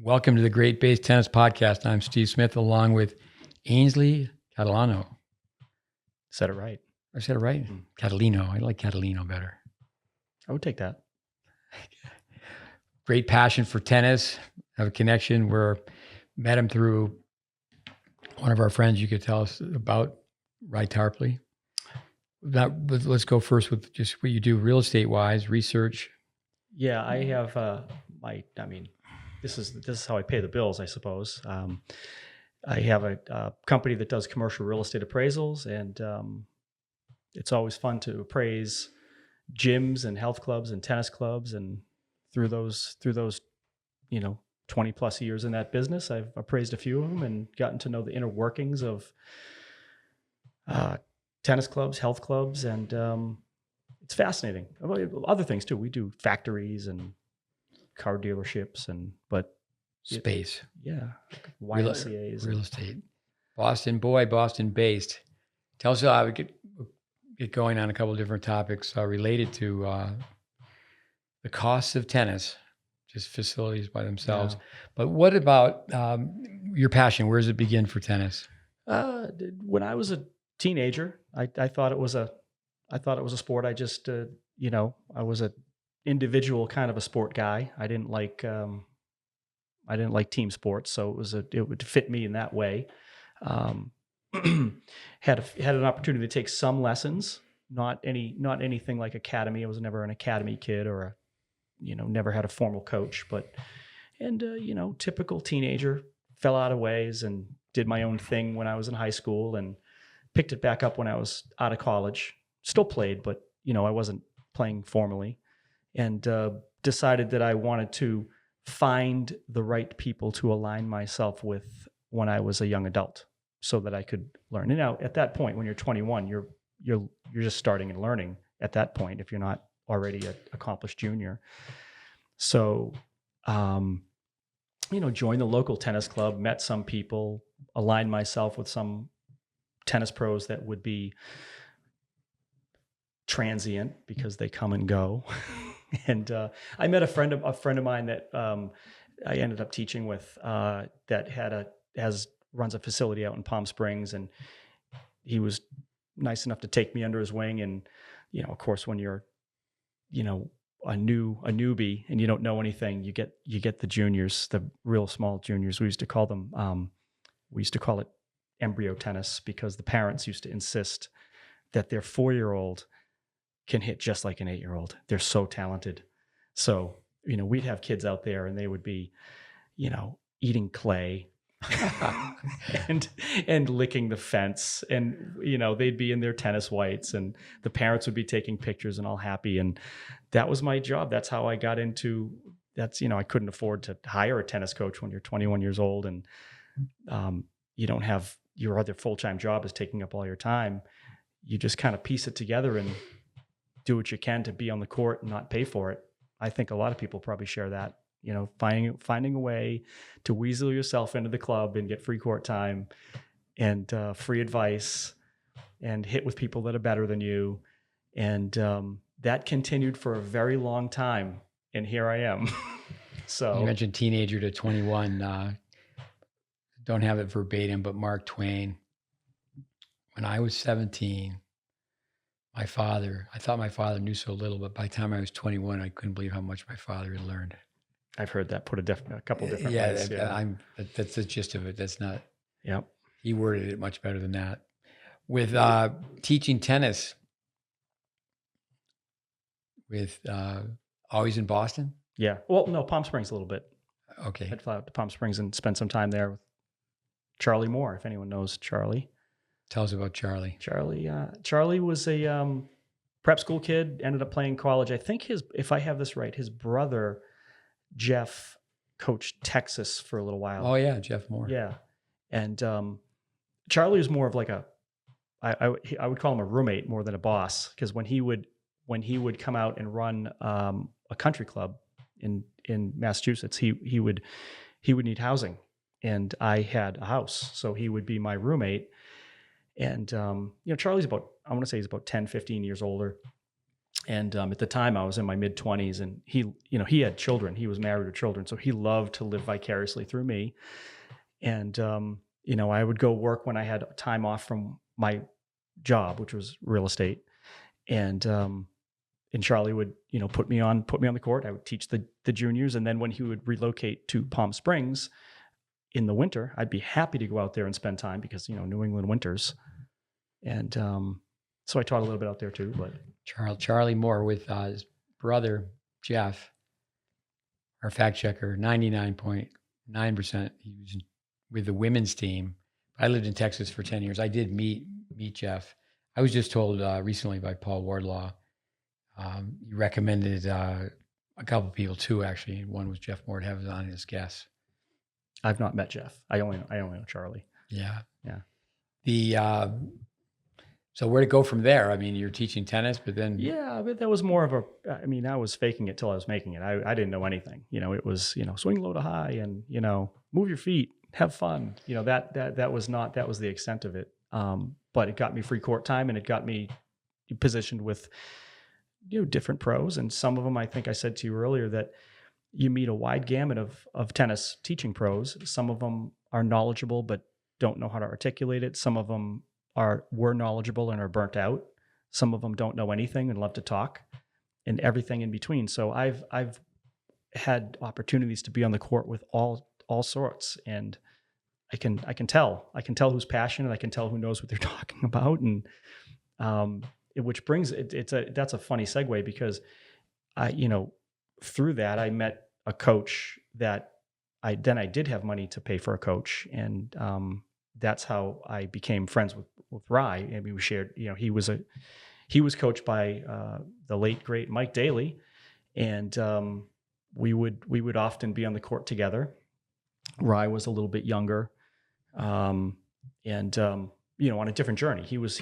Welcome to the GreatBase Tennis Podcast. I'm Steve Smith along with Ainsley Catalano. Said it right. I said it right? Catalino. I like Catalino better. I would take that. Great passion for tennis. Have a connection. Met him through one of our friends you could tell us about, Ry Tarpley. Let's go first with just what you do real estate-wise, research. Yeah, I have this is how I pay the bills, I suppose. I have a company that does commercial real estate appraisals, and it's always fun to appraise gyms and health clubs and tennis clubs. And through those 20 plus years in that business, I've appraised a few of them and gotten to know the inner workings of tennis clubs, health clubs, and it's fascinating. Other things too. We do factories and car dealerships, but Space. YMCA's. Real estate. Boston based. Tell us how we get going on a couple of different topics related to the costs of tennis, just facilities by themselves. Yeah. But what about your passion? Where does it begin for tennis? When I was a teenager, I thought it was a sport. I just, I was a individual kind of a sport guy. I didn't like team sports, so it would fit me in that way. Had an opportunity to take some lessons, not anything like academy. I was never an academy kid or never had a formal coach, typical teenager, fell out of ways and did my own thing when I was in high school and picked it back up when I was out of college. Still played, but I wasn't playing formally, and decided that I wanted to find the right people to align myself with when I was a young adult, so that I could learn. And now, at that point, when you're 21, you're just starting and learning at that point if you're not already an accomplished junior. So, joined the local tennis club, met some people, aligned myself with some tennis pros that would be transient because they come and go. And I met a friend of mine that I ended up teaching with that runs a facility out in Palm Springs, and he was nice enough to take me under his wing. And of course, when you're a newbie and you don't know anything, you get the juniors, the real small juniors. We used to call it embryo tennis, because the parents used to insist that their 4-year-old can hit just like an 8-year-old. They're so talented. So, we'd have kids out there and they would be, eating clay and licking the fence, and, they'd be in their tennis whites, and the parents would be taking pictures and all happy. And that was my job. That's how I got into I couldn't afford to hire a tennis coach when you're 21 years old and you don't have your other full-time job is taking up all your time. You just kind of piece it together and do what you can to be on the court and not pay for it. I think a lot of people probably share that, finding a way to weasel yourself into the club and get free court time and free advice and hit with people that are better than you. And that continued for a very long time. And here I am. So you mentioned teenager to 21. Don't have it verbatim, but Mark Twain, when I was 17, I thought my father knew so little, but by the time I was 21, I couldn't believe how much my father had learned. I've heard that put a couple different ways. That's the gist of it. That's not. Yep. He worded it much better than that. With teaching tennis, with always in Boston. Yeah. Well, no, Palm Springs a little bit. Okay. I'd fly out to Palm Springs and spend some time there with Charlie Moore, if anyone knows Charlie. Tell us about Charlie. Charlie was a prep school kid, ended up playing college. I think if I have this right, his brother, Jeff, coached Texas for a little while. Oh yeah, Jeff Moore. Yeah. And Charlie was more of like I would call him a roommate more than a boss, because when he would come out and run a country club in Massachusetts, he would need housing, and I had a house, so he would be my roommate. And Charlie's about 10, 15 years older. And at the time, I was in my mid-20s, and he had children. He was married with children, so he loved to live vicariously through me. And I would go work when I had time off from my job, which was real estate, and Charlie would put me on the court. I would teach the juniors, and then when he would relocate to Palm Springs in the winter, I'd be happy to go out there and spend time because New England winters, and so I taught a little bit out there too. But Charlie Moore with his brother Jeff, our fact checker, 99.9%. He was with the women's team. I lived in Texas for 10 years. I did meet Jeff. I was just told recently by Paul Wardlaw. He recommended a couple of people too, actually. One was Jeff Moore to have on his guest. I've not met Jeff. I only know Charlie. Yeah. Yeah. So where to go from there? I mean, you're teaching tennis, but then but that was more of I was faking it till I was making it. I didn't know anything. It was swing low to high and move your feet, have fun. That was the extent of it. But it got me free court time, and it got me positioned with different pros, and some of them, I think I said to you earlier that you meet a wide gamut of tennis teaching pros. Some of them are knowledgeable but don't know how to articulate it. Some of them were knowledgeable and are burnt out. Some of them don't know anything and love to talk, and everything in between. So I've had opportunities to be on the court with all sorts, and I can tell who's passionate. I can tell who knows what they're talking about, and which brings that's a funny segue because through that I met a coach that I did have money to pay for a coach, and that's how I became friends with Rye. I mean, we shared, he was coached by the late great Mike Daly, and we would often be on the court together. Rye was a little bit younger, and on a different journey. He was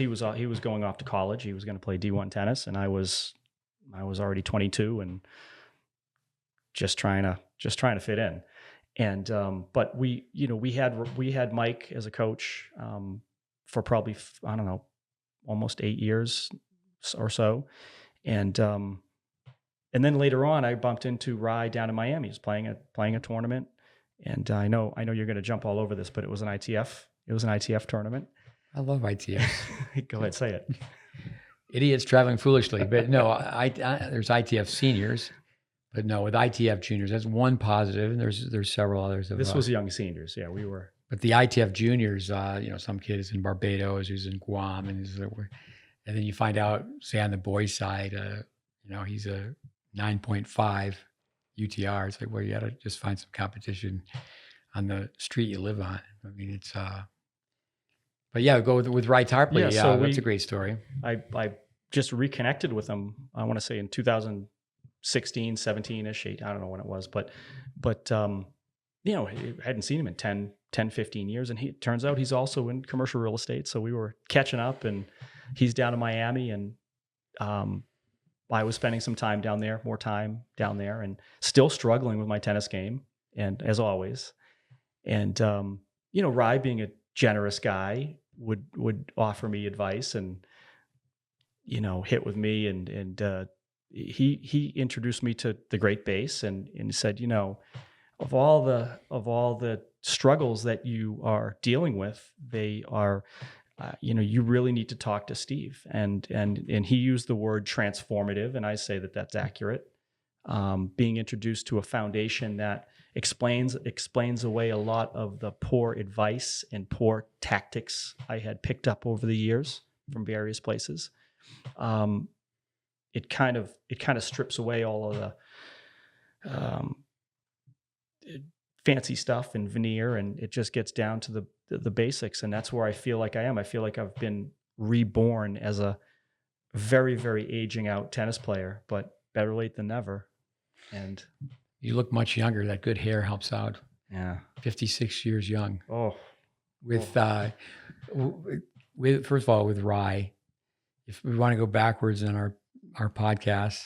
going off to college. He was going to play D1 tennis, and I was already 22 and just trying to fit in. And but we had Mike as a coach for probably almost 8 years or so, and then later on I bumped into Rye down in Miami. He was playing a tournament, and I know you're going to jump all over this, but it was an ITF. It was an ITF tournament. I love ITF. Go ahead, say it. Idiots traveling foolishly, but no, there's ITF seniors. But no, with ITF juniors, that's one positive, and there's several others. This was young seniors, yeah. We were. But the ITF juniors, some kid is in Barbados, who's in Guam, and then you find out, say on the boys' side, he's a 9.5 UTR. It's like, well, you got to just find some competition on the street you live on. I mean, it's. But yeah, go with Rye Tarpley. Yeah, so that's a great story. I just reconnected with him. I want to say in 2016, 17-ish, I don't know when it was, but I hadn't seen him in 10, 15 years. And it turns out he's also in commercial real estate. So we were catching up, and he's down in Miami, and I was spending some time down there, more time down there, and still struggling with my tennis game. And as always, and, Rye being a generous guy would offer me advice and, hit with me. And he introduced me to the GreatBase and said, of all the struggles that you are dealing with, they are, you really need to talk to Steve. And he used the word transformative, and I say that that's accurate. Being introduced to a foundation that explains away a lot of the poor advice and poor tactics I had picked up over the years from various places. It kind of strips away all of the fancy stuff and veneer, and it just gets down to the basics. And that's where I feel like I am. I feel like I've been reborn as a very, very aging out tennis player, but better late than never. And you look much younger. That good hair helps out. Yeah. 56 years young. Oh. With first of all, with Rye, if we want to go backwards in our podcast,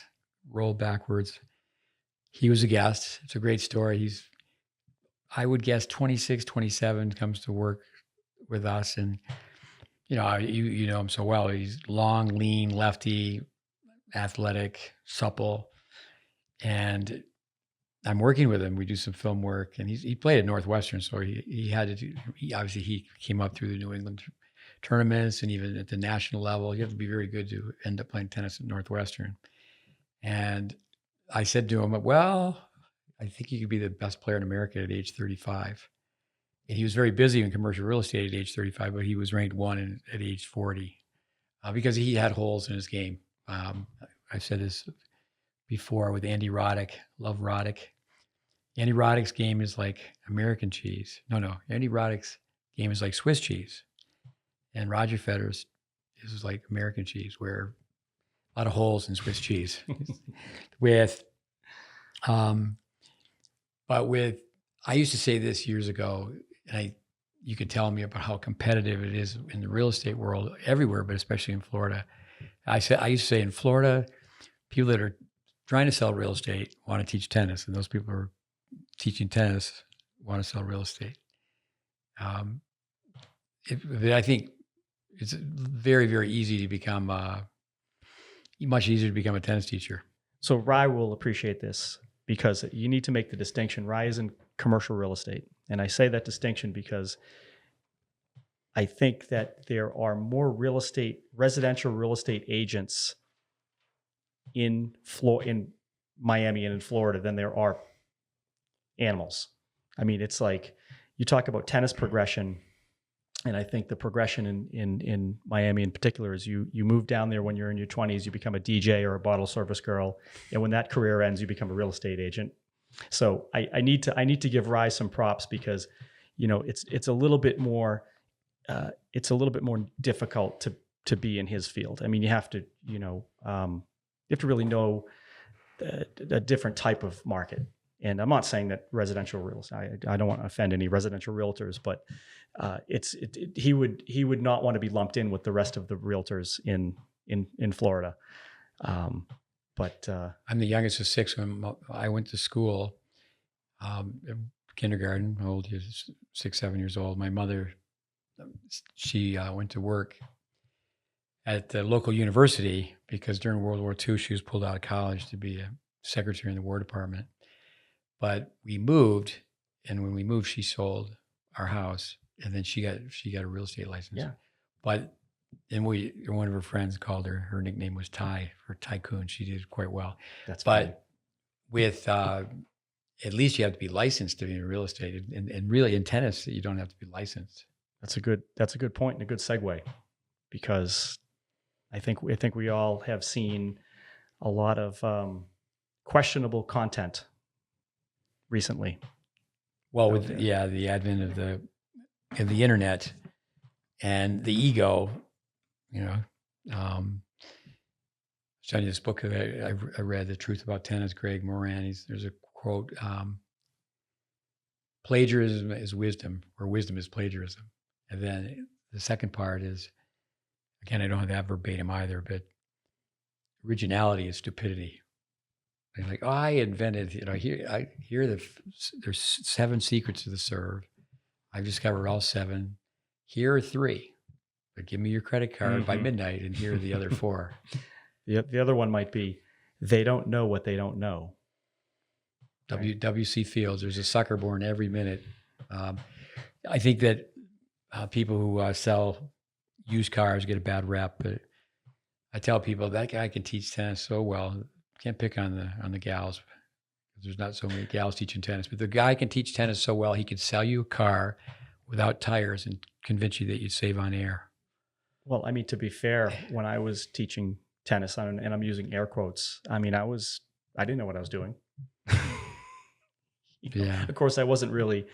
roll backwards, he was a guest. It's a great story. I would guess 26, 27, comes to work with us. And, you know him so well. He's long, lean, lefty, athletic, supple, and I'm working with him. We do some film work, and he played at Northwestern, so he had to do. He came up through the New England tournaments, and even at the national level, you have to be very good to end up playing tennis at Northwestern. And I said to him, "Well, I think you could be the best player in America at age 35." And he was very busy in commercial real estate at age 35, but he was ranked one at age 40 because he had holes in his game. I've said this before with Andy Roddick. Love Roddick. Andy Roddick's game is like American cheese. No. Andy Roddick's game is like Swiss cheese. And Roger Federer's is like American cheese, where a lot of holes in Swiss cheese. I used to say this years ago, and you could tell me about how competitive it is in the real estate world everywhere, but especially in Florida. I used to say in Florida, people that are trying to sell real estate want to teach tennis, and those people who are teaching tennis want to sell real estate. I think it's very, very easy to become, much easier to become a tennis teacher. So Rye will appreciate this because you need to make the distinction. Rye is in commercial real estate. And I say that distinction because I think that there are more residential real estate agents in Miami and in Florida than there are animals. I mean, it's like you talk about tennis progression, and I think the progression in Miami in particular is you move down there when you're in your 20s, you become a DJ or a bottle service girl, and when that career ends, you become a real estate agent. So I need to give Rye some props because it's a little bit more difficult to be in his field. I mean, you have to really know a different type of market. And I'm not saying that residential real estate, I don't want to offend any residential realtors, but he would not want to be lumped in with the rest of the realtors in Florida. But I'm the youngest of six. When I went to school, kindergarten, old, 6, 7 years old. My mother, she went to work at the local university because during World War II, she was pulled out of college to be a secretary in the War Department. But we moved, and when we moved, she sold our house, and then she got a real estate license. Yeah. But and one of her friends called her. Her nickname was Ty, or Tycoon. She did quite well. That's funny. But with at least you have to be licensed to be in real estate, and really in tennis, you don't have to be licensed. That's a good point and a good segue, because I think we all have seen a lot of questionable content recently. Well, with the advent of the internet and the ego, studying this book that I read, The Truth About Tennis, Greg Moran. There's a quote: "Plagiarism is wisdom, or wisdom is plagiarism." And then the second part is, again, I don't have that verbatim either, but originality is stupidity. They're like, I invented, there's 7 secrets to the serve. I've discovered all 7. Here are 3, but give me your credit card by midnight, and here are the other 4. The other one might be, they don't know what they don't know. W.C. Fields, there's a sucker born every minute. I think that people who sell used cars get a bad rep, but I tell people that guy can teach tennis so well. Can't pick on the gals. There's not so many gals teaching tennis, but the guy can teach tennis so well, he could sell you a car without tires and convince you that you'd save on air. Well, I mean, to be fair, when I was teaching tennis, and I'm using air quotes, I mean, I didn't know what I was doing. Yeah. Of course, I wasn't really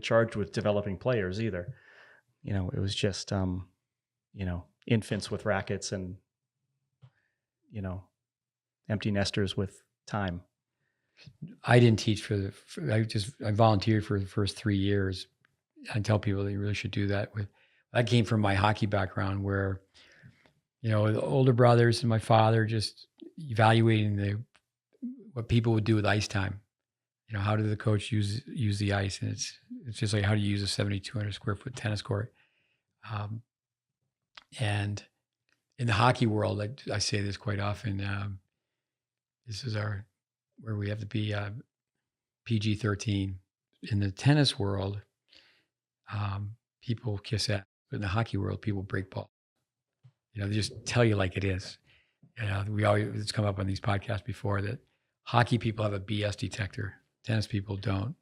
charged with developing players either. It was just, infants with rackets and, empty nesters with time. I didn't teach I volunteered for the first 3 years. I tell people they really should do that. That came from my hockey background, where, the older brothers and my father just evaluating what people would do with ice time. How did the coach use the ice? And it's just like, how do you use a 7,200 square foot tennis court? And In the hockey world, I say this quite often. This is where we have to be PG-13. In the tennis world, people kiss ass, but in the hockey world, people break balls. They just tell you like it is. It's come up on these podcasts before that hockey people have a BS detector. Tennis people don't.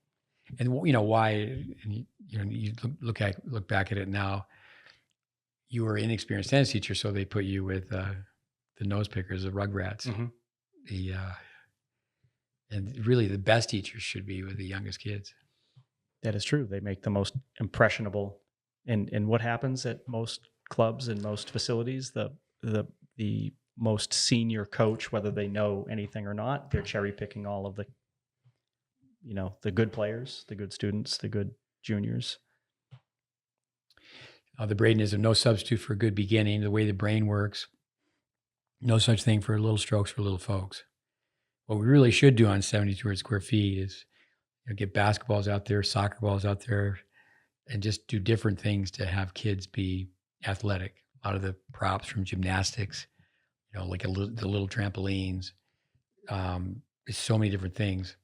And why? And you look back at it now. You were an inexperienced tennis teacher, so they put you with the nose pickers, the rugrats. Mm-hmm. And really, the best teachers should be with the youngest kids. That is true. They make the most impressionable. And what happens at most clubs and most facilities, the most senior coach, whether they know anything or not, they're cherry picking all of the good players, the good students, the good juniors. The Bradenism, no substitute for a good beginning, the way the brain works. No such thing for little strokes for little folks. What we really should do on 7,200 square feet is get basketballs out there, soccer balls out there, and just do different things to have kids be athletic. A lot of the props from gymnastics, like the little trampolines. There's so many different things,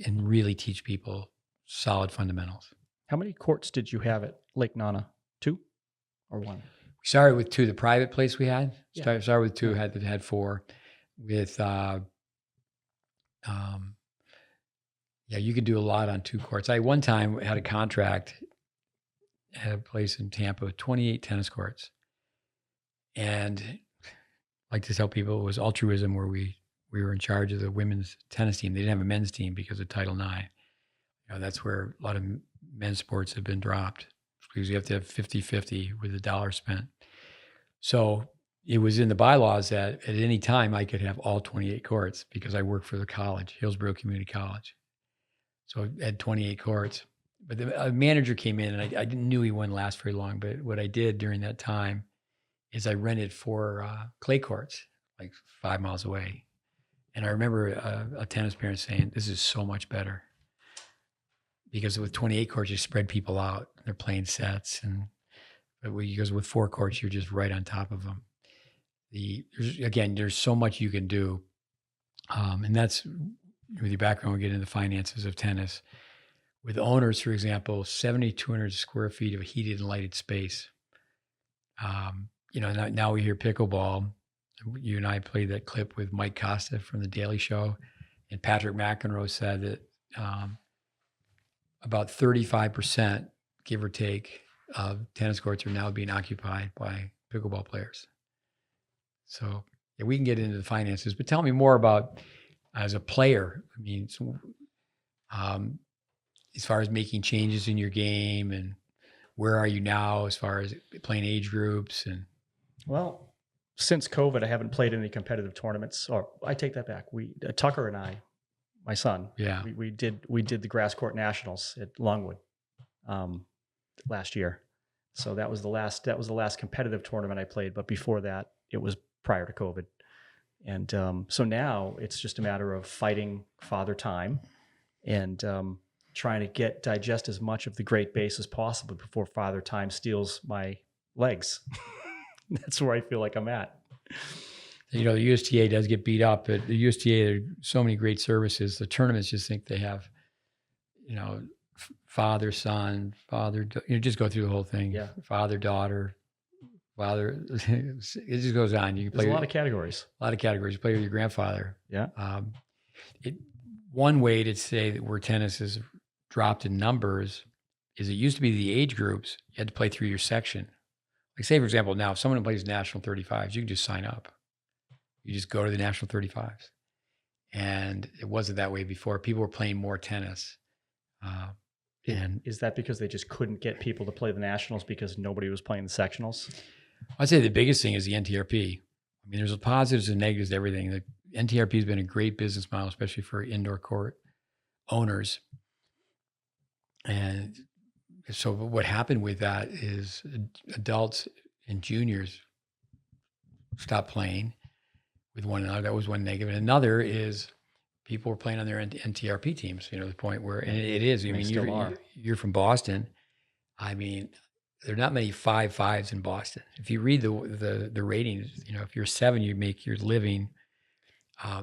and really teach people solid fundamentals. How many courts did you have at Lake Nana? 2 or 1? We started with 2. The private place we had started with 2. Had 4. With you could do a lot on 2 courts. I one time had a contract at a place in Tampa with 28 tennis courts, and I like to tell people it was altruism, where we were in charge of the women's tennis team. They didn't have a men's team because of Title IX. That's where a lot of men's sports have been dropped, because you have to have 50-50 with the dollar spent. So it was in the bylaws that at any time I could have all 28 courts, because I worked for the college, Hillsborough Community College. So I had 28 courts. But a manager came in, and I knew he wouldn't last very long. But what I did during that time is I rented 4 clay courts, like 5 miles away. And I remember a tennis parent saying, "This is so much better." Because with 28 courts, you spread people out. They're playing sets. Because with 4 courts, you're just right on top of them. There's so much you can do. And that's, with your background, we get into the finances of tennis. With owners, for example, 7,200 square feet of heated and lighted space. Now we hear pickleball. You and I played that clip with Mike Costa from The Daily Show. And Patrick McEnroe said that about 35%, give or take, of tennis courts are now being occupied by pickleball players. So we can get into the finances, but tell me more about, as a player, as far as making changes in your game, and where are you now as far as playing age groups? And well, since COVID, I haven't played any competitive tournaments. Or I take that back. Tucker and I, my son, we did the grass court nationals at Longwood last year. So that was the last competitive tournament I played. But before that, it was prior to COVID. And so now it's just a matter of fighting father time and trying to digest as much of the GreatBase as possible before father time steals my legs. That's where I feel like I'm at. The USTA does get beat up, but the USTA, there are so many great services. The tournaments just think they have, father, son, father, just go through the whole thing. Yeah. Father, daughter, father, it just goes on. You can play. There's a lot of categories. You play with your grandfather. Yeah. One way to say that where tennis has dropped in numbers is, it used to be the age groups, you had to play through your section. Like, say, for example, now if someone plays national 35s, you can just sign up. You just go to the national 35s. And it wasn't that way before. People were playing more tennis. And is that because they just couldn't get people to play the nationals because nobody was playing the sectionals? I'd say the biggest thing is the NTRP. There's positives and negatives to everything. The NTRP has been a great business model, especially for indoor court owners. And so what happened with that is adults and juniors stopped playing with one another. That was one negative. And another is people were playing on their NTRP teams, the point where, and it is, you're from Boston. there are not many 5.5s in Boston. If you read the ratings, if you're 7, you make your living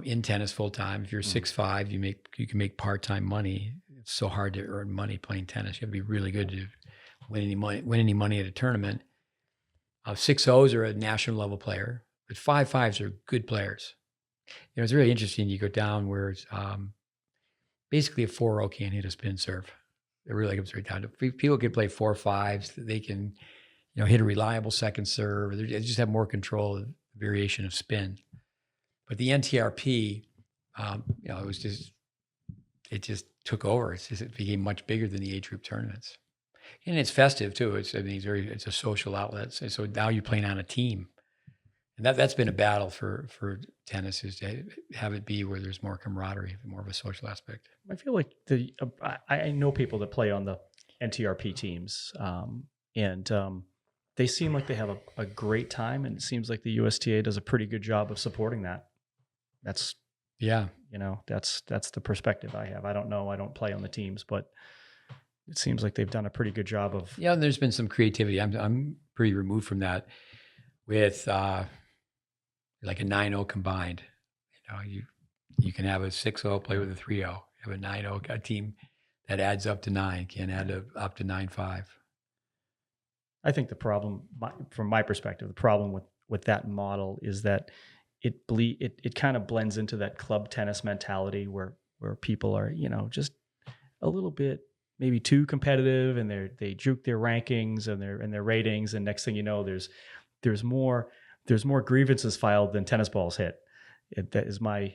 in tennis full time. If you're 6'5", you can make part-time money. It's so hard to earn money playing tennis. You have to be really good to win any money at a tournament. 6.0s are a national level player, but 5.5s are good players. It's really interesting. You go down where it's basically a 4.0 can't hit a spin serve. It really comes right down to people can play 4.5s. They can, hit a reliable second serve. They just have more control of the variation of spin. But the NTRP, it just took over. It became much bigger than the age group tournaments, and it's festive too. It's a social outlet. So now you're playing on a team, and that's been a battle for tennis, is to have it be where there's more camaraderie, more of a social aspect. I feel like I know people that play on the NTRP teams, and they seem like they have a great time, and it seems like the USTA does a pretty good job of supporting that. That's that's the perspective I have. I don't know. I don't play on the teams, but it seems like they've done a pretty good job of. Yeah, and there's been some creativity. I'm pretty removed from that with like a 9.0 combined. You can have a 6.0 play with a 3.0. Have a 9.0, a team that adds up to 9 can add up to 9.5. I think the problem, from my perspective, the problem with that model is that it kind of blends into that club tennis mentality where people are, just a little bit maybe too competitive, and they juke their rankings and their ratings, and next thing you know, there's more grievances filed than tennis balls hit. That is my,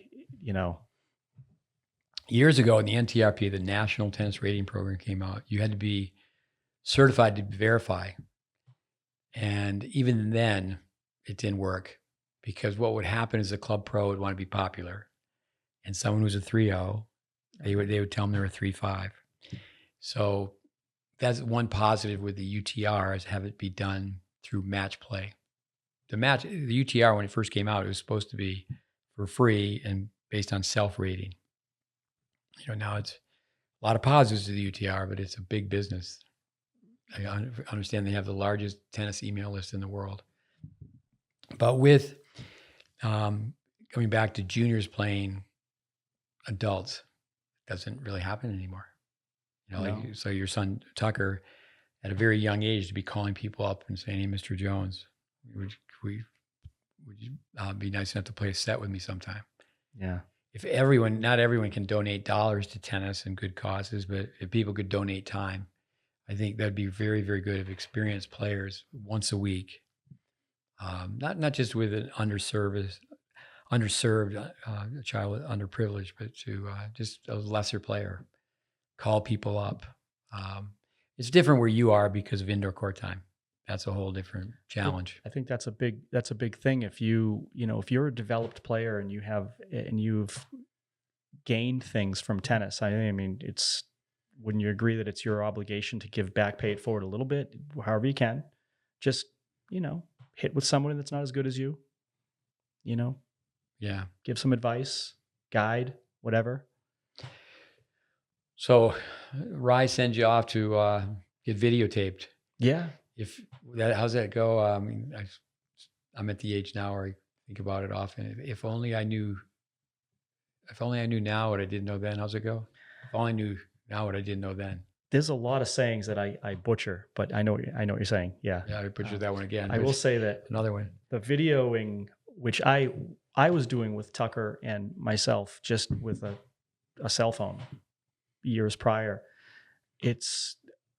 Years ago in the NTRP, the National Tennis Rating Program came out. You had to be certified to verify, and even then, it didn't work. Because what would happen is a club pro would want to be popular, and someone who's a 3.0, they would tell them they're a 3.5. So that's one positive with the UTR, is have it be done through match play. The UTR, when it first came out, it was supposed to be for free and based on self-rating. Now it's a lot of positives to the UTR, but it's a big business. I understand they have the largest tennis email list in the world. But with coming back to juniors playing adults, doesn't really happen anymore. No. So your son Tucker, at a very young age, to be calling people up and saying, "Hey, Mr. Jones, would you be nice enough to play a set with me sometime?" Yeah. If not everyone can donate dollars to tennis and good causes, but if people could donate time, I think that'd be very, very good if experienced players once a week. Not just with an underserved child, underprivileged, but to just a lesser player, call people up. It's different where you are because of indoor court time. That's a whole different challenge. I think that's a big thing. If if you're a developed player and you've gained things from tennis, I mean, wouldn't you agree that it's your obligation to give back, pay it forward a little bit, however you can, just, hit with someone that's not as good as you, Yeah. give some advice, guide, whatever. So Rye sends you off to get videotaped. Yeah. How's that go? I mean, I'm at the age now where I think about it often. If only I knew now what I didn't know then. How's it go? If only I knew now what I didn't know then. There's a lot of sayings that I butcher, but I know what you're saying. Yeah. Yeah, I butchered that one again. I will say that another one. The videoing, which I was doing with Tucker and myself, just with a cell phone years prior,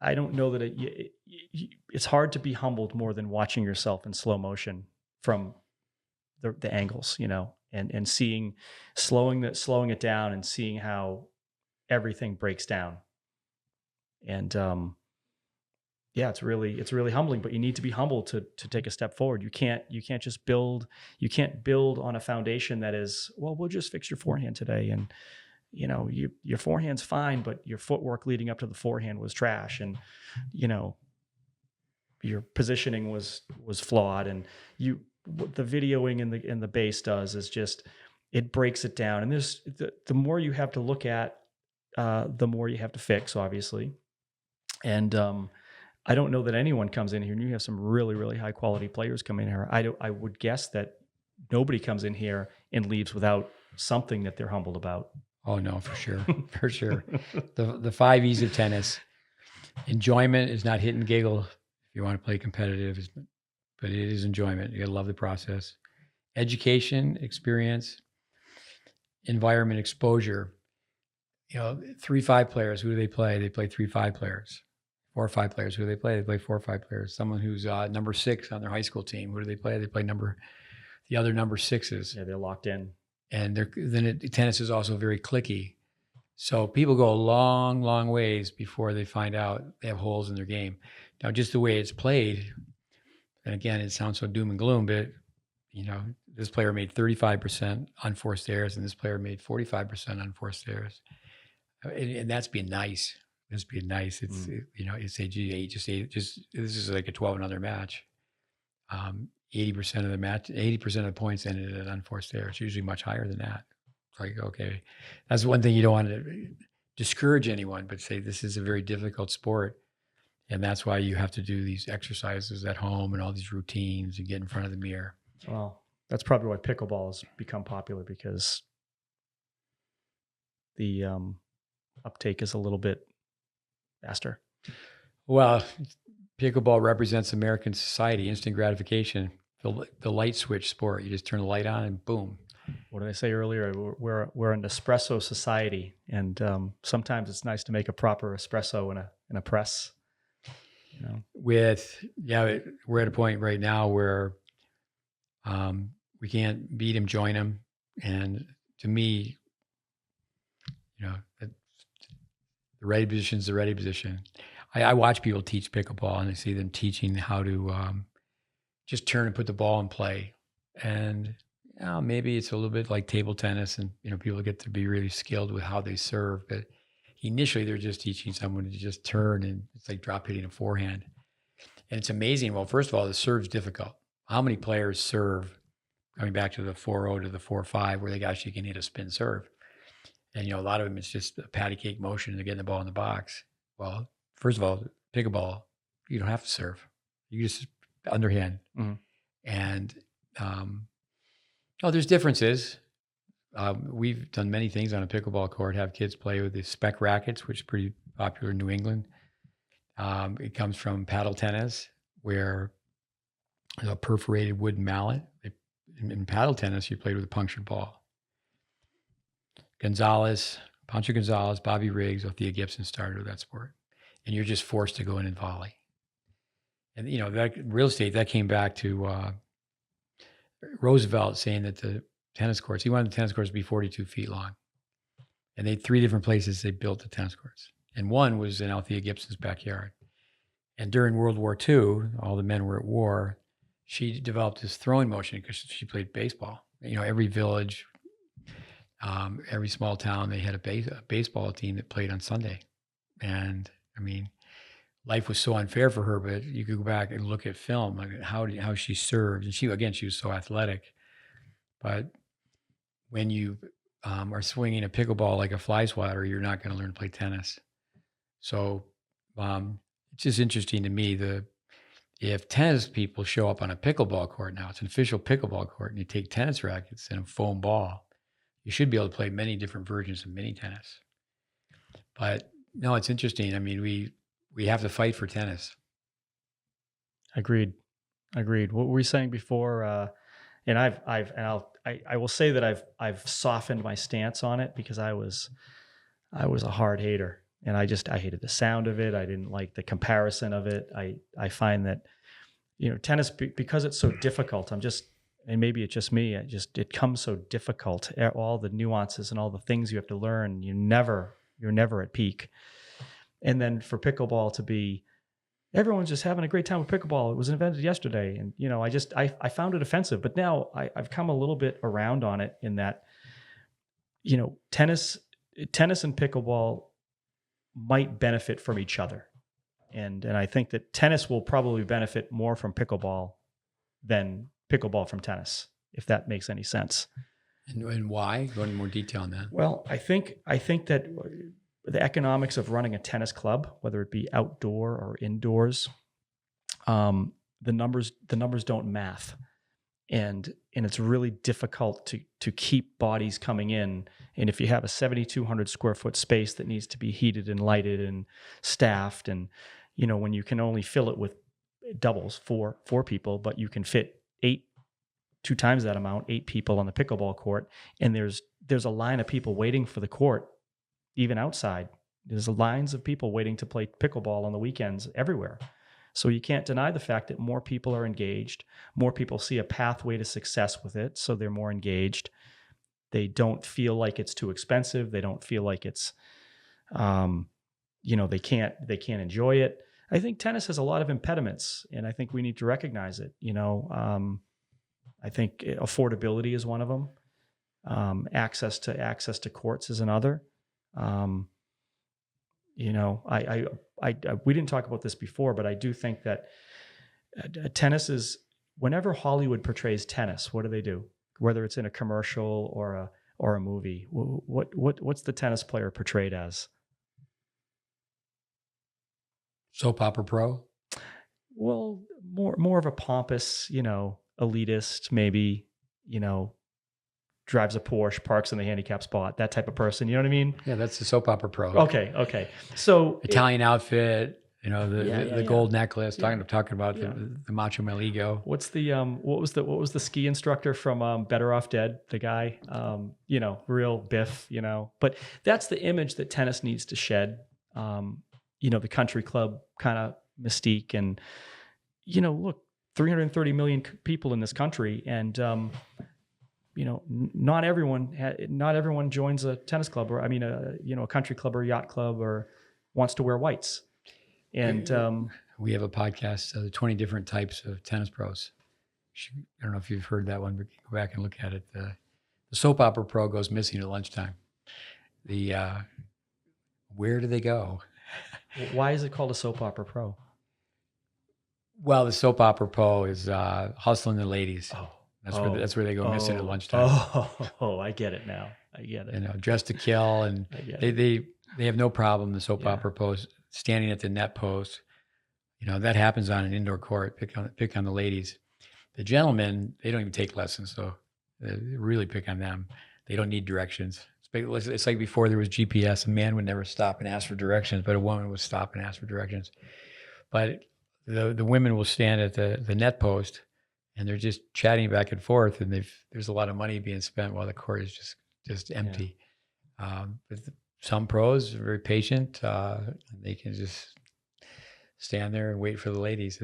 I don't know that it's hard to be humbled more than watching yourself in slow motion from the angles, and slowing it down and seeing how everything breaks down. And it's really humbling, but you need to be humble to take a step forward. You can't just build on a foundation that is, well, we'll just fix your forehand today. And, your forehand's fine, but your footwork leading up to the forehand was trash. And, your positioning was flawed. And what the videoing in the base does is just, it breaks it down. And there's the more you have to look at, the more you have to fix, obviously. And I don't know that anyone comes in here, and you have some really, really high quality players come in here. I would guess that nobody comes in here and leaves without something that they're humbled about. Oh no, for sure, for sure. The 5 E's of tennis: enjoyment is not hit and giggle. If you want to play competitive, but it is enjoyment. You gotta love the process. Education, experience, environment, exposure. 3-5 players. Who do they play? They play 3-5 players. 4-5 players. Who do they play? They play 4-5 players. Someone who's number 6 on their high school team. Who do they play? They play the other number 6s. Yeah, they're locked in. And tennis is also very cliquey. So people go a long, long ways before they find out they have holes in their game. Now, just the way it's played, and again, it sounds so doom and gloom, but this player made 35% unforced errors, and this player made 45% unforced errors, and that's being nice. That's being nice. It's this is like a 12-another match. 80% of the match, 80% of the points ended in unforced errors. It's usually much higher than that. It's like, okay, that's one thing you don't want to discourage anyone, but say this is a very difficult sport. And that's why you have to do these exercises at home and all these routines and get in front of the mirror. Well, that's probably why pickleball has become popular, because the uptake is a little bit faster. Well, pickleball represents American society, instant gratification, the light switch sport. You just turn the light on and boom. What did I say earlier? We're an espresso society, and sometimes it's nice to make a proper espresso in a press. We're at a point right now where we can't beat him, join him, and to me, the ready position is the ready position. I watch people teach pickleball, and I see them teaching how to just turn and put the ball in play. And maybe it's a little bit like table tennis, and people get to be really skilled with how they serve. But initially, they're just teaching someone to just turn, and it's like drop hitting a forehand. And it's amazing. Well, first of all, the serve's difficult. How many players serve coming back to the 4-0 to the 4-5 where they actually can hit a spin serve? And a lot of them, it's just a patty cake motion to get the ball in the box. Well, first of all, pickleball, you don't have to serve. You just underhand. Mm-hmm. And there's differences. We've done many things on a pickleball court, have kids play with the spec rackets, which is pretty popular in New England. It comes from paddle tennis, where a perforated wooden mallet. In paddle tennis, you played with a punctured ball. Pancho Gonzalez, Bobby Riggs, Althea Gibson started with that sport. And you're just forced to go in and volley. And, that real estate, that came back to Roosevelt saying that the tennis courts, he wanted the tennis courts to be 42 feet long. And they had 3 different places they built the tennis courts. And one was in Althea Gibson's backyard. And during World War II, all the men were at war. She developed this throwing motion because she played baseball. Every village, every small town, they had a baseball team that played on Sunday. And life was so unfair for her, but you could go back and look at film, like how she served. And she was so athletic. But when you are swinging a pickleball like a fly swatter, you're not going to learn to play tennis. So it's just interesting to me, if tennis people show up on a pickleball court now, it's an official pickleball court, and you take tennis rackets and a foam ball, you should be able to play many different versions of mini tennis. But no, it's interesting. We have to fight for tennis. Agreed. What were we saying before? And I will say that I've softened my stance on it, because I was a hard hater, and I hated the sound of it. I didn't like the comparison of it. I find that, tennis, because it's so difficult, and maybe it's just me, it comes so difficult, all the nuances and all the things you have to learn, you're never at peak. And then for pickleball to be, everyone's just having a great time with pickleball. It was invented yesterday. And, I found it offensive, but now I've come a little bit around on it, in that, tennis and pickleball might benefit from each other. And I think that tennis will probably benefit more from pickleball than pickleball from tennis, if that makes any sense. And why? Go into more detail on that. Well, I think that the economics of running a tennis club, whether it be outdoor or indoors, the numbers don't math, and it's really difficult to keep bodies coming in. And if you have a 7,200 square foot space that needs to be heated and lighted and staffed, and when you can only fill it with doubles, four people, but you can fit eight, 2 times that amount, 8 people on the pickleball court, and there's a line of people waiting for the court, even outside. There's lines of people waiting to play pickleball on the weekends everywhere. So you can't deny the fact that more people are engaged, more people see a pathway to success with it, so they're more engaged. They don't feel like it's too expensive. They don't feel like it's, they can't enjoy it. I think tennis has a lot of impediments, and I think we need to recognize it. I think affordability is one of them. Access to courts is another. We didn't talk about this before, but I do think that tennis is, whenever Hollywood portrays tennis, what do? Whether it's in a commercial or a movie, what's the tennis player portrayed as? Soap opera pro? Well, more of a pompous, elitist, maybe, drives a Porsche, parks in the handicap spot, that type of person. You know what I mean? Yeah, that's the soap opera pro. Okay. So Italian outfit, the gold necklace. Talking about the Macho Male ego. What's the what was the ski instructor from Better Off Dead? The guy, real biff, But that's the image that tennis needs to shed. The country club kind of mystique, and look, 330 million people in this country, and not everyone joins a tennis club, or a country club or yacht club, or wants to wear whites. And we have a podcast, the 20 different types of tennis pros. I don't know if you've heard that one, but go back and look at it. The soap opera pro goes missing at lunchtime. Where do they go? Why is it called a soap opera pro? Well, the soap opera pro is hustling the ladies. Oh. That's where they go missing at lunchtime. I get it now. I get it. Dressed to kill, and they have no problem. The soap opera pros standing at the net post. That happens on an indoor court. Pick on the ladies. The gentlemen, they don't even take lessons, so they really pick on them. They don't need directions. It's like before there was GPS. A man would never stop and ask for directions, but a woman would stop and ask for directions. But the women will stand at the net post, and they're just chatting back and forth, and there's a lot of money being spent while the court is just empty. But some pros are very patient. They can just stand there and wait for the ladies.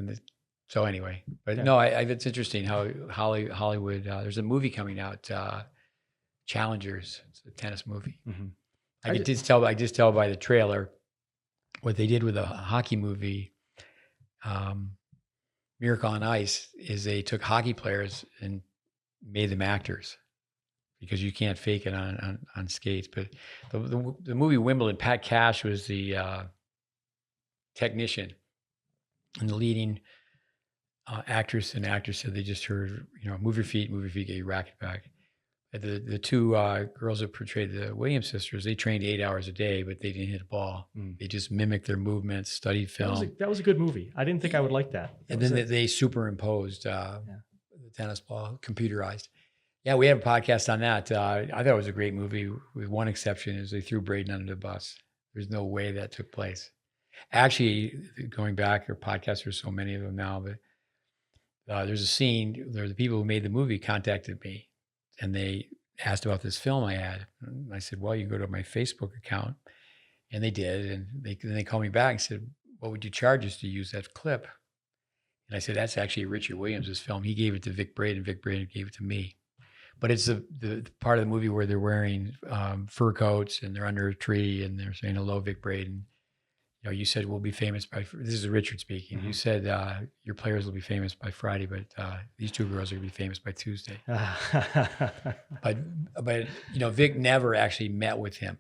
So anyway, but no, it's interesting how Hollywood. There's a movie coming out, Challengers. It's a tennis movie. Mm-hmm. I could just tell by the trailer what they did with a hockey movie. Miracle on Ice is they took hockey players and made them actors, because you can't fake it on skates. But the movie Wimbledon, Pat Cash was the technician, and the leading actress and actor said they just heard, move your feet, get your racket back. The two girls that portrayed the Williams sisters, they trained 8 hours a day, but they didn't hit a ball. They just mimicked their movements, studied film. That was a good movie. I didn't think I would like that. And then they superimposed the tennis ball, computerized. Yeah, we have a podcast on that. I thought it was a great movie, with one exception, is they threw Braden under the bus. There's no way that took place. Actually, going back, our podcasts, there's so many of them now, but there's a scene, the people who made the movie contacted me, and they asked about this film I had. And I said, well, you can go to my Facebook account. And they did. And they called me back and said, what would you charge us to use that clip? And I said, that's actually Richard Williams' film. He gave it to Vic Braden. Vic Braden gave it to me. But it's the part of the movie where they're wearing fur coats and they're under a tree and they're saying, hello, Vic Braden. You said we'll be famous by, this is Richard speaking. Mm-hmm. You said your players will be famous by Friday, but these two girls are going to be famous by Tuesday. But Vic never actually met with him.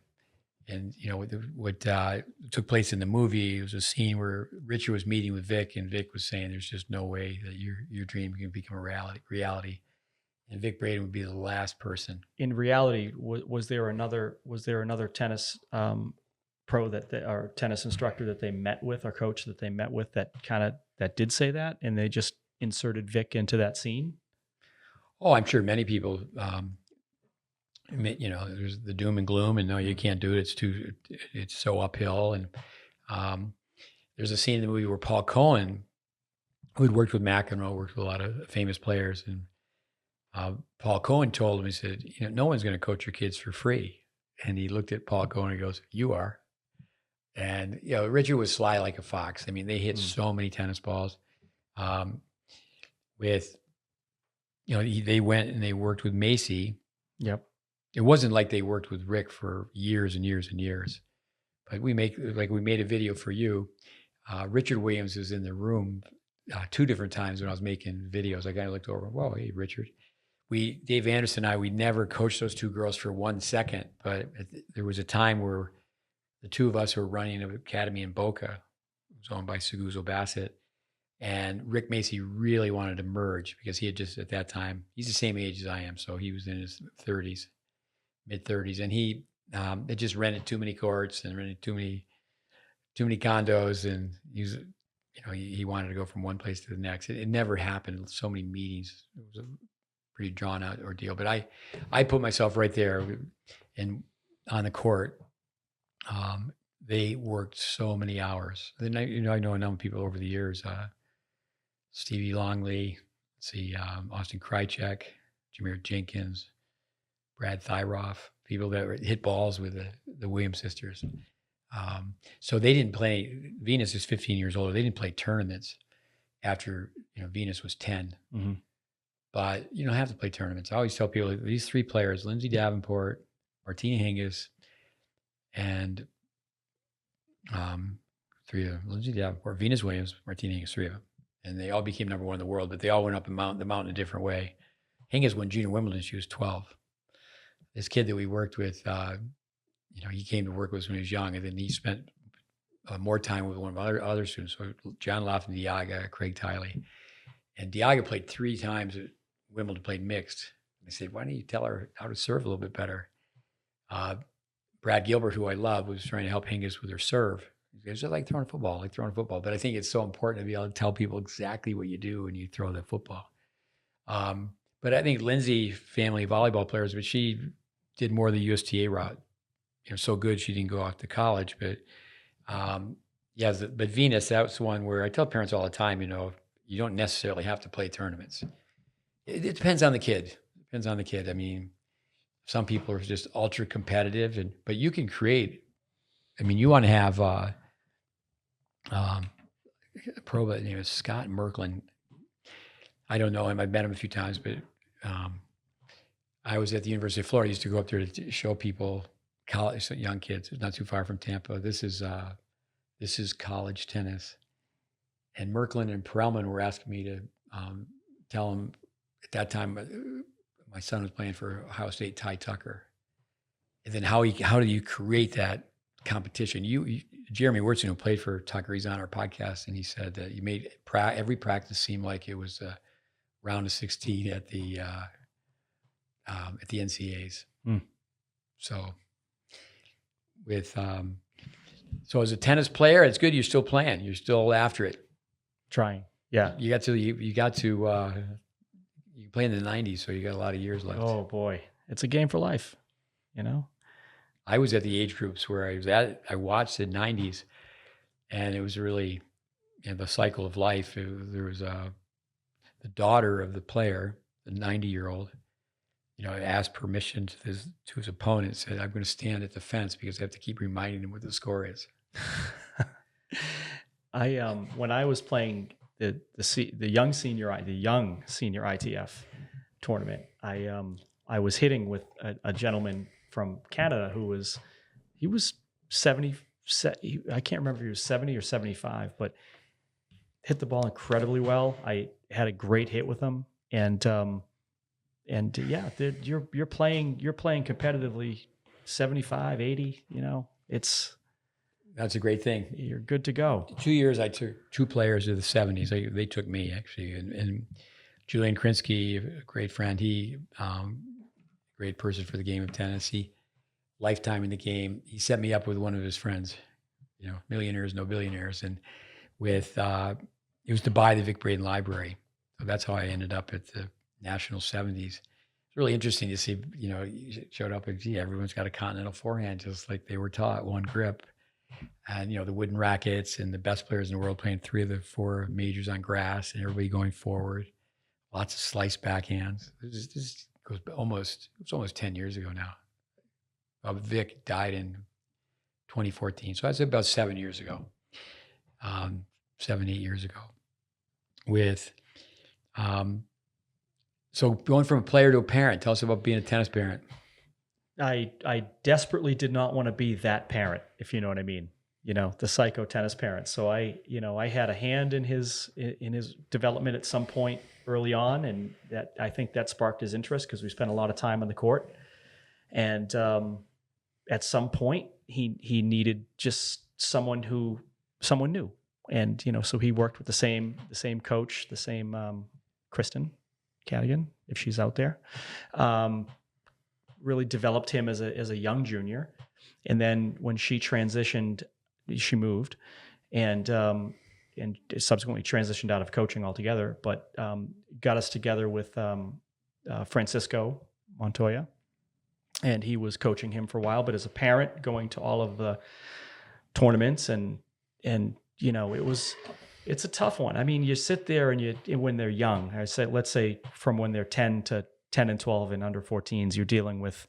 And, what took place in the movie, it was a scene where Richard was meeting with Vic, and Vic was saying, there's just no way that your dream can become a reality. And Vic Braden would be the last person. In reality, was there another tennis pro or tennis instructor that they met with, or coach that they met with, that did say that, and they just inserted Vic into that scene? Oh, I'm sure many people, there's the doom and gloom, and no, you can't do it. It's so uphill. And there's a scene in the movie where Paul Cohen, who had worked with McEnroe, worked with a lot of famous players, and Paul Cohen told him, he said, no one's going to coach your kids for free. And he looked at Paul Cohen and goes, "You are." And Richard was sly like a fox. I mean, they hit so many tennis balls. They went and they worked with Macy. Yep. It wasn't like they worked with Rick for years and years and years. But we made a video for you. Richard Williams was in the room 2 different times when I was making videos. I kind of looked over, whoa, hey, Richard. Dave Anderson and I, we never coached those 2 girls for 1 second, but there was a time where the 2 of us were running an academy in Boca. It was owned by Seguzo Bassett. And Rick Macy really wanted to merge because he had just, at that time, he's the same age as I am. So he was in his 30s, mid 30s. And he had just rented too many courts and rented too many condos. And he wanted to go from one place to the next. It never happened. So many meetings. It was a pretty drawn out ordeal. But I put myself right there and on the court. They worked so many hours. Then I know a number of people over the years. Stevie Longley, Austin Krychek, Jameer Jenkins, Brad Thyroff, people that hit balls with the Williams sisters. So they didn't play. Venus is 15 years older. They didn't play tournaments after Venus was 10. Mm-hmm. But you don't have to play tournaments. I always tell people these 3 players: Lindsay Davenport, Martina Hingis, and 3 of them. Lindsay Davenport, Venus Williams, Martina Hingis, 3 of them. And they all became number 1 in the world, but they all went up the mountain in a different way. Hingis won Junior Wimbledon. She was 12. This kid that we worked with, he came to work with us when he was young, and then he spent more time with one of our other students, so John Lofton Diaga, Craig Tiley. And Diaga played 3 times at Wimbledon, played mixed. I said, why don't you tell her how to serve a little bit better? Brad Gilbert, who I love, was trying to help Hingis with her serve. It's just like throwing a football. But I think it's so important to be able to tell people exactly what you do when you throw the football. But I think Lindsay, family volleyball players, but she did more of the USTA route. So good she didn't go off to college. But but Venus, that's the one where I tell parents all the time, you don't necessarily have to play tournaments. It depends on the kid. I mean, some people are just ultra competitive, but you can create. I mean, you want to have a pro by the name of Scott Merklin. I don't know him. I've met him a few times, but I was at the University of Florida. I used to go up there to show people college, young kids, not too far from Tampa. This is college tennis. And Merklin and Perelman were asking me to tell them at that time, my son was playing for Ohio State, Ty Tucker. And then how do you create that competition? Jeremy Wurtzen, who played for Tucker, he's on our podcast, and he said that you made every practice seem like it was a round of 16 at the NCAAs. So as a tennis player, it's good you're still playing. You're still after it. Trying. Yeah. You play in the 90s, so you got a lot of years left. Oh boy. It's a game for life, I was at the age groups where I watched the 90s, and it was really the cycle of life. There was the daughter of the player, the 90-year-old, asked permission to his opponent, said, I'm going to stand at the fence because I have to keep reminding him what the score is. When I was playing the young senior ITF tournament, I was hitting with a gentleman from Canada who was 70. I can't remember if he was 70 or 75, but hit the ball incredibly well. I had a great hit with him, and yeah, you're playing competitively 75, 80. That's a great thing. You're good to go. 2 years, I took 2 players to the 70s. They took me, actually. And Julian Krinsky, a great friend, he great person for the game of tennis. lifetime in the game. He set me up with one of his friends, millionaires, no billionaires. And it was to buy the Vic Braden Library. So that's how I ended up at the National 70s. It's really interesting to see, you showed up and gee, everyone's got a continental forehand, just like they were taught, one grip. And, the wooden rackets and the best players in the world playing 3 of the 4 majors on grass and everybody going forward. Lots of slice backhands. This goes almost 10 years ago now. Vic died in 2014. So that's about 7 years ago, 7, 8 years ago. So going from a player to a parent, tell us about being a tennis parent. I desperately did not want to be that parent, if you know what I mean. The psycho tennis parent. So I had a hand in his development at some point early on, and that I think that sparked his interest because we spent a lot of time on the court. And at some point, he needed just someone new, and so he worked with the same coach, the same Kristen Cadigan, if she's out there. Really developed him as a young junior, and then when she transitioned, she moved, and subsequently transitioned out of coaching altogether. But got us together with Francisco Montoya, and he was coaching him for a while. But as a parent, going to all of the tournaments, and it's a tough one. I mean, you sit there and when they're young, let's say from when they're 10 and 12 and under 14s, you're dealing with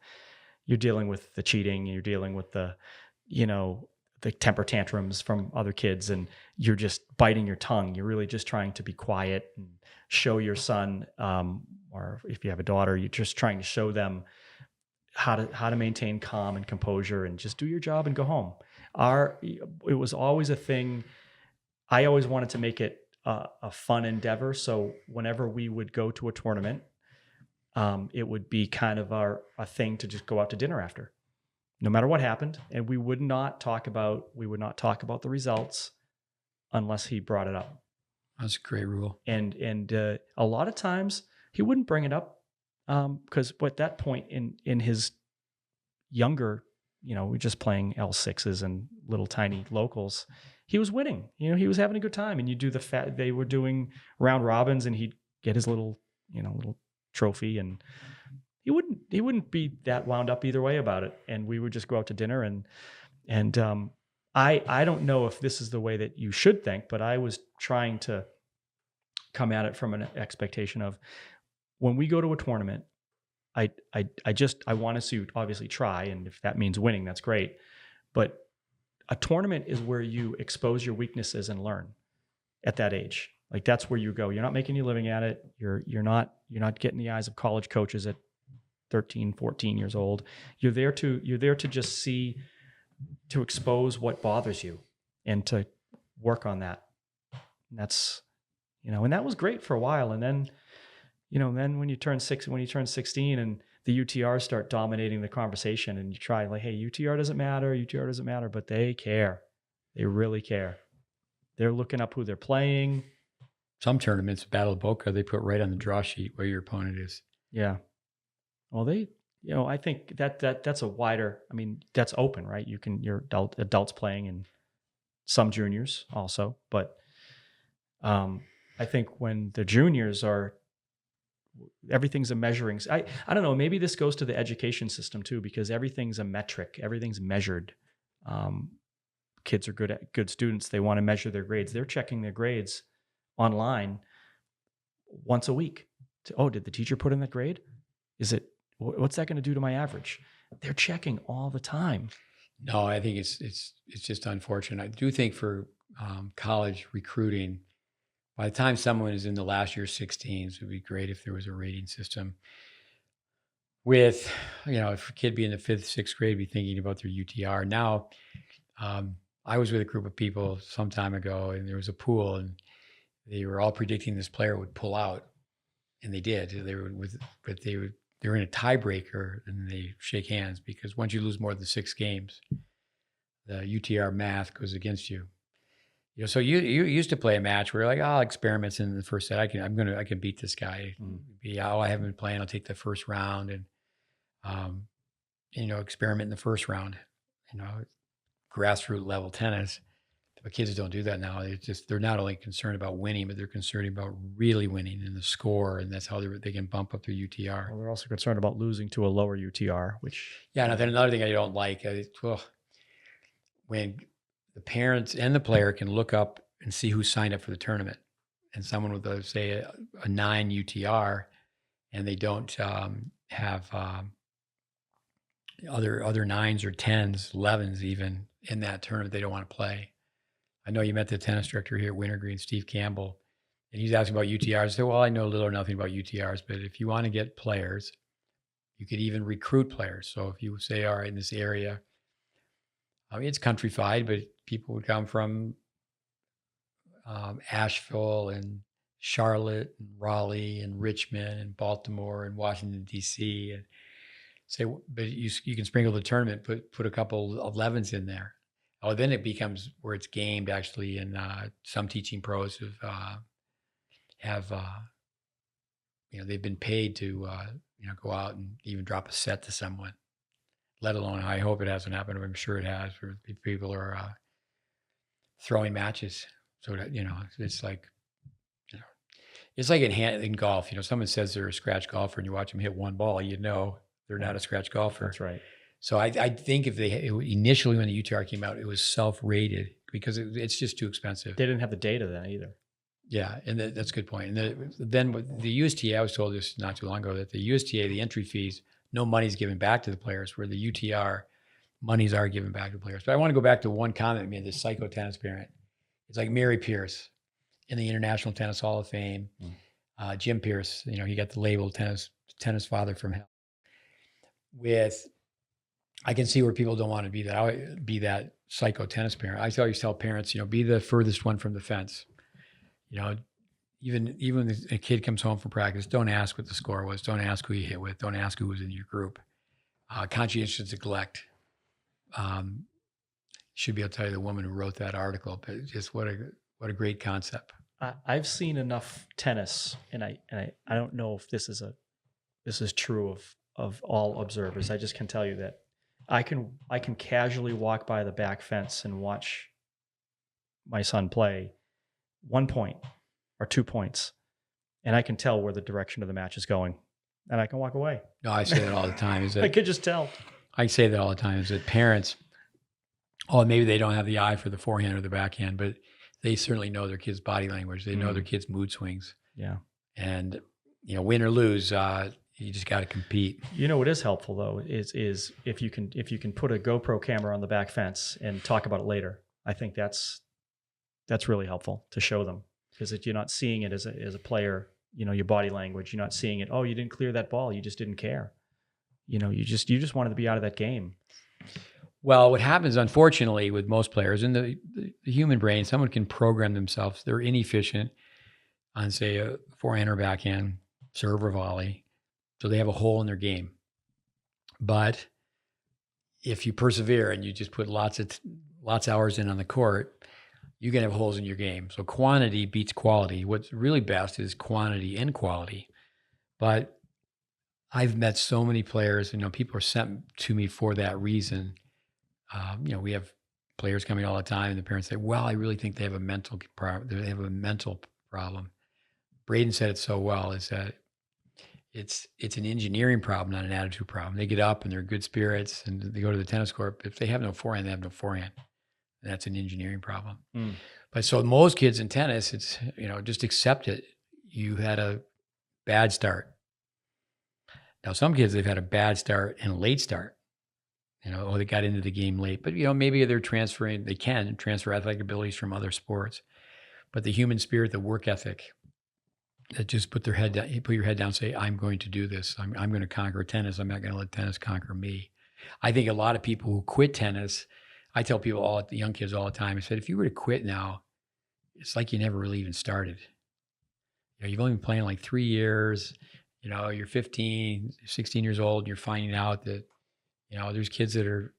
the cheating, you're dealing with the temper tantrums from other kids, and you're just biting your tongue. You're really just trying to be quiet and show your son, or if you have a daughter, you're just trying to show them how to maintain calm and composure and just do your job and go home. It was always a thing. I always wanted to make it a fun endeavor. So whenever we would go to a tournament, it would be kind of a thing to just go out to dinner after, no matter what happened. And we would not talk about the results unless he brought it up. That's a great rule. And a lot of times he wouldn't bring it up because at that point in his younger, we're just playing L6s and little tiny locals. He was winning. He was having a good time. And you do they were doing round robins, and he'd get his little trophy, and he wouldn't be that wound up either way about it. And we would just go out to dinner, and I don't know if this is the way that you should think, but I was trying to come at it from an expectation of, when we go to a tournament, I want us to obviously try, and if that means winning, that's great. But a tournament is where you expose your weaknesses and learn at that age. Like, that's where you go. You're not making your living at it. You're not getting the eyes of college coaches at 13, 14 years old. You're there to just see, to expose what bothers you and to work on that. And that's, and that was great for a while. And then, then when you turn 16 and the UTRs start dominating the conversation, and you try like, hey, UTR doesn't matter, but they care. They really care. They're looking up who they're playing. Some tournaments, Battle of Boca, they put right on the draw sheet where your opponent is. Yeah. Well, I think that's a wider, that's open, right? You're adults playing and some juniors also, but I think when the juniors are, everything's a measuring. I don't know, maybe this goes to the education system too, because everything's a metric, everything's measured. Kids are good students. They want to measure their grades. They're checking their grades online once a week. Did the teacher put in that grade? What's that going to do to my average? They're checking all the time. No, I think it's just unfortunate. I do think for college recruiting, by the time someone is in the last year 16s, it would be great if there was a rating system. With, if a kid be in the 5th, 6th grade, be thinking about their UTR. Now, I was with a group of people some time ago, and there was a pool, and they were all predicting this player would pull out, and they did. They were in a tiebreaker, and they shake hands, because once you lose more than 6 games, the UTR math goes against you. So you used to play a match where you're like, I'll experiment in the first set. I can beat this guy. I haven't been playing. I'll take the first round, and experiment in the first round, grassroots level tennis. But kids don't do that now. They're not only concerned about winning, but they're concerned about really winning in the score, and that's how they can bump up their UTR. Well, they're also concerned about losing to a lower UTR, which And then another thing I don't like, when the parents and the player can look up and see who signed up for the tournament, and someone with say a 9 UTR, and they don't have other 9s or 10s, 11s even in that tournament, they don't want to play. I know you met the tennis director here at Wintergreen, Steve Campbell, and he's asking about UTRs. I said, well, I know little or nothing about UTRs, but if you want to get players, you could even recruit players. So if you say, all right, in this area, it's countrified, but people would come from Asheville and Charlotte and Raleigh and Richmond and Baltimore and Washington, D.C. and say, but you can sprinkle the tournament, put a couple of 11s in there. Oh, then it becomes where it's gamed actually, and some teaching pros have they've been paid to go out and even drop a set to someone. Let alone, I hope it hasn't happened. I'm sure it has. Where people are throwing matches, so that it's like it's like in golf. Someone says they're a scratch golfer, and you watch them hit one ball, they're not a scratch golfer. That's right. So I think if initially when the UTR came out, it was self-rated because it's just too expensive. They didn't have the data then either. Yeah, and that's a good point. And then with the USTA, I was told this not too long ago that the USTA, the entry fees, no money's given back to the players, where the UTR monies are given back to the players. But I want to go back to one comment made, this psycho tennis parent. It's like Mary Pierce in the International Tennis Hall of Fame. Jim Pierce, he got the label tennis father from hell. I can see where people don't want to be that psycho tennis parent. I always tell parents, be the furthest one from the fence. Even when a kid comes home from practice, don't ask what the score was. Don't ask who you hit with. Don't ask who was in your group. Conscientious neglect. Should be able to tell you the woman who wrote that article, but just what a great concept. I've seen enough tennis, and I don't know if this is true of all observers. I just can tell you that I can casually walk by the back fence and watch my son play 1 point or 2 points, and I can tell where the direction of the match is going, and I can walk away. No, I say that all the time. I could just tell. I say that all the time. Is that parents? Oh, maybe they don't have the eye for the forehand or the backhand, but they certainly know their kids' body language. They know their kids' mood swings. Yeah, and win or lose, you just got to compete. What is helpful though is if you can put a GoPro camera on the back fence and talk about it later. I think that's really helpful to show them, because if you're not seeing it as a player, your body language, you're not seeing it. Oh, you didn't clear that ball. You just didn't care. You just wanted to be out of that game. Well, what happens, unfortunately, with most players in the human brain, someone can program themselves. They're inefficient on, say, a forehand or backhand, serve or volley. So they have a hole in their game. But if you persevere and you just put lots of hours in on the court, you can have holes in your game. So quantity beats quality. What's really best is quantity and quality. But I've met so many players, people are sent to me for that reason. We have players coming all the time, and the parents say, well, I really think they have a mental problem. Braden said it so well, is that it's an engineering problem, not an attitude problem. They get up and they're good spirits and they go to the tennis court. But if they have no forehand, they have no forehand. And that's an engineering problem. But so most kids in tennis, it's, just accept it. You had a bad start. Now, some kids, they've had a bad start and a late start. They got into the game late. But, maybe they can transfer athletic abilities from other sports. But the human spirit, the work ethic, that just put your head down, say, I'm going to do this. I'm going to conquer tennis. I'm not going to let tennis conquer me. I think a lot of people who quit tennis, I tell people, the young kids all the time, I said, if you were to quit now, it's like you never really even started. You've only been playing like 3 years. You're 15, 16 years old, and you're finding out that, there's kids that are,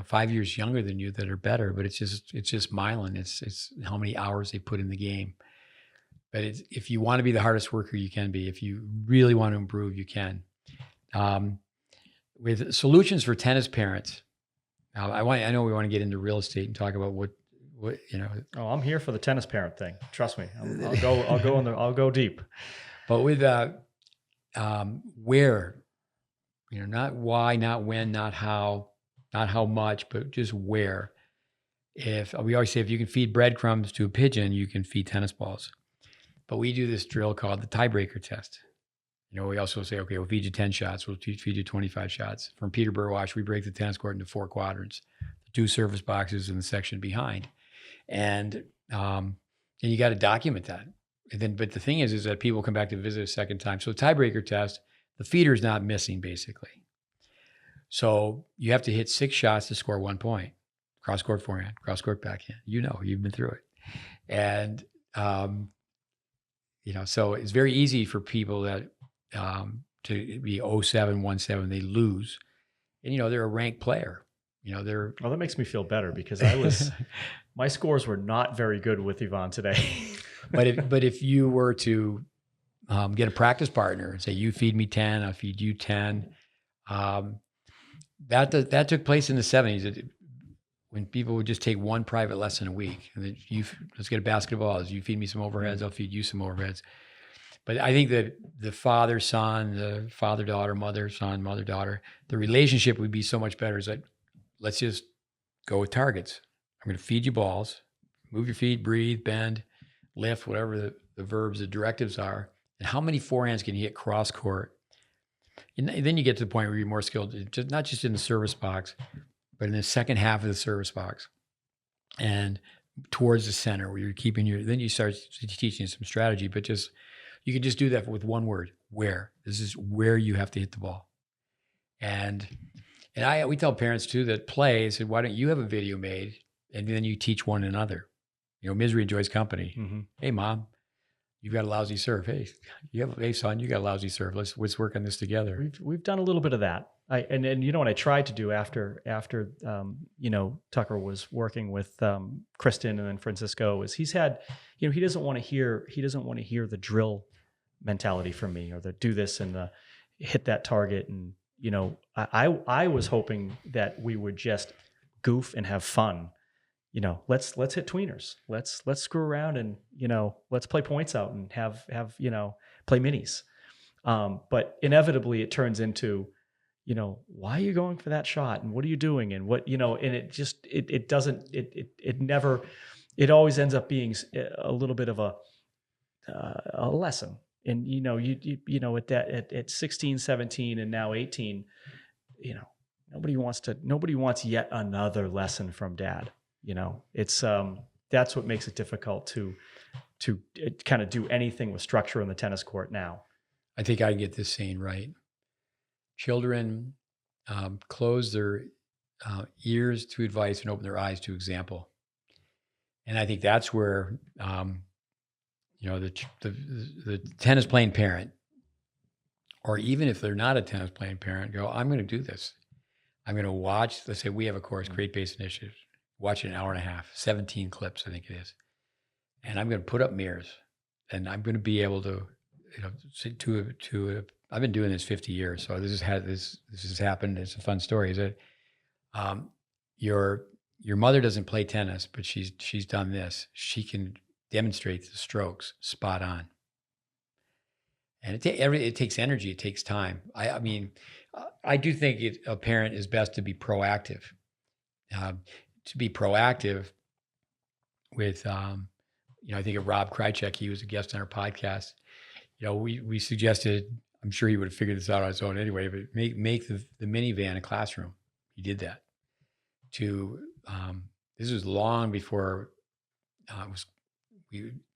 5 years younger than you that are better, but it's just myelin. It's how many hours they put in the game. But if you want to be the hardest worker you can be, if you really want to improve, you can. with solutions for tennis parents. Now, I know we want to get into real estate and talk about what Oh, I'm here for the tennis parent thing. Trust me. I'll go deep. But with where, not why, not when, not how much, but just where. If we always say, if you can feed breadcrumbs to a pigeon, you can feed tennis balls. But we do this drill called the tiebreaker test. We also say, okay, we'll feed you 10 shots. We'll feed you 25 shots. From Peter Burwash, we break the tennis court into 4 quadrants, 2 service boxes in the section behind. And you got to document that. And then, but the thing is that people come back to visit a second time. So the tiebreaker test, the feeder's not missing basically. So you have to hit 6 shots to score 1 point. Cross court forehand, cross court backhand. You've been through it. And, so it's very easy for people that to be 0-7-1-7, they lose. And, they're a ranked player. Well, that makes me feel better because my scores were not very good with Yvonne today. but if you were to get a practice partner and say, you feed me 10, I'll feed you 10. That took place in the 70s. When people would just take 1 private lesson a week, and then let's get a basketball. You feed me some overheads, I'll feed you some overheads. But I think that the father-son, the father-daughter, mother-son, mother-daughter, the relationship would be so much better. Is that let's just go with targets. I'm going to feed you balls, move your feet, breathe, bend, lift, whatever the verbs, the directives are, and how many forehands can you hit cross court? And then you get to the point where you're more skilled, not just in the service box, but in the second half of the service box and towards the center where you're keeping then you start teaching some strategy, but you can just do that with 1 word, where. This is where you have to hit the ball. And we tell parents too that play, said, why don't you have a video made and then you teach one another? Misery enjoys company. Mm-hmm. Hey mom, you've got a lousy serve. Hey son, you got a lousy serve. Let's work on this together. We've done a little bit of that. And what I tried to do after Tucker was working with Kristen and then Francisco is he's had, he doesn't want to hear the drill mentality from me or the do this and the hit that target. And, I was hoping that we would just goof and have fun. Let's hit tweeners. Let's screw around and, let's play points out and have play minis. But inevitably it turns into, why are you going for that shot? And what are you doing? And what, and it just, it doesn't, it never, it always ends up being a little bit of a lesson. And, at 16, 17, and now 18, nobody wants yet another lesson from dad. It's, that's what makes it difficult to kind of do anything with structure on the tennis court now. I think I get this saying right. Children close their ears to advice and open their eyes to example. And I think that's where, the tennis playing parent, or even if they're not a tennis playing parent, go, I'm going to do this. I'm going to watch, let's say we have a course, GreatBase Initiative, watch it an hour and a half, 17 clips, I think it is. And I'm going to put up mirrors and I'm going to be able to, say I've been doing this 50 years. So this has happened. It's a fun story. Is that your mother doesn't play tennis, but she's done this. She can demonstrate the strokes spot on. And it takes energy. It takes time. I do think a parent is best to be proactive. To be proactive with, I think of Rob Krychek. He was a guest on our podcast. We suggested, I'm sure he would have figured this out on his own anyway, but make the minivan a classroom. He did that. This was long before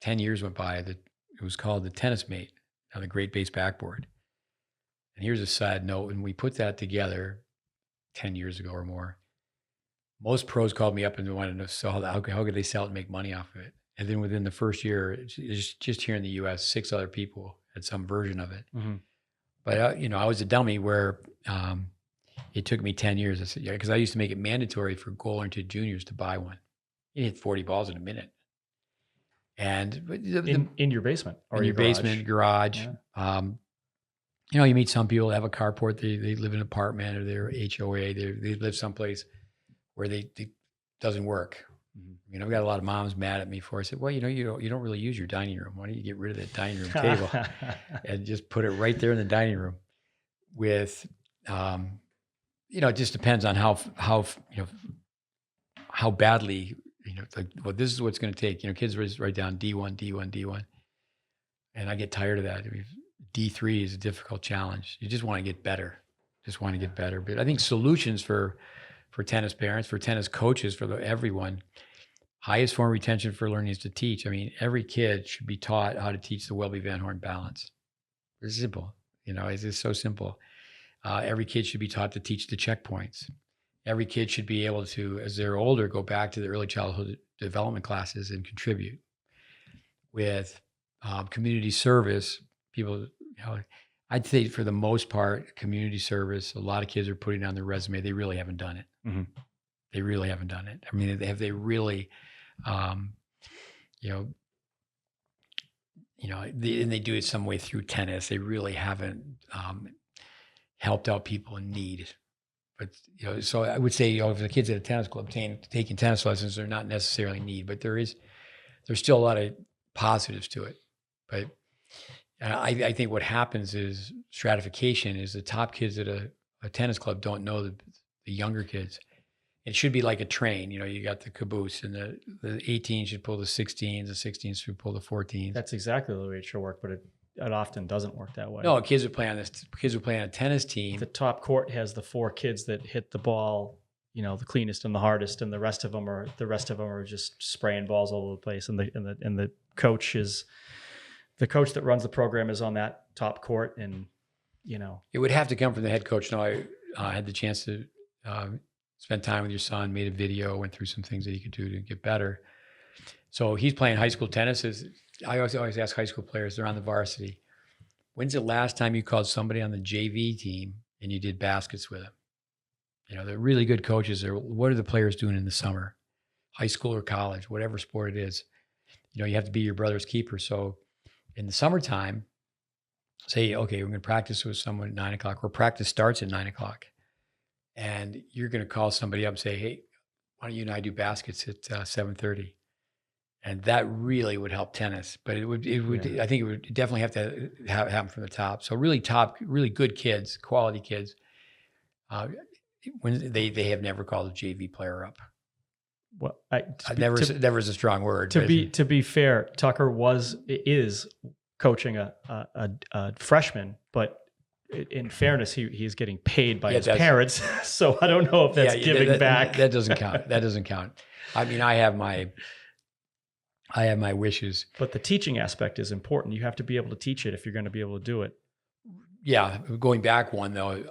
10 years went by. That it was called the Tennis Mate on the GreatBase backboard. And here's a side note: when we put that together 10 years ago or more, most pros called me up and wanted to sell how could they sell it and make money off of it. And then within the first year, just here in the U.S., 6 other people had some version of it. Mm-hmm. But I was a dummy where it took me 10 years. I said, because I used to make it mandatory for goal-oriented juniors to buy one. You hit 40 balls in a minute. And in your basement or in your basement, garage. Yeah. you meet some people that have a carport, they live in an apartment or they're HOA, they live someplace where they doesn't work. I've got a lot of moms mad at me for it. I said, well, you don't really use your dining room. Why don't you get rid of that dining room table and just put it right there in the dining room with, it just depends on how badly, it's like, well, this is what's going to take, kids write down D1, D1, D1. And I get tired of that. I mean, D3 is a difficult challenge. You just want to get better. But I think solutions for tennis parents, for tennis coaches, for everyone, highest form of retention for learning is to teach. I mean, every kid should be taught how to teach the Welby-Van Horn balance. It's simple. It's just so simple. Every kid should be taught to teach the checkpoints. Every kid should be able to, as they're older, go back to the early childhood development classes and contribute. With community service, people, I'd say for the most part, community service, a lot of kids are putting on their resume. They really haven't done it. Mm-hmm. They really haven't done it. I mean, they really, and they do it some way through tennis. They really haven't helped out people in need. But, so I would say, if the kids at a tennis club taking tennis lessons, they're not necessarily in need, but there's still a lot of positives to it. But I think what happens is stratification is the top kids at a tennis club don't know the younger kids. It should be like a train. You got the caboose, and the 18s should pull the 16s, the 16s should pull the 14s. That's exactly the way it should work, but it often doesn't work that way. No, kids who play on a tennis team. The top court has the 4 kids that hit the ball, the cleanest and the hardest, and the rest of them are just spraying balls all over the place. And the coach that runs the program is on that top court, and it would have to come from the head coach. Now, I had the chance to spend time with your son, made a video, went through some things that he could do to get better. So he's playing high school tennis. I always ask high school players, they're on the varsity, when's the last time you called somebody on the JV team and you did baskets with them? They're really good coaches. What are the players doing in the summer, high school or college, whatever sport it is? You have to be your brother's keeper. So in the summertime, say, okay, we're going to practice with someone at 9:00, or practice starts at 9:00. And you're going to call somebody up and say, hey, why don't you and I do baskets at 7:30? And that really would help tennis. But it would. Yeah. I think it would definitely have to happen from the top. So really good kids, quality kids, when they have never called a JV player up. Well, never is a strong word. To be fair, Tucker is coaching a freshman, but in fairness, he's getting paid by his parents. So I don't know if that's giving back. That doesn't count. That doesn't count. I mean, I have my wishes. But the teaching aspect is important. You have to be able to teach it if you're going to be able to do it. Yeah. Going back one, though, I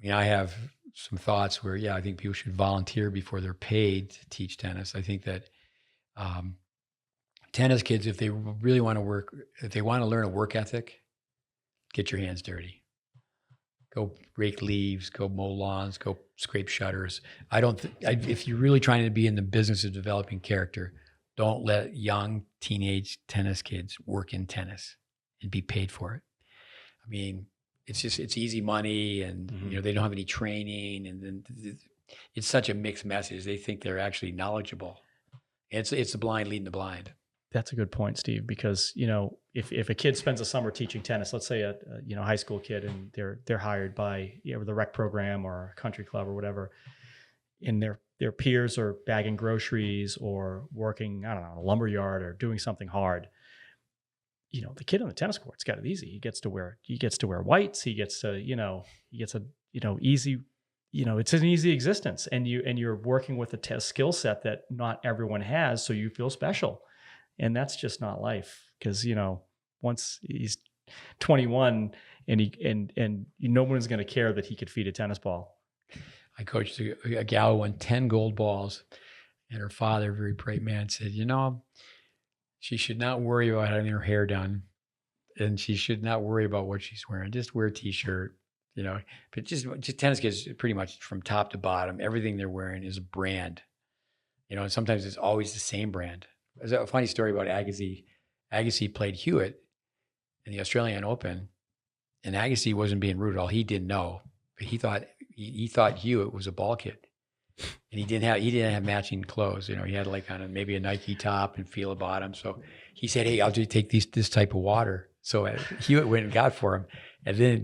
mean, I have some thoughts where, I think people should volunteer before they're paid to teach tennis. I think that tennis kids, if they really want to work, if they want to learn a work ethic, get your hands dirty. Go rake leaves, go mow lawns, go scrape shutters. If you're really trying to be in the business of developing character, don't let young teenage tennis kids work in tennis and be paid for it. I mean, it's easy money, and they don't have any training, and then it's such a mixed message. They think they're actually knowledgeable. It's the blind leading the blind. That's a good point, Steve, because if a kid spends a summer teaching tennis, let's say a high school kid, and they're hired by the rec program or a country club or whatever, and their peers are bagging groceries or working, I don't know, in a lumber yard or doing something hard. The kid on the tennis court's got it easy. He gets to wear whites. He gets easy. It's an easy existence, and you're working with a skill set that not everyone has, so you feel special, and that's just not life. Because once he's 21, and no one's going to care that he could feed a tennis ball. I coached a gal who won 10 gold balls, and her father, a very bright man, said, she should not worry about having her hair done, and she should not worry about what she's wearing. Just wear a t-shirt, but just tennis kids, pretty much from top to bottom, everything they're wearing is a brand, and sometimes it's always the same brand. There's a funny story about Agassi. Agassi played Hewitt in the Australian Open, And Agassi wasn't being rude at all. He didn't know, but he thought Hewitt was a ball kid, and he didn't have matching clothes. He had like on maybe a Nike top and Fila bottom. So he said, "Hey, I'll just take this type of water." So Hewitt went and got for him, and then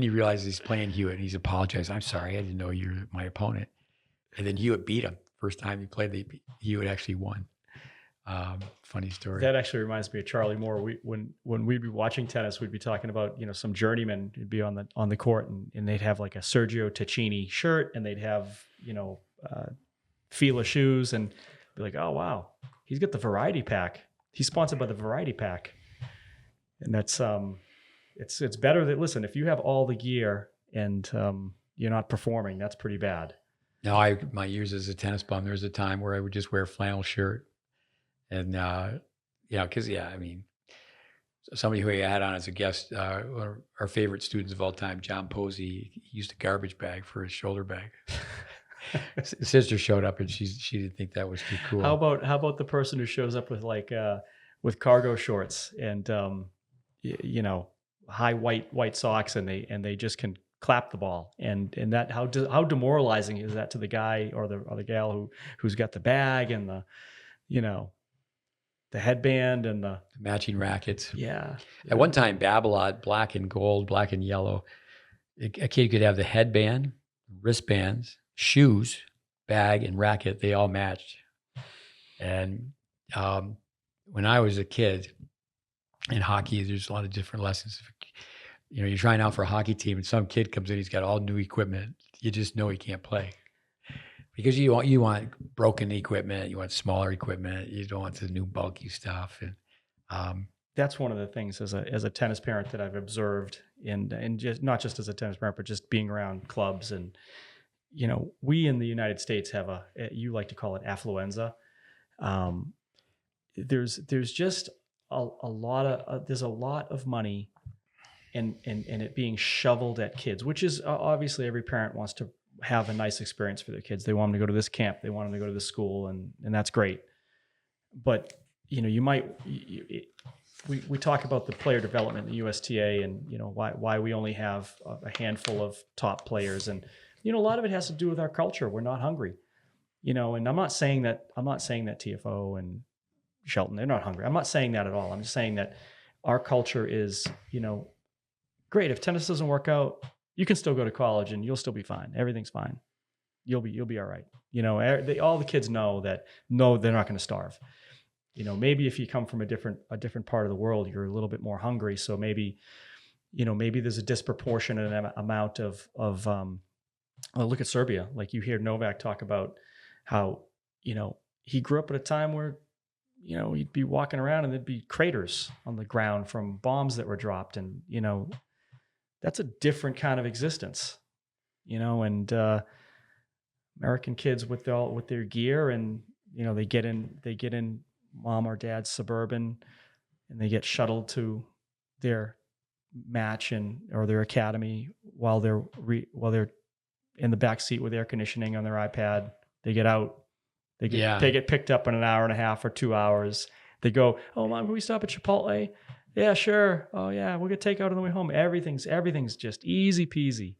he realizes he's playing Hewitt, and he's apologized. "I'm sorry, I didn't know you're my opponent." And then Hewitt beat him. First time he played, Hewitt actually won. Funny story. That actually reminds me of Charlie Moore. When we'd be watching tennis, we'd be talking about some journeyman who'd be on the court, and they'd have like a Sergio Tacchini shirt, and they'd have Fila shoes, and be like, "Oh wow, he's got the variety pack. He's sponsored by the variety pack." And that's it's better that, listen, if you have all the gear and you're not performing, that's pretty bad. No, my years as a tennis bum, there was a time where I would just wear a flannel shirt. And, because, somebody who I had on as a guest, one of our favorite students of all time, John Posey, he used a garbage bag for his shoulder bag. His sister showed up and she didn't think that was too cool. How about the person who shows up with with cargo shorts and, high white socks, and they just can clap the ball, and that how demoralizing is that to the guy or the gal who's got the bag and the headband and the matching rackets. Yeah. At one time, Babolat, black and gold, black and yellow. A kid could have the headband, wristbands, shoes, bag, and racket. They all matched. And when I was a kid in hockey, there's a lot of different lessons. You're trying out for a hockey team, and some kid comes in, he's got all new equipment. You just know he can't play. Because you want broken equipment, you want smaller equipment, you don't want the new bulky stuff. And that's one of the things as a tennis parent that I've observed, and just not just as a tennis parent, but just being around clubs. And we in the United States have you like to call it affluenza. There's just a lot of money and it being shoveled at kids, which is obviously every parent wants to have a nice experience for their kids. They want them to go to this camp. They want them to go to this school, and that's great. But we talk about the player development in the USTA, and why we only have a handful of top players, and a lot of it has to do with our culture. We're not hungry, and I'm not saying that TFO and Shelton, they're not hungry. I'm not saying that at all. I'm just saying that our culture is, great. If tennis doesn't work out, you can still go to college and you'll still be fine. Everything's fine. You'll be all right. All the kids know that they're not going to starve. Maybe if you come from a different part of the world, you're a little bit more hungry. So maybe there's a disproportionate amount of look at Serbia. Like you hear Novak talk about how, he grew up at a time where, he'd be walking around and there'd be craters on the ground from bombs that were dropped. And, that's a different kind of existence, and American kids with their gear, and they get in mom or dad's Suburban, and they get shuttled to their match or their academy while they're in the back seat with air conditioning on their iPad. They get out, they get picked up in an hour and a half or 2 hours. They go, "Oh, Mom, can we stop at Chipotle?" "Yeah, sure." "Oh yeah, we'll get takeout on the way home." Everything's just easy peasy.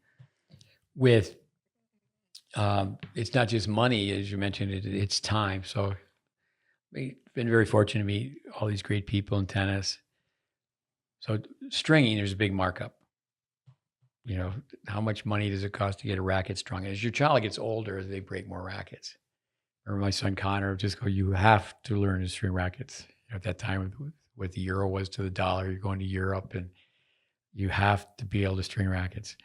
With it's not just money, as you mentioned, it's time. So we've been very fortunate to meet all these great people in tennis. So stringing, there's a big markup. How much money does it cost to get a racket strung? As your child gets older, they break more rackets. Or my son Connor just go, "You have to learn to string rackets." At that time, what the euro was to the dollar, you're going to Europe, and you have to be able to string rackets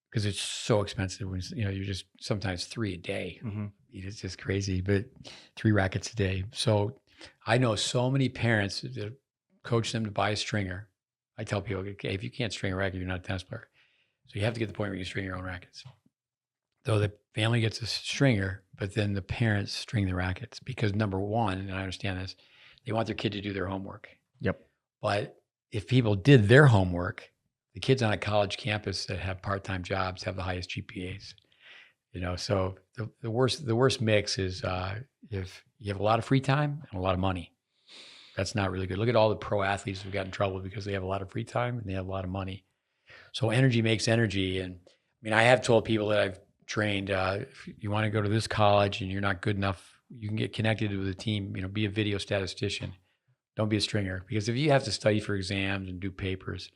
because it's so expensive. When you're just sometimes 3 a day. Mm-hmm. It's just crazy, but 3 rackets a day. So I know so many parents that coach them to buy a stringer. I tell people, okay, if you can't string a racket, you're not a tennis player. So you have to get to the point where you string your own rackets. So the family gets a stringer, but then the parents string the rackets because number one, and I understand this, they want their kid to do their homework. Yep. But if people did their homework, the kids on a college campus that have part-time jobs have the highest GPAs. So the worst mix is if you have a lot of free time and a lot of money. That's not really good. Look at all the pro athletes who got in trouble because they have a lot of free time and they have a lot of money. So energy makes energy. And I mean, I have told people that I've trained, if you want to go to this college and you're not good enough, you can get connected with a team, be a video statistician. Don't be a stringer, because if you have to study for exams and do papers,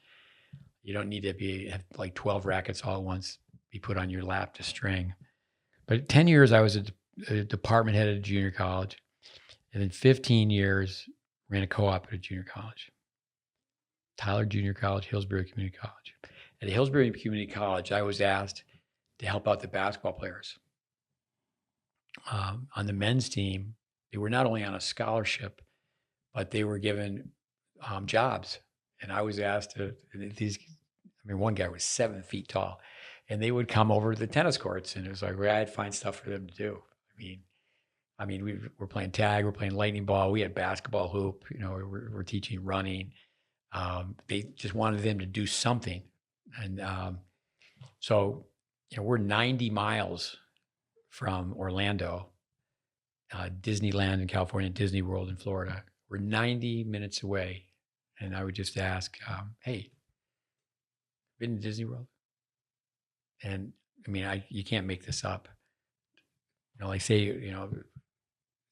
you don't need to have like 12 rackets all at once be put on your lap to string. But 10 years, I was a department head at a junior college. And then 15 years, ran a co-op at a junior college. Tyler Junior College, Hillsbury Community College. At Hillsbury Community College, I was asked to help out the basketball players. On the men's team, they were not only on a scholarship, but they were given jobs. And I was asked one guy was 7 feet tall, and they would come over to the tennis courts, and it was like, I'd find stuff for them to do. We were playing tag, we're playing lightning ball, we had basketball hoop, we're teaching running. They just wanted them to do something. And so we're 90 miles from Orlando, Disneyland in California, Disney World in Florida. We're 90 minutes away. And I would just ask, hey, been to Disney World? And you can't make this up.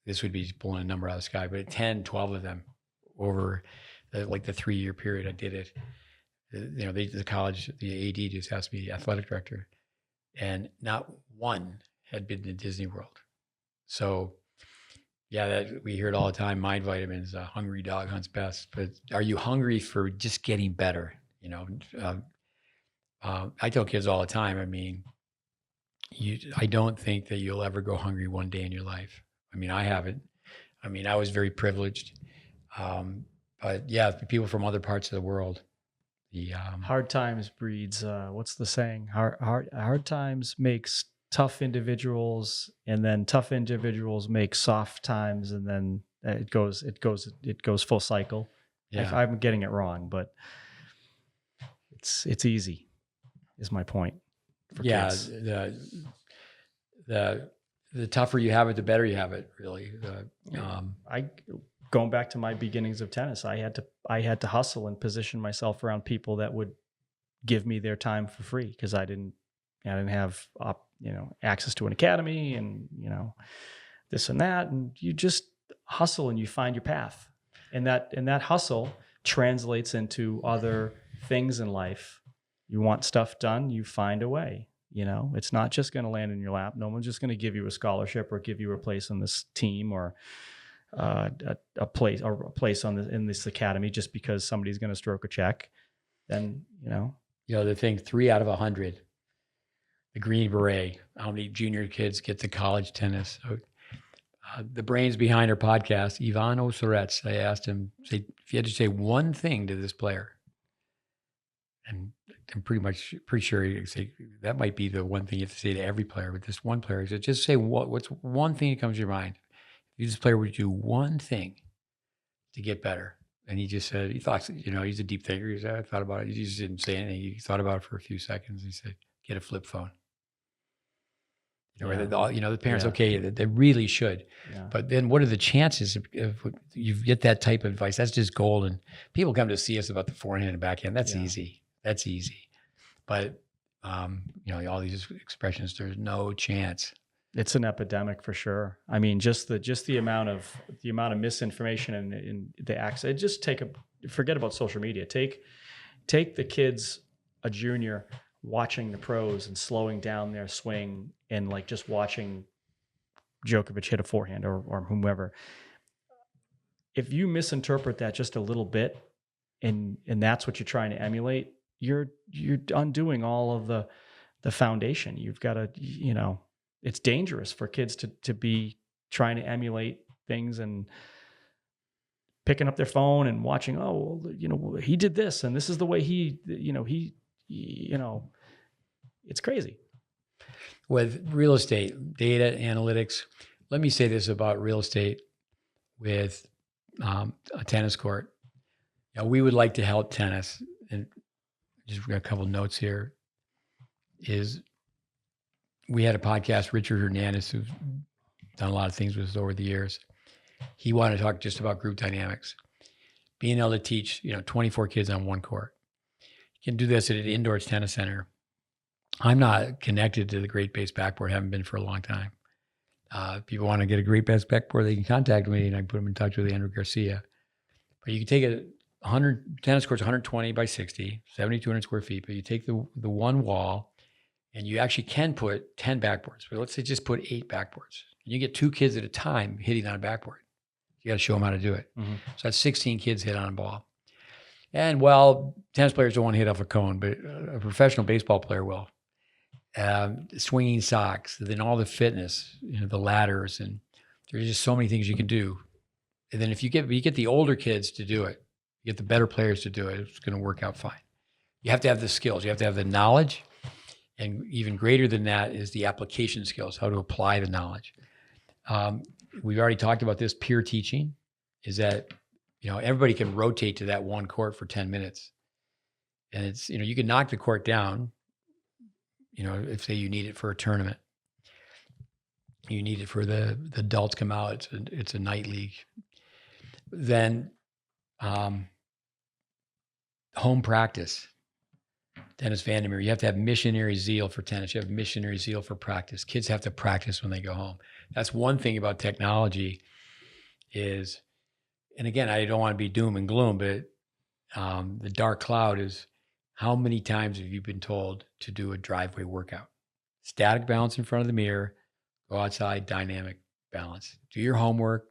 This would be pulling a number out of the sky, but 10, 12 of them over the 3-year period I did it. The college, the AD just asked me, the athletic director, and not one had been to Disney World. So yeah, that we hear it all the time. Mind vitamins, a hungry dog hunts best. But are you hungry for just getting better? I tell kids all the time. I don't think that you'll ever go hungry one day in your life. I haven't. I was very privileged. But yeah, people from other parts of the world. Hard times breeds. What's the saying? Hard times makes tough individuals, and then tough individuals make soft times, and then it goes full cycle. Yeah. I'm getting it wrong, but it's easy, is my point. For kids. The tougher you have it, the better you have it. Really. Going back to my beginnings of tennis, I had to hustle and position myself around people that would give me their time for free, because I didn't have access to an academy and this and that, and you just hustle and you find your path, and that hustle translates into other things in life. You want stuff done, you find a way. It's not just going to land in your lap. No one's just going to give you a scholarship or give you a place on this team or a place in this academy just because somebody's going to stroke a check. Then the thing, 3 out of 100, the Green Beret. How many junior kids get to college tennis? The brains behind our podcast, Ivan Osoretz. I asked him, if you had to say one thing to this player, and I'm pretty sure he'd say that might be the one thing you have to say to every player. But this one player, he said, just say what's one thing that comes to your mind. If this player would do one thing to get better, and he just said, he thought, he's a deep thinker. He said, I thought about it. He just didn't say anything. He thought about it for a few seconds. He said, get a flip phone. The parents, okay, they really should. Yeah. But then what are the chances if you get that type of advice? That's just gold. And people come to see us about the forehand and backhand. That's easy. That's easy. But, all these expressions, there's no chance. It's an epidemic for sure. Just the amount of misinformation and the access. Forget about social media. Take the kids, a junior, watching the pros and slowing down their swing and just watching Djokovic hit a forehand or whomever. If you misinterpret that just a little bit, and that's what you're trying to emulate, you're undoing all of the foundation. You've got to, it's dangerous for kids to be trying to emulate things and picking up their phone and watching, he did this and this is the way it's crazy. With real estate, data analytics, let me say this about real estate with a tennis court. We would like to help tennis, and just got a couple of notes here, is we had a podcast, Richard Hernandez, who's done a lot of things with us over the years. He wanted to talk just about group dynamics, being able to teach, 24 kids on one court. You can do this at an indoor tennis center. I'm not connected to the GreatBase backboard. Haven't been for a long time. If people want to get a GreatBase backboard, they can contact me and I can put them in touch with Andrew Garcia. But you can take a 100 tennis courts, 120 by 60, 7,200 square feet. But you take the one wall, and you actually can put 10 backboards. But let's say just put 8 backboards. You get 2 kids at a time hitting on a backboard. You got to show them how to do it. Mm-hmm. So that's 16 kids hit on a ball. And well, tennis players don't want to hit off a cone, but a professional baseball player will. Swinging socks, then all the fitness, the ladders, and there's just so many things you can do. And then if you get the older kids to do it, you get the better players to do it, it's going to work out fine. You have to have the skills. You have to have the knowledge. And even greater than that is the application skills, how to apply the knowledge. We've already talked about this. Peer teaching is that, everybody can rotate to that one court for 10 minutes. And it's, you can knock the court down, if say you need it for a tournament, you need it for the adults come out, it's a night league. Then home practice. Dennis Vandermeer, you have to have missionary zeal for tennis. You have missionary zeal for practice. Kids have to practice when they go home. That's one thing about technology is, and again, I don't want to be doom and gloom, but the dark cloud is how many times have you been told to do a driveway workout? Static balance in front of the mirror, go outside, dynamic balance. Do your homework,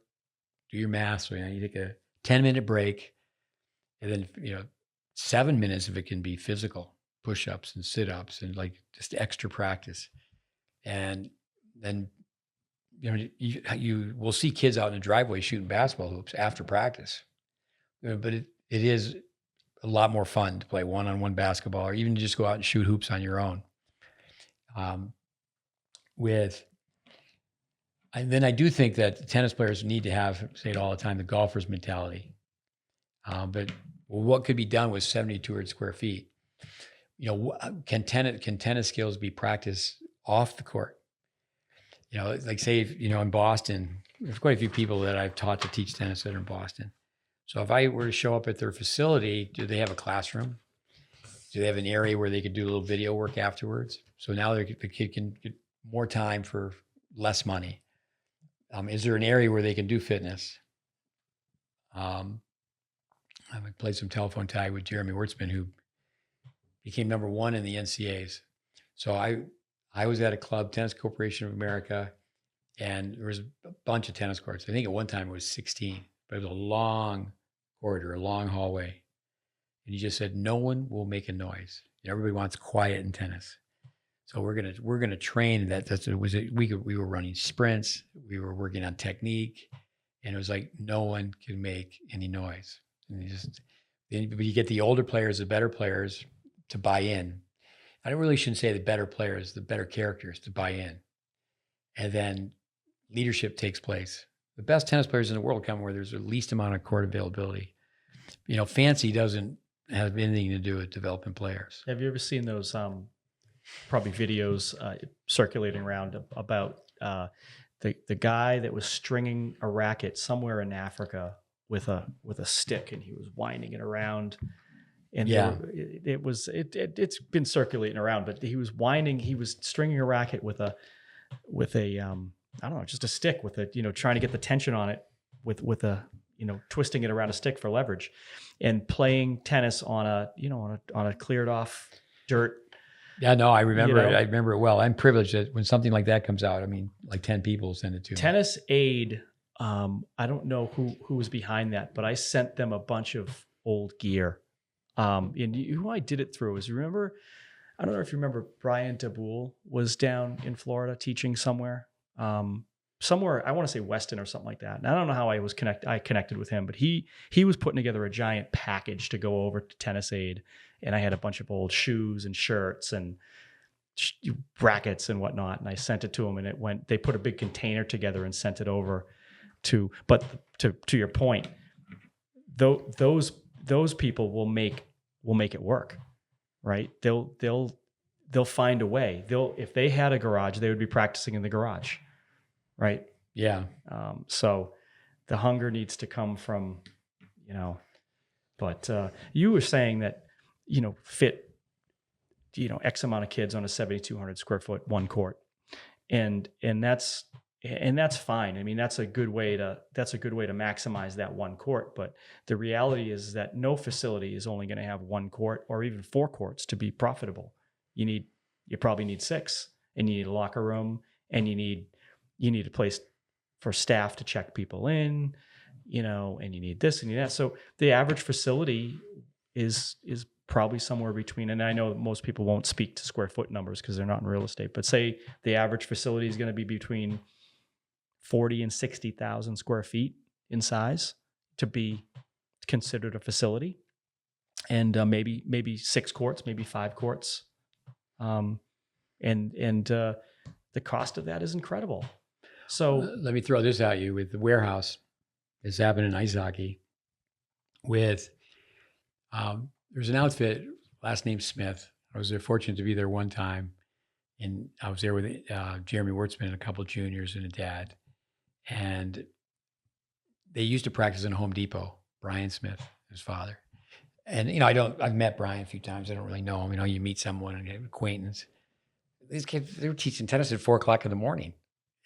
do your math. So you take a 10-minute break, and then 7 minutes of it can be physical, push-ups and sit-ups and like just extra practice. And then you will see kids out in the driveway shooting basketball hoops after practice. But it is a lot more fun to play one-on-one basketball, or even just go out and shoot hoops on your own. And then I do think that tennis players need to have, say it all the time, the golfer's mentality. But what could be done with 7,200 square feet? Can tennis skills be practiced off the court? Like say, in Boston, there's quite a few people that I've taught to teach tennis that are in Boston. So if I were to show up at their facility, do they have a classroom? Do they have an area where they could do a little video work afterwards? So now the kid can get more time for less money. Is there an area where they can do fitness? I played some telephone tag with Jeremy Wertzman, who became number 1 in the NCAAs. So I was at a club, Tennis Corporation of America, and there was a bunch of tennis courts. I think at one time it was 16, but it was a long corridor, a long hallway. And he just said, no one will make a noise. Everybody wants quiet in tennis. So we're gonna train that. We were running sprints, we were working on technique, and it was like no one can make any noise. And you get the older players, the better players to buy in. I really shouldn't say the better players, the better characters to buy in. And then leadership takes place. The best tennis players in the world come where there's the least amount of court availability. Fancy doesn't have anything to do with developing players. Have you ever seen those probably videos circulating around about the guy that was stringing a racket somewhere in Africa with a stick, and he was winding it around? And yeah, it's been circulating around, but he was stringing a racket with a I don't know, just a stick with a, trying to get the tension on it with a, twisting it around a stick for leverage, and playing tennis on a cleared off dirt. Yeah, no, I remember it. I remember it well. I'm privileged that when something like that comes out, like 10 people send it to me. Tennis Aid, I don't know who was behind that, but I sent them a bunch of old gear. And who I did it through is, I don't know if you remember, Brian Daboul was down in Florida teaching somewhere, I want to say Weston or something like that. And I don't know how I connected with him, but he was putting together a giant package to go over to Tennis Aid. And I had a bunch of old shoes and shirts and brackets and whatnot. And I sent it to him, and they put a big container together and sent it over but to your point, those people will make it work, right? They'll find a way. If they had a garage, they would be practicing in the garage, right? Yeah. So the hunger needs to come from, but you were saying that fit, X amount of kids on a 7,200 square foot one court. And that's fine. I mean, that's a good way to maximize that one court. But the reality is that no facility is only going to have one court or even four courts to be profitable. You probably need six, and you need a locker room, and you need a place for staff to check people in, and you need this and you need that. So the average facility is probably somewhere between, and I know most people won't speak to square foot numbers because they're not in real estate, but say the average facility is going to be between 40 and 60,000 square feet in size to be considered a facility. And maybe 6 courts, maybe 5 courts. And the cost of that is incredible. So let me throw this at you with the warehouse. This happened in ice hockey with, there's an outfit, last name Smith. I was fortunate to be there one time, and I was there with Jeremy Wertzman and a couple of juniors and a dad. And they used to practice in Home Depot, Brian Smith, his father. And, I've met Brian a few times. I don't really know him. You meet someone and get an acquaintance. These kids, they were teaching tennis at 4:00 in the morning.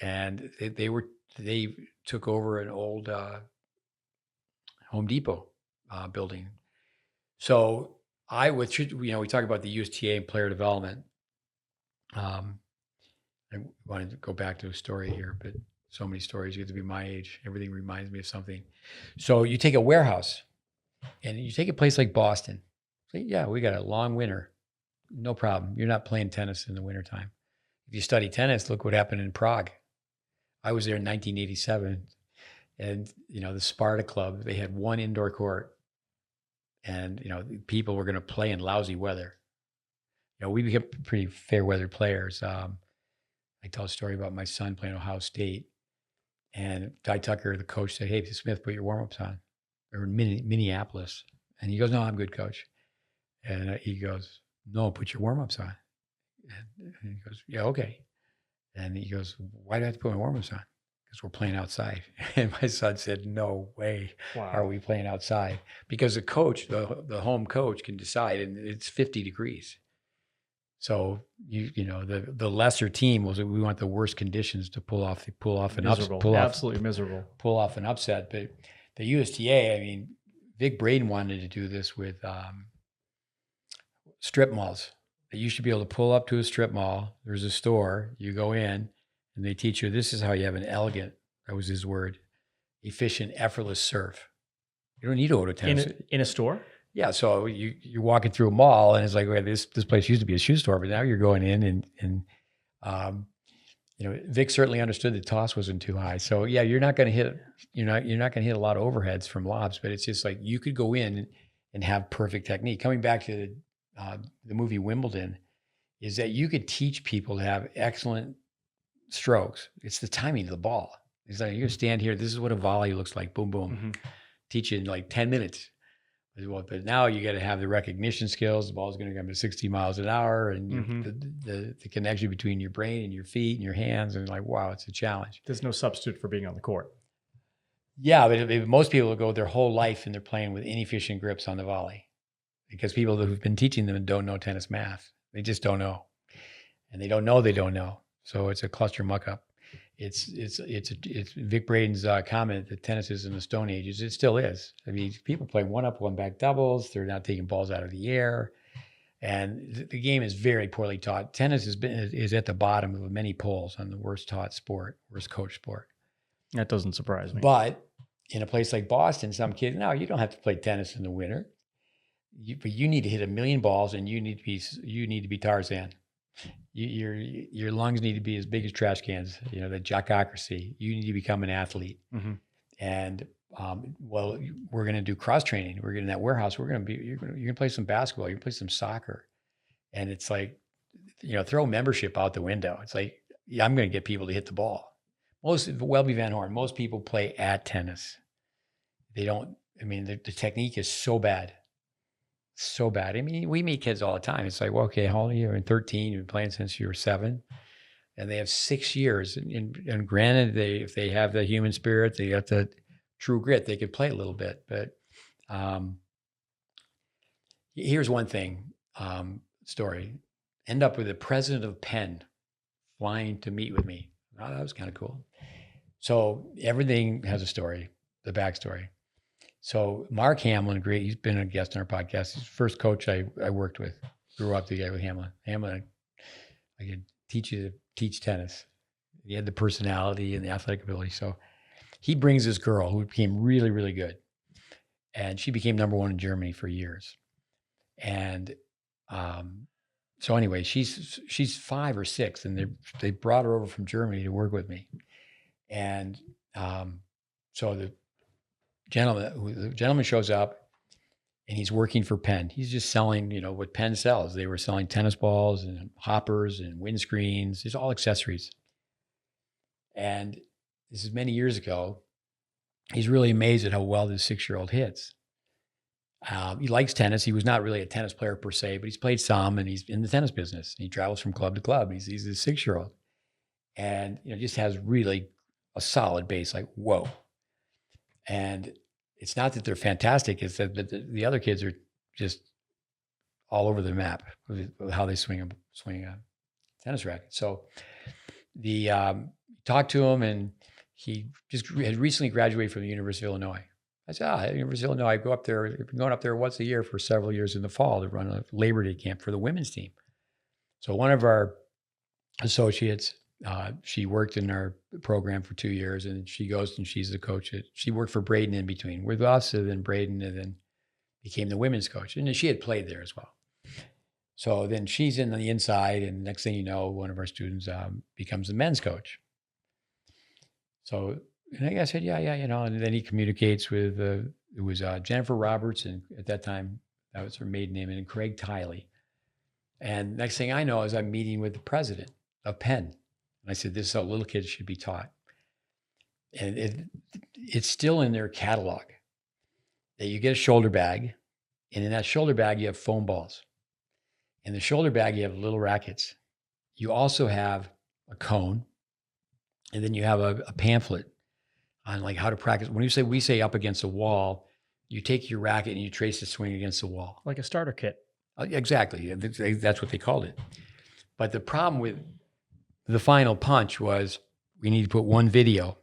And they took over an old Home Depot building. So we talk about the USTA and player development. I wanted to go back to a story here, but so many stories. You have to be my age. Everything reminds me of something. So you take a warehouse and you take a place like Boston. Say, yeah, we got a long winter. No problem. You're not playing tennis in the wintertime. If you study tennis, look what happened in Prague. I was there in 1987. And, the Sparta Club, they had one indoor court. And, people were going to play in lousy weather. We became pretty fair weather players. I tell a story about my son playing Ohio State. And Ty Tucker, the coach, said, "Hey, Smith, put your warm-ups on." They were in Minneapolis. And he goes, "No, I'm good, coach." And he goes, "No, put your warm-ups on." And he goes, "Yeah, okay." And he goes, "Why do I have to put my warm-ups on?" Because we're playing outside. And my son said, "No way are we playing outside." Because the coach, the home coach, can decide, and it's 50 degrees. So the lesser team was, we want the worst conditions to pull off an upset. Absolutely miserable. Pull off an upset. But the USTA, I mean, Vic Braden wanted to do this with strip malls. You should be able to pull up to a strip mall. There's a store. You go in, and they teach you, this is how you have an elegant, that was his word, efficient, effortless serve. You don't need to go to tennis. In a store? Yeah. So you're walking through a mall, and it's like, well, this place used to be a shoe store, but now you're going in and Vic certainly understood the toss wasn't too high. So yeah, you're not going to hit a lot of overheads from lobs, but it's just like you could go in and have perfect technique. Coming back to the movie Wimbledon, is that you could teach people to have excellent strokes. It's the timing of the ball. It's like, you're going to stand here. This is what a volley looks like. Boom, boom. Mm-hmm. Teach you in like 10 minutes. But now you got to have the recognition skills. The ball is going to come at 60 miles an hour, and the connection between your brain and your feet and your hands. And like, wow, it's a challenge. There's no substitute for being on the court. Yeah, but most people will go their whole life and they're playing with inefficient grips on the volley, because people who've been teaching them don't know tennis math. They just don't know, and they don't know. So it's a cluster muck up. It's Vic Braden's comment that tennis is in the Stone Ages. It still is. I mean, people play one up, one back doubles. They're not taking balls out of the air, and the game is very poorly taught. Tennis is at the bottom of many polls on the worst taught sport, worst coached sport. That doesn't surprise me. But in a place like Boston, some kids, no, you don't have to play tennis in the winter. But you need to hit 1 million balls, and you need to be Tarzan. Your lungs need to be as big as trash cans. The jockocracy. You need to become an athlete. Mm-hmm. And we're going to do cross training. We're in that warehouse. You're going to play some basketball. You're going to play some soccer. And it's like, throw membership out the window. It's like, yeah, I'm going to get people to hit the ball. Welby Van Horn, most people play at tennis. They don't. I mean, the technique is so bad. So bad. I mean, we meet kids all the time. It's like, well, okay, how old are you? You're 13. You've been playing since you were 7. And they have 6 years. And granted, if they have the human spirit, they got the true grit, they could play a little bit. But, Here's one thing, story. End up with the president of Penn flying to meet with me. Oh, that was kind of cool. So everything has a story, the backstory. So Mark Hamlin, great. He's been a guest on our podcast. He's the first coach I worked with. Grew up together with Hamlin. Hamlin, I could teach you to teach tennis. He had the personality and the athletic ability. So he brings this girl who became really, really good. And she became number one in Germany for years. And so anyway, she's 5 or 6, and they brought her over from Germany to work with me. And so the gentleman shows up, and he's working for Penn. He's just selling, what Penn sells. They were selling tennis balls and hoppers and windscreens. It's all accessories. And this is many years ago. He's really amazed at how well this 6-year-old hits. He likes tennis. He was not really a tennis player per se, but he's played some, and he's in the tennis business. He travels from club to club. He's a 6-year-old, and just has really a solid base. Like, whoa! And it's not that they're fantastic; it's that the other kids are just all over the map with how they swing a tennis racket. So the talked to him, and he just had recently graduated from the University of Illinois. I said, University of Illinois, I go up there. I've been going up there once a year for several years in the fall to run a Labor Day camp for the women's team. So one of our associates, she worked in our program for 2 years, and she goes and she's the coach. She worked for Braden in between with us, and then Braden, and then became the women's coach. And she had played there as well. So then she's in the inside, and next thing you know, one of our students becomes the men's coach. So, and I said, yeah, and then he communicates with, it was Jennifer Roberts, and at that time, that was her maiden name, and Craig Tiley. And next thing I know is I'm meeting with the president of Penn. And I said, this is how little kids should be taught. And it's still in their catalog that you get a shoulder bag, and in that shoulder bag, you have foam balls. In the shoulder bag, you have little rackets. You also have a cone, and then you have a pamphlet on like how to practice. When we say up against a wall, you take your racket and you trace the swing against the wall. Like a starter kit. Exactly. That's what they called it. But the problem with the final punch was we need to put one video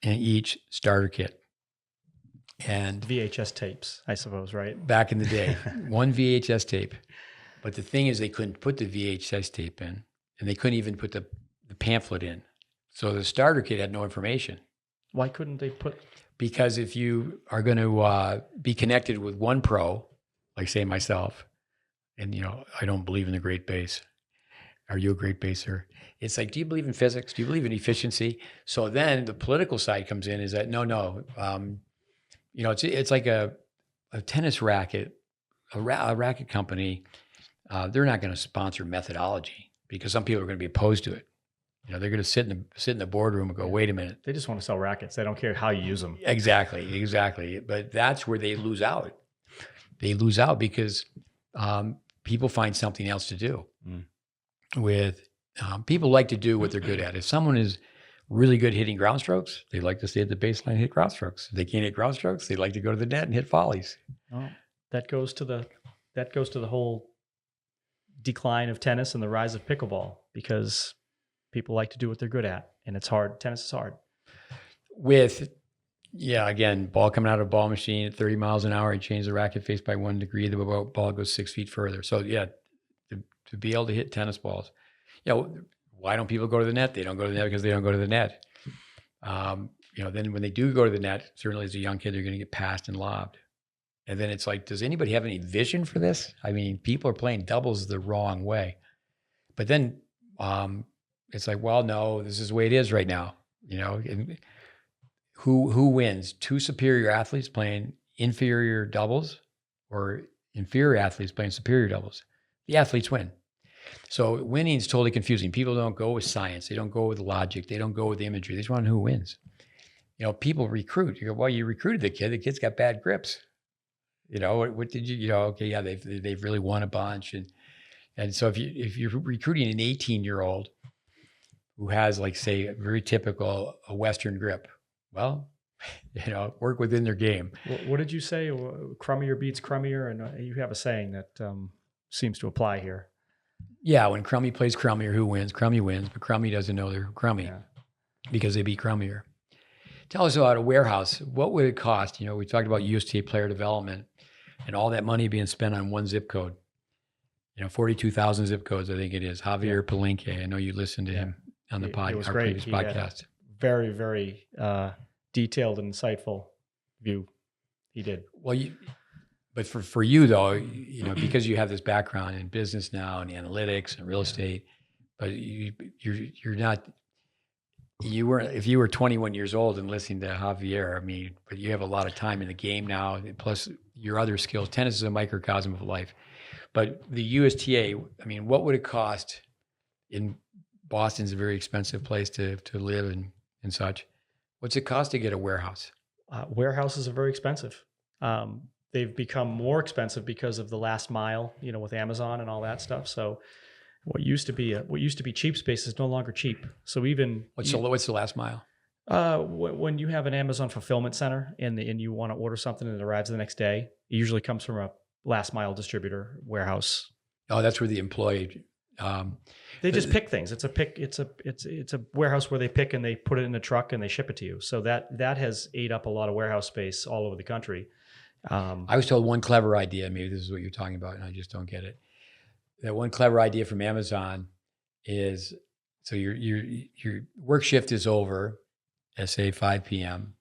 in each starter kit. And VHS tapes, I suppose, right? Back in the day, one VHS tape. But the thing is, they couldn't put the VHS tape in, and they couldn't even put the pamphlet in. So the starter kit had no information. Why couldn't they put? Because if you are going to be connected with one pro, like say myself, and I don't believe in the GreatBase. Are you a GreatBaser? It's like, do you believe in physics? Do you believe in efficiency? So then the political side comes in. Is that no? It's like a tennis racket, a racket company. They're not going to sponsor methodology because some people are going to be opposed to it. They're going to sit in the boardroom and go, wait a minute. They just want to sell rackets. They don't care how you use them. Exactly. But that's where they lose out. They lose out because people find something else to do. With people like to do what they're good at. If someone is really good hitting ground strokes, they like to stay at the baseline and hit ground strokes. If they can't hit ground strokes, they like to go to the net and hit volleys. Oh, that goes to the whole decline of tennis and the rise of pickleball, because people like to do what they're good at, and it's hard. Tennis is hard. Again, ball coming out of a ball machine at 30 miles an hour, you change the racket face by 1 degree, the ball goes 6 feet further. So to be able to hit tennis balls, why don't people go to the net? They don't go to the net because they don't go to the net. Then when they do go to the net, certainly as a young kid, they're going to get passed and lobbed. And then it's like, does anybody have any vision for this? I mean, people are playing doubles the wrong way. But then it's like, well, no, this is the way it is right now. And who wins? 2 superior athletes playing inferior doubles, or inferior athletes playing superior doubles? The athletes win. So winning is totally confusing. People don't go with science. They don't go with logic. They don't go with imagery. They just want to know who wins. People recruit. You go, well, you recruited the kid. The kid's got bad grips. What did you, okay, yeah, they've really won a bunch. And so if you're recruiting an 18-year-old who has, like, say, a very typical a Western grip, well, work within their game. What did you say? Crummier beats crummier, and you have a saying that seems to apply here. Yeah, when Crummy plays Crummier, who wins? Crummy wins, but Crummy doesn't know they're Crummy because they beat Crummier. Tell us about a warehouse. What would it cost? We talked about USTA player development and all that money being spent on one zip code. 42,000 zip codes, I think it is. Javier Palenque. I know you listened to him on the previous podcast. Very, very detailed and insightful view. He did. Well, but for you though, because you have this background in business now and analytics and real estate, but you're not. You weren't. If you were 21 years old and listening to Javier, but you have a lot of time in the game now. Plus your other skills. Tennis is a microcosm of life. But the USTA, what would it cost? In Boston's a very expensive place to live and such. What's it cost to get a warehouse? Warehouses are very expensive. They've become more expensive because of the last mile, with Amazon and all that stuff. So what used to be cheap space is no longer cheap. So even what's the last mile? When you have an Amazon fulfillment center and you want to order something and it arrives the next day, it usually comes from a last mile distributor warehouse. Oh, that's where the employee. They just pick things. It's a warehouse where they pick and they put it in a truck and they ship it to you. So that has ate up a lot of warehouse space all over the country. I was told one clever idea. Maybe this is what you're talking about, and I just don't get it. That one clever idea from Amazon is so your work shift is over at say 5 p.m.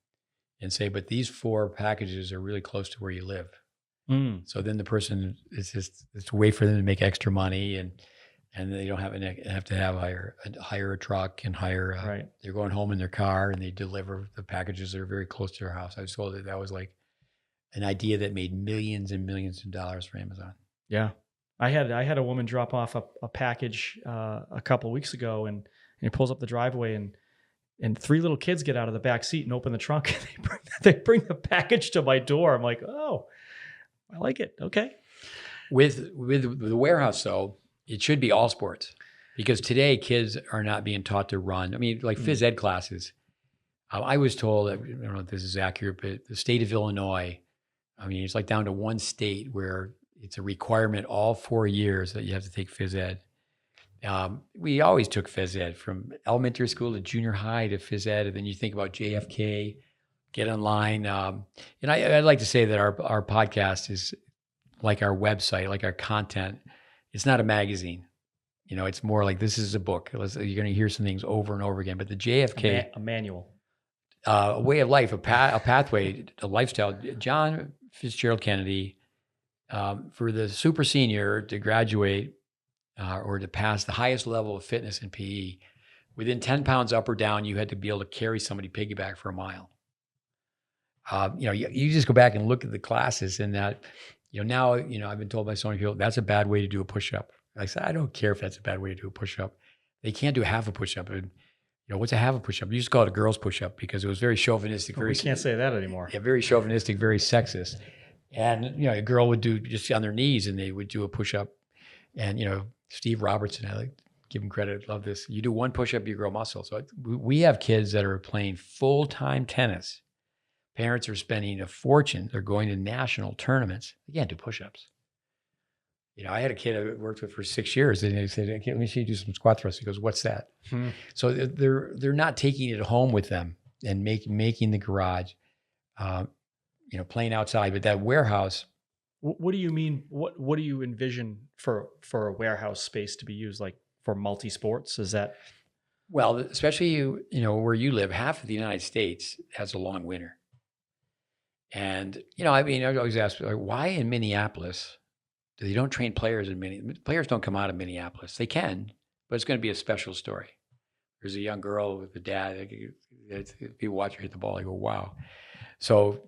and say, but these 4 packages are really close to where you live. So then the person it's a way for them to make extra money and they don't have to hire a truck and hire. They're going home in their car and they deliver the packages that are very close to their house. I was told that was like an idea that made millions and millions of dollars for Amazon. Yeah, I had a woman drop off a package a couple of weeks ago, and he pulls up the driveway and 3 little kids get out of the back seat and open the trunk and they bring the package to my door. I'm like, oh, I like it. Okay. With the warehouse though, it should be all sports because today kids are not being taught to run. Like phys ed classes. I was told, I don't know if this is accurate, but the state of Illinois, it's like down to one state where it's a requirement all 4 years that you have to take phys ed. We always took phys ed from elementary school to junior high to phys ed. And then you think about JFK, get online. And I'd like to say that our podcast is like our website, like our content. It's not a magazine. It's more like this is a book. You're going to hear some things over and over again. But the JFK, a manual, a way of life, a pathway, a lifestyle. John Fitzgerald Kennedy, for the super senior to graduate or to pass the highest level of fitness in PE, within 10 pounds up or down, you had to be able to carry somebody piggyback for a mile. You just go back and look at the classes and that. Now, I've been told by so many people, that's a bad way to do a push-up. I said, I don't care if that's a bad way to do a push-up. They can't do half a push-up. And, what's a half a push-up? You just call it a girl's push-up because it was very chauvinistic. We can't say that anymore. Yeah, very chauvinistic, very sexist. And, a girl would do just on their knees and they would do a push-up. And, Steve Robertson, I like give him credit, love this. You do one push-up, you grow muscle. So we have kids that are playing full-time tennis. Parents are spending a fortune. They're going to national tournaments. They can't do push-ups. I had a kid I worked with for 6 years, and they said, "Let me see you do some squat thrusts." He goes, "What's that?" So they're not taking it home with them and making the garage, playing outside. But that warehouse. What do you mean? What do you envision for a warehouse space to be used, like for multi-sports? Is that? Well, especially where you live, half of the United States has a long winter. And, I always ask, why in Minneapolis, they don't train players in Minneapolis? Players don't come out of Minneapolis. They can, but it's going to be a special story. There's a young girl with a dad. People watch her hit the ball. I go, wow. So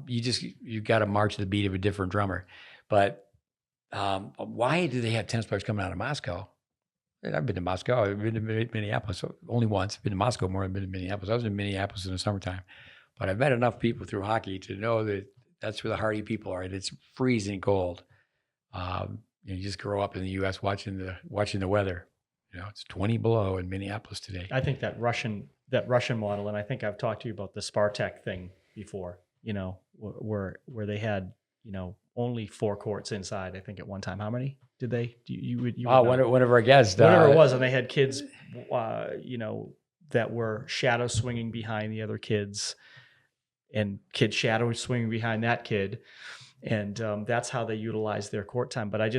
you got to march to the beat of a different drummer. But why do they have tennis players coming out of Moscow? I've been to Moscow. I've been to Minneapolis only once. I've been to Moscow more than I've been to Minneapolis. I was in Minneapolis in the summertime. But I've met enough people through hockey to know that that's where the hardy people are. And it's freezing cold. You just grow up in the U.S. watching the weather. It's 20 below in Minneapolis today. I think that Russian that Russian model, and I think I've talked to you about the Spartak thing before, where they had, only 4 courts inside, I think at one time. How many did they? You would know. One of our guests, Whatever it was, and they had kids, that were shadow swinging behind the other kids, and kids shadow swinging behind that kid, and that's how they utilize their court time. But I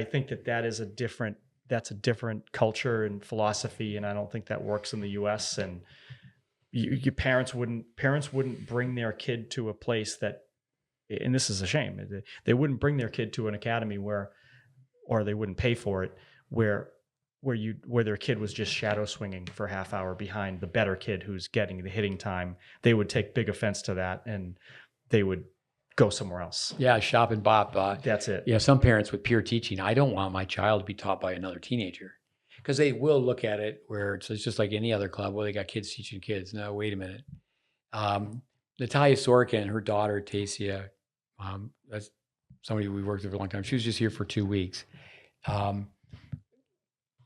think that's a different culture and philosophy, and I don't think that works in the U.S. And your parents wouldn't bring their kid to a place that, and this is a shame, they wouldn't bring their kid to an academy or they wouldn't pay for it, where their kid was just shadow swinging for a half hour behind the better kid who's getting the hitting time. They would take big offense to that, and they would go somewhere else. Yeah, shop and bop. That's it. Yeah, some parents with peer teaching, I don't want my child to be taught by another teenager, because they will look at it where it's just like any other club. Well, they got kids teaching kids. No, wait a minute. Natalia Sorokin, her daughter, Tasia, that's somebody we worked with for a long time. She was just here for 2 weeks.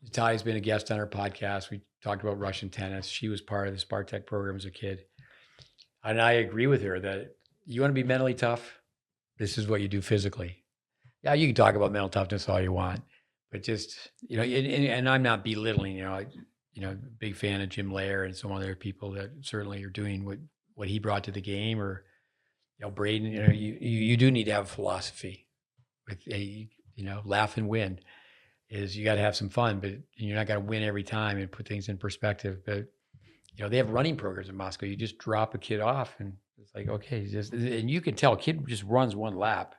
Natalia's been a guest on our podcast. We talked about Russian tennis. She was part of the Spartak program as a kid. And I agree with her that you want to be mentally tough, this is what you do physically. Yeah, you can talk about mental toughness all you want, but just, and I'm not belittling, big fan of Jim Lair and some other people that certainly are doing what he brought to the game, or, Braden, you do need to have a philosophy with laugh and win. Is you got to have some fun, but you're not going to win every time, and put things in perspective. But, they have running programs in Moscow. You just drop a kid off and it's like, okay, and you can tell a kid just runs one lap.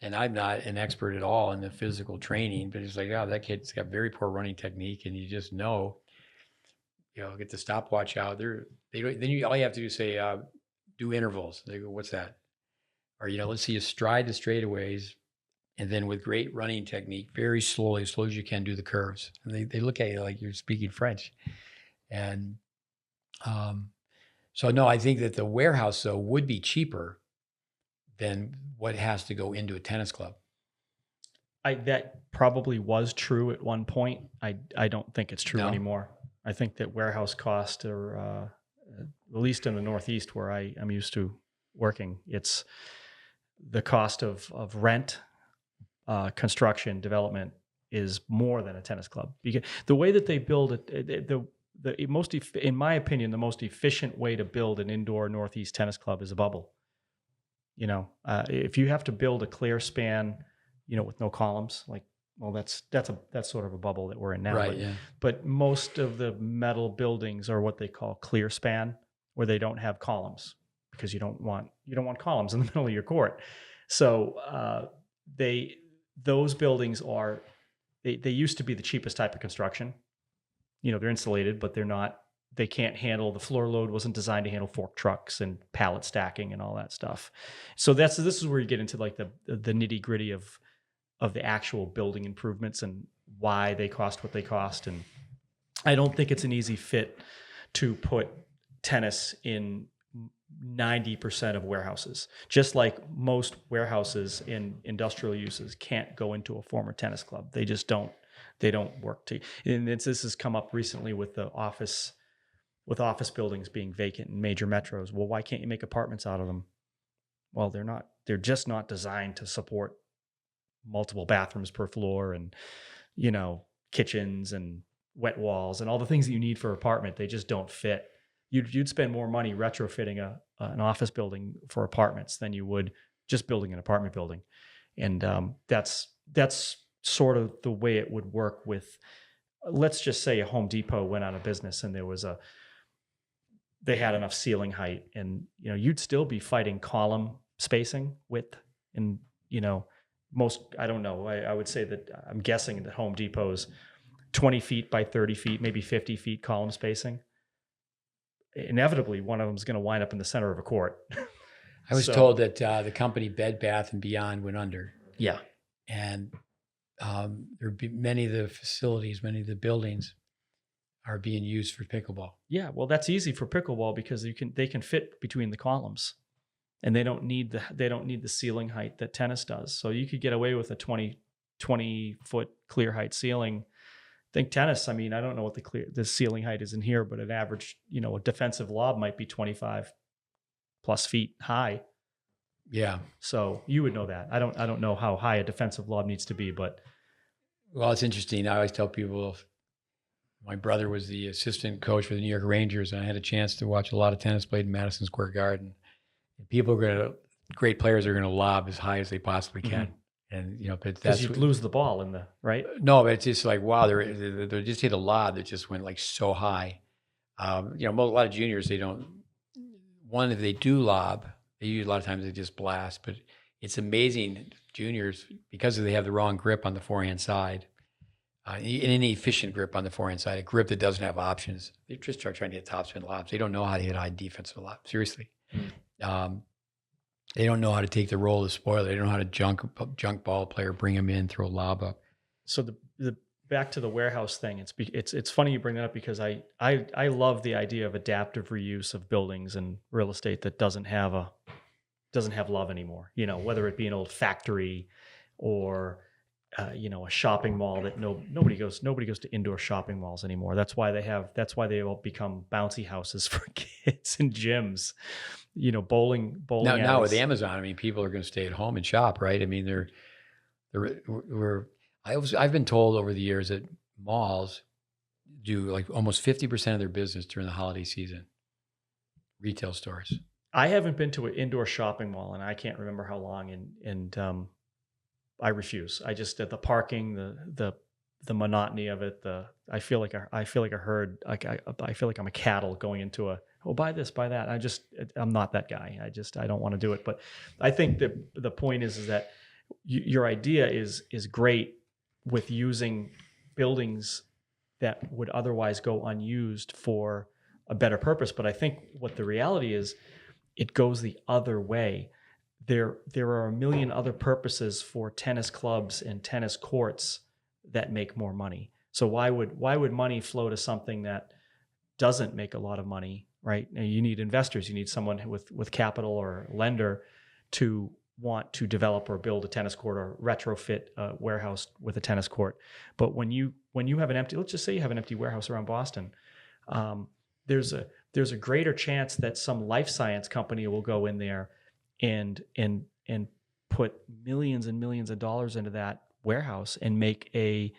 And I'm not an expert at all in the physical training, but it's like, oh, that kid's got very poor running technique. And you just know, get the stopwatch out there. All you have to do is say, do intervals. They go, what's that? Or, let's see you stride the straightaways. And then with great running technique, very slowly, as slow as you can, do the curves. And they look at you like you're speaking French. And so, no, I think that the warehouse, though, would be cheaper than what has to go into a tennis club. That probably was true at one point. I don't think it's true anymore. I think that warehouse costs are, at least in the Northeast where I'm used to working, it's the cost of rent, construction, development is more than a tennis club. Because the way that they build it, in my opinion, the most efficient way to build an indoor Northeast tennis club is a bubble. If you have to build a clear span, with no columns, that's sort of a bubble that we're in now. Right. But most of the metal buildings are what they call clear span, where they don't have columns, because you don't want columns in the middle of your court. So those buildings they used to be the cheapest type of construction. They're insulated, but they can't handle, the floor load wasn't designed to handle fork trucks and pallet stacking and all that stuff. So this is where you get into like the nitty gritty of the actual building improvements and why they cost what they cost. And I don't think it's an easy fit to put tennis in 90% of warehouses, just like most warehouses in industrial uses can't go into a former tennis club. They just don't. They don't work and this has come up recently with office buildings being vacant in major metros. Well, why can't you make apartments out of them? Well, they're just not designed to support multiple bathrooms per floor and, kitchens and wet walls and all the things that you need for an apartment. They just don't fit. You'd spend more money retrofitting an office building for apartments than you would just building an apartment building. And that's sort of the way it would work with, let's just say a Home Depot went out of business and they had enough ceiling height, and you'd still be fighting column spacing width. And I don't know, I would say that I'm guessing that Home Depot's 20 feet by 30 feet, maybe 50 feet column spacing. Inevitably, one of them is going to wind up in the center of a court. I was told that the company Bed Bath & Beyond went under. Yeah. And there'd be many of the facilities, many of the buildings are being used for pickleball. Yeah, well, that's easy for pickleball because they can fit between the columns, and they don't need the ceiling height that tennis does. So you could get away with a 20 foot clear height ceiling think tennis, I mean, I don't know what the ceiling height is in here, but an average, a defensive lob might be 25 plus feet high. Yeah. So you would know that. I don't know how high a defensive lob needs to be, but Well, it's interesting. I always tell people, my brother was the assistant coach for the New York Rangers, and I had a chance to watch a lot of tennis played in Madison Square Garden. And great players are going to lob as high as they possibly can. Mhm. And, but because that's you'd lose the ball in the right. no, but it's just like, wow, they just hit a lob that just went like so high. A lot of juniors, they don't, if they do lob, a lot of times they just blast, but it's amazing juniors because they have the wrong grip on the forehand side. An inefficient grip on the forehand side, a grip that doesn't have options. They just start trying to hit topspin lobs. They don't know how to hit high defensive lobs. Seriously. They don't know how to take the role of spoiler. They don't know how to junk ball a player, bring him in, throw a lob up. So the back to the warehouse thing. It's funny you bring that up because I love the idea of adaptive reuse of buildings and real estate that doesn't have love anymore. Whether it be an old factory or a shopping mall that nobody goes to indoor shopping malls anymore. That's why they all become bouncy houses for kids and gyms. Bowling. Now with Amazon, I mean, people are going to stay at home and shop, right? I mean, I've been told over the years that malls do like almost 50% of their business during the holiday season. Retail stores. I haven't been to an indoor shopping mall and I can't remember how long, and I refuse. I just, at the parking, the monotony of it, I feel like a herd. I feel like I'm a cattle going into buy this, buy that. I'm not that guy. I don't want to do it. But I think that the point is that your idea is great with using buildings that would otherwise go unused for a better purpose. But I think what the reality is, it goes the other way. There are a million other purposes for tennis clubs and tennis courts that make more money. So why would money flow to something that doesn't make a lot of money, right? And you need investors. You need someone with capital or lender to want to develop or build a tennis court or retrofit a warehouse with a tennis court. But when you have let's just say you have an empty warehouse around Boston, there's a greater chance that some life science company will go in there and put millions and millions of dollars into that warehouse and make a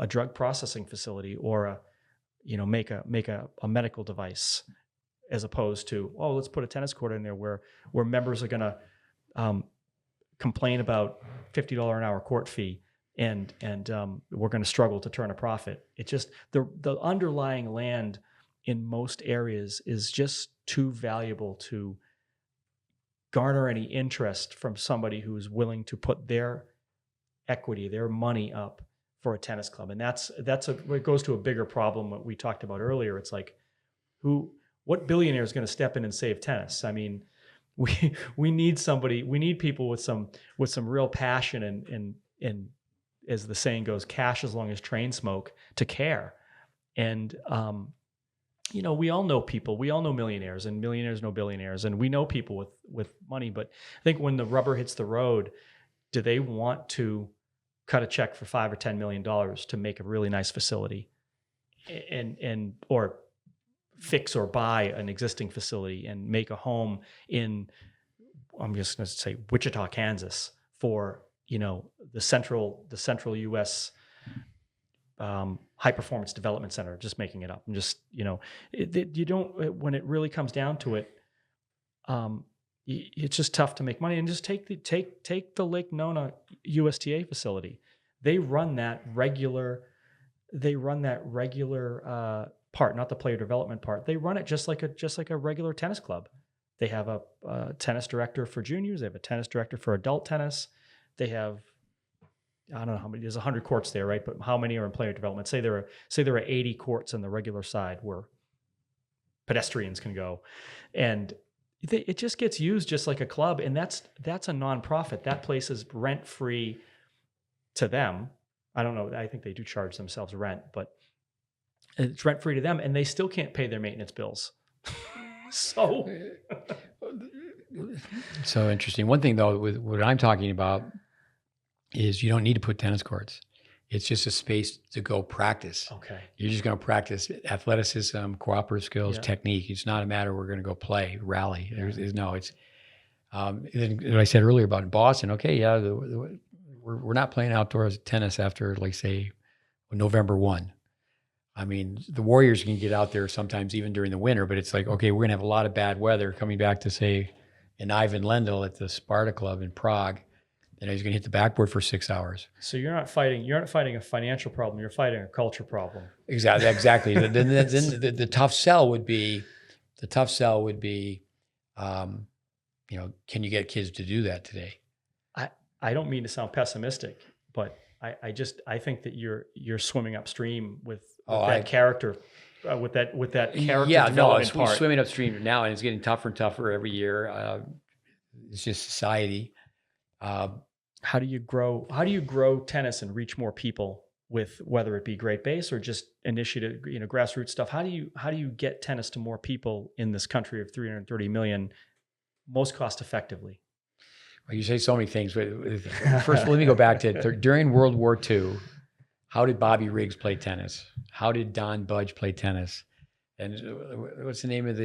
drug processing facility or make a medical device, as opposed to, let's put a tennis court in there where members are going to complain about $50 an hour court fee and we're going to struggle to turn a profit. It just, the underlying land in most areas is just too valuable to garner any interest from somebody who's willing to put their equity, their money up for a tennis club. And it goes to a bigger problem that we talked about earlier. It's like, what billionaire is going to step in and save tennis? I mean, we need people with some real passion and as the saying goes, cash as long as train smoke, to care. And we all know people, we all know millionaires, and millionaires know billionaires, and we know people with money. But I think when the rubber hits the road, do they want to cut a check for $5 or $10 million to make a really nice facility or fix or buy an existing facility and make a home in, I'm just going to say, Wichita, Kansas, for the central U.S. High performance development center? Just making it up. I'm just you don't, when it really comes down to it, it's just tough to make money. And just take the Lake Nona USTA facility. They run that regular part, not the player development part. They run it just like a regular tennis club. They have a tennis director for juniors. They have a tennis director for adult tennis. They have, I don't know how many. There's 100 courts there, right? But how many are in player development? Say there are 80 courts on the regular side where pedestrians can go, and it just gets used just like a club. And that's a nonprofit. That place is rent free to them. I don't know. I think they do charge themselves rent, but it's rent free to them, and they still can't pay their maintenance bills. So interesting. One thing though, with what I'm talking about, is you don't need to put tennis courts. It's just a space to go practice. Okay. You're just going to practice athleticism, cooperative skills, Yeah. technique. It's not a matter we're going to go play, rally. No, it's what I said earlier about in Boston. Okay, yeah, we're not playing outdoors tennis after, like, say, November 1. I mean, the Warriors can get out there sometimes even during the winter, but it's like, okay, we're going to have a lot of bad weather coming back to, say, an Ivan Lendl at the Sparta Club in Prague. And he's going to hit the backboard for 6 hours. So you're not fighting a financial problem. You're fighting a culture problem. Exactly. then the tough sell would be, can you get kids to do that today? I don't mean to sound pessimistic, but I think that you're swimming upstream with that character, with that character development part. It's swimming upstream now, and it's getting tougher and tougher every year. It's just society. How do you grow tennis and reach more people with, whether it be GreatBase or just initiative, grassroots stuff? How do you get tennis to more people in this country of 330 million most cost effectively? Well, you say so many things, but first, let me go back to during World War II. How did Bobby Riggs play tennis? How did Don Budge play tennis? And what's the name of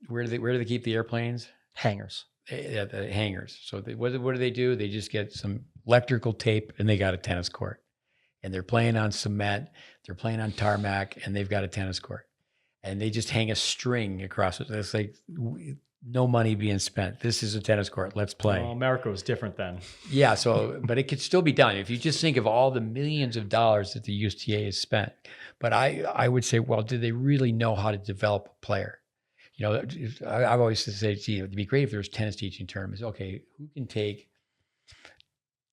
where do they keep the airplanes? Hangars. The hangars. So what do they do? They just get some electrical tape and they got a tennis court. And they're playing on cement, they're playing on tarmac, and they've got a tennis court. And they just hang a string across it. It's like no money being spent. This is a tennis court. Let's play. Well, America was different then. Yeah. So, but it could still be done if you just think of all the millions of dollars that the USTA has spent. But I would say, well, do they really know how to develop a player? I've always said, gee, it'd be great if there was tennis teaching tournaments. Okay, who can take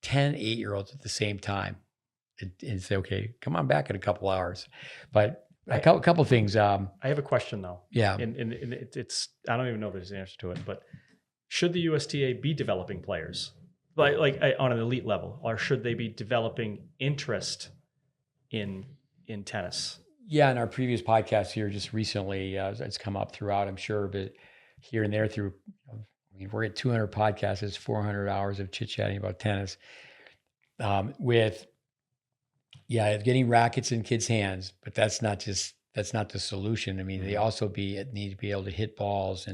10 8-year-olds at the same time and say, okay, come on back in a couple hours. But a couple of things. I have a question though. Yeah. And it's, I don't even know if there's an answer to it, but should the USTA be developing players like on an elite level, or should they be developing interest in tennis? Yeah, in our previous podcast here, just recently, it's come up throughout, I'm sure, but here and there we're at 200 podcasts, it's 400 hours of chit-chatting about tennis. Getting rackets in kids' hands, but that's not the solution. I mean, they also need to be able to hit balls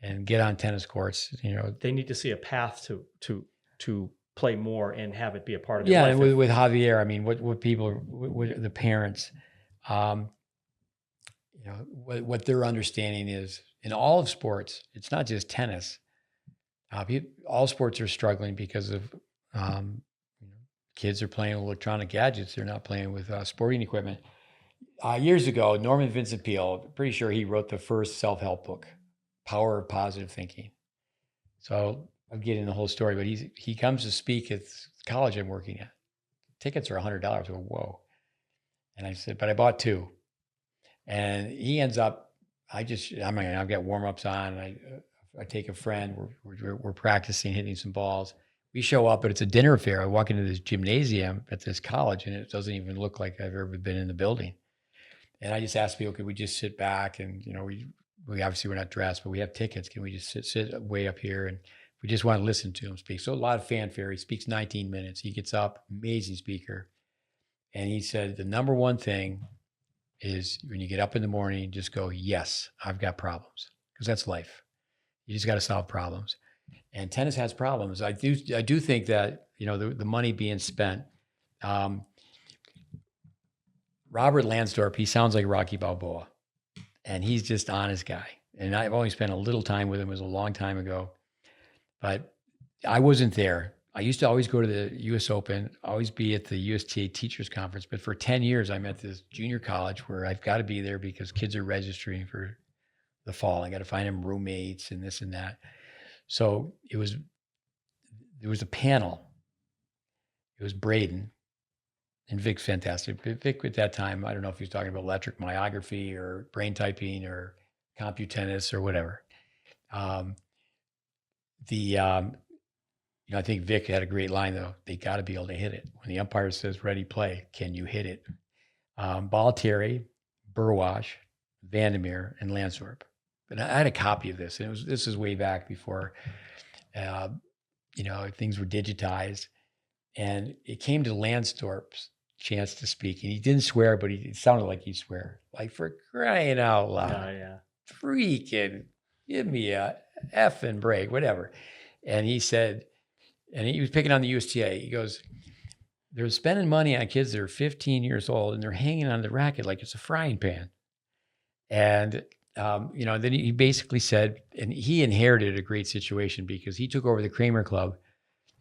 and get on tennis courts. They need to see a path to play more and have it be a part of their life. Yeah, with Javier, I mean, what the parents, what their understanding is in all of sports. It's not just tennis. All sports are struggling because of kids are playing with electronic gadgets. They're not playing with sporting equipment. Years ago, Norman Vincent Peale, pretty sure he wrote the first self-help book, Power of Positive Thinking. So I'm getting the whole story, but he comes to speak at the college I'm working at. Tickets are $100. I go, whoa. And I said, but I bought 2. And he ends up, I've got warm-ups on. I take a friend. We're practicing hitting some balls. We show up, but it's a dinner affair. I walk into this gymnasium at this college, and it doesn't even look like I've ever been in the building. And I just asked people, could we just sit back? And we obviously we're not dressed, but we have tickets. Can we just sit way up here? And we just want to listen to him speak. So a lot of fanfare. He speaks 19 minutes. He gets up, amazing speaker. And he said, the number one thing is when you get up in the morning, just go, yes, I've got problems, because that's life. You just got to solve problems. And tennis has problems. I do think that, the money being spent, Robert Lansdorp, he sounds like Rocky Balboa, and he's just honest guy. And I've only spent a little time with him. It was a long time ago, but I wasn't there. I used to always go to the US Open, always be at the USTA Teachers Conference. But for 10 years, I'm at this junior college where I've got to be there because kids are registering for the fall. I got to find them roommates and this and that. So there was a panel. It was Braden, and Vic's fantastic. Vic at that time, I don't know if he was talking about electric myography or brain typing or CompuTennis or whatever. I think Vic had a great line though. They got to be able to hit it. When the umpire says ready, play, can you hit it? Baltieri, Burwash, Vandermeer, and Lansdorp. But I had a copy of this, and this is way back before, things were digitized. And it came to Lansdorp's chance to speak, and he didn't swear, but it sounded like he'd swear. Like, for crying out loud, Yeah. freaking give me a effing break, whatever. And he said, and he was picking on the USTA. He goes, they're spending money on kids that are 15 years old, and they're hanging on the racket like it's a frying pan. And then he basically said, and he inherited a great situation because he took over the Kramer Club,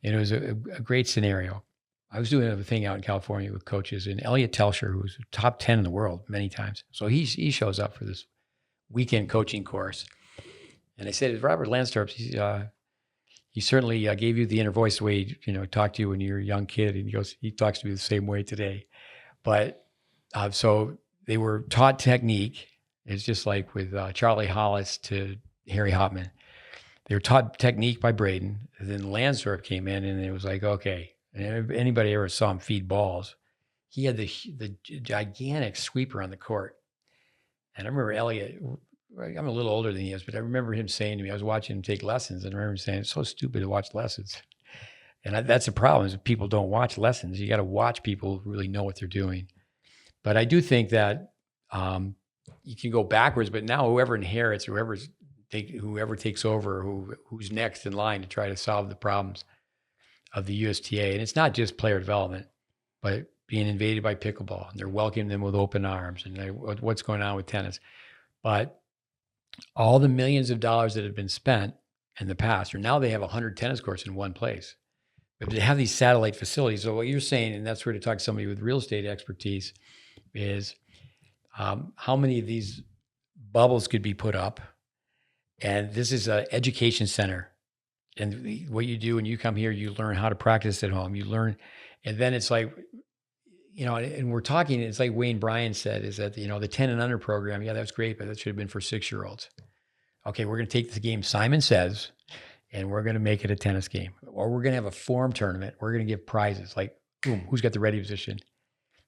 and it was a great scenario. I was doing a thing out in California with coaches, and Elliot Telscher, who's top 10 in the world many times. So he shows up for this weekend coaching course. And I said, Robert Lansdorp, he certainly gave you the inner voice the way he talked to you when you were a young kid. And he goes, he talks to me the same way today. But so they were taught technique. It's just like with Charlie Hollis to Harry Hopman. They were taught technique by Braden. And then Lansdorp came in, and it was like, okay. And if anybody ever saw him feed balls, he had the gigantic sweeper on the court. And I remember Elliot, I'm a little older than he is, but I remember him saying to me, I was watching him take lessons, and I remember him saying, it's so stupid to watch lessons. And that's the problem, is people don't watch lessons. You got to watch people who really know what they're doing. But I do think that you can go backwards, but now whoever inherits, whoever takes over, who's next in line to try to solve the problems of the USTA. And it's not just player development, but being invaded by pickleball, and they're welcoming them with open arms, and what's going on with tennis. But all the millions of dollars that have been spent in the past, or now they have 100 tennis courts in one place. But they have these satellite facilities. So what you're saying, and that's where to talk to somebody with real estate expertise, is how many of these bubbles could be put up. And this is an education center. And what you do when you come here, you learn how to practice at home. You learn, and then it's like, and we're talking, it's like Wayne Bryan said, is that, the 10 and under program, yeah, that's great, but that should have been for 6-year-olds. Okay, we're going to take the game Simon Says, and we're going to make it a tennis game. Or we're going to have a form tournament. We're going to give prizes, like, boom, who's got the ready position?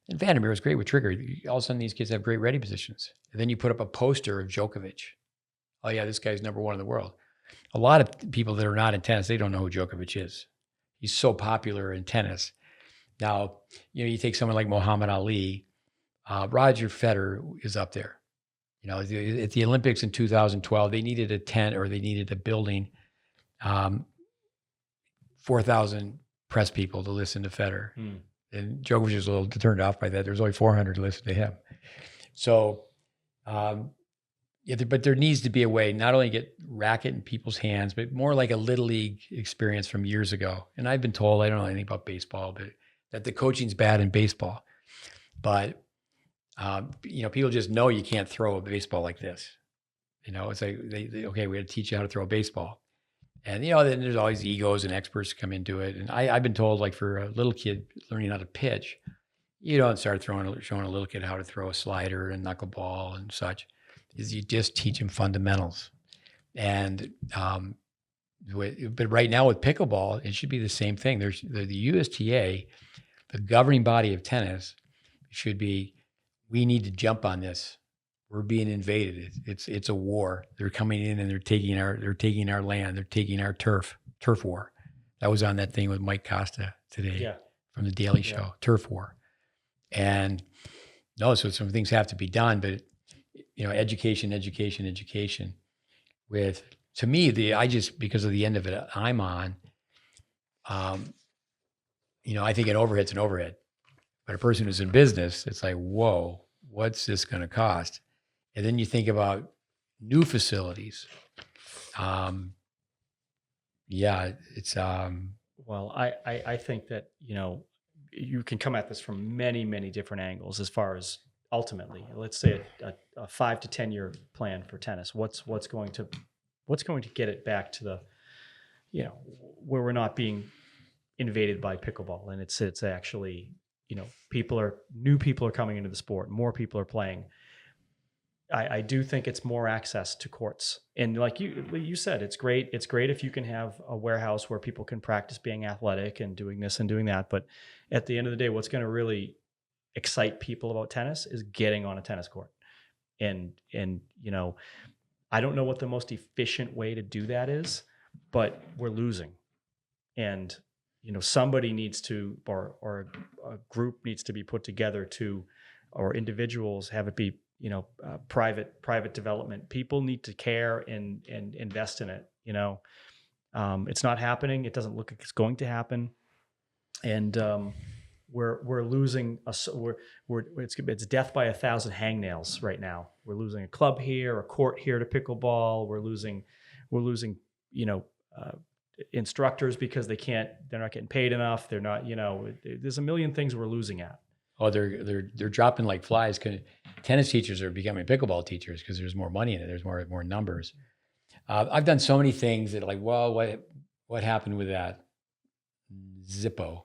And Vandermeer was great with trigger. All of a sudden, these kids have great ready positions. And then you put up a poster of Djokovic. Oh, yeah, this guy's number one in the world. A lot of people that are not in tennis, they don't know who Djokovic is. He's so popular in tennis. Now, you take someone like Muhammad Ali, Roger Federer is up there. At the Olympics in 2012, they needed a tent, or they needed a building, 4,000 press people to listen to Federer. And Djokovic was a little turned off by that. There's only 400 to listen to him. So, but there needs to be a way not only to get racket in people's hands, but more like a little league experience from years ago. And I've been told, I don't know anything about baseball, but that the coaching's bad in baseball. But, people just know you can't throw a baseball like this. It's like, okay, we got to teach you how to throw a baseball. And, then there's always egos and experts come into it. And I've been told, like, for a little kid learning how to pitch, you don't start showing a little kid how to throw a slider and knuckleball and such. Is you just teach them fundamentals. And but right now with pickleball, it should be the same thing. There's the USTA, the governing body of tennis, should be, we need to jump on this. We're being invaded. It's a war. They're coming in and they're taking our land. They're taking our turf war. That was on that thing with Mike Costa today from the Daily Show, turf war. And so some things have to be done, but education. With, to me, because of the end of it I'm on, I think an overhead's an overhead. But a person who's in business, it's like, whoa, what's this going to cost? And then you think about new facilities. It's well, I think that you can come at this from many, many different angles. As far as ultimately, let's say a 5 to 10 year plan for tennis. What's going to get it back to the where we're not being invaded by pickleball, and it's actually new people are coming into the sport, more people are playing. I do think it's more access to courts. And like you said, it's great. It's great if you can have a warehouse where people can practice being athletic and doing this and doing that. But at the end of the day, what's going to really excite people about tennis is getting on a tennis court. And I don't know what the most efficient way to do that is, but we're losing. And somebody needs to, or a group needs to be put together to, or individuals have it be, private development. People need to care and invest in it. It's not happening. It doesn't look like it's going to happen. And we're losing it's death by 1,000 hangnails right now. We're losing a club here, a court here to pickleball. We're losing instructors because they're not getting paid enough. They're not, there's a million things we're losing at. Oh, they're dropping like flies. Tennis teachers are becoming pickleball teachers because there's more money in it. There's more numbers. I've done so many things that like, well, what happened with that? Zippo.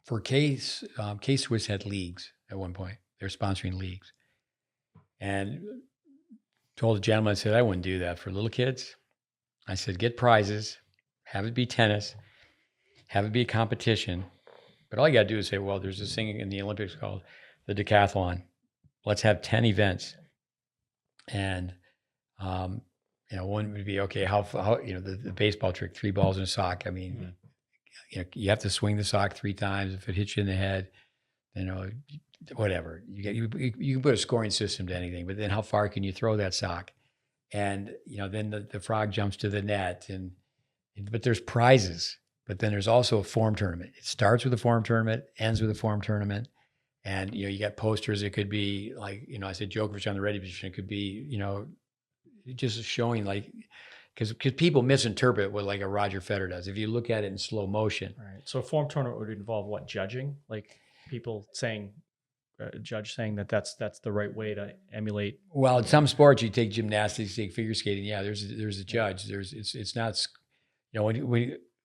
For K-Swiss had leagues at one point. They're sponsoring leagues. And told the gentleman, I said, I wouldn't do that for little kids. I said, get prizes, have it be tennis, have it be a competition. But all you got to do is say, well, there's this thing in the Olympics called the decathlon. Let's have 10 events. And, one would be, okay, how the baseball trick, 3 balls in a sock. I mean, you have to swing the sock 3 times. If it hits you in the head, whatever. You can put a scoring system to anything, but then how far can you throw that sock? And, then the frog jumps to the net. But there's prizes. But then there's also a form tournament. It starts with a form tournament, ends with a form tournament. And, you got posters. It could be like, I said Djokovic on the ready position. It could be, just showing like, because people misinterpret what like a Roger Federer does. If you look at it in slow motion. Right. So a form tournament would involve what? Judging? Like people saying, a judge saying that's the right way to emulate. Well, in some sports, you take gymnastics, you take figure skating. Yeah, there's a judge. It's not,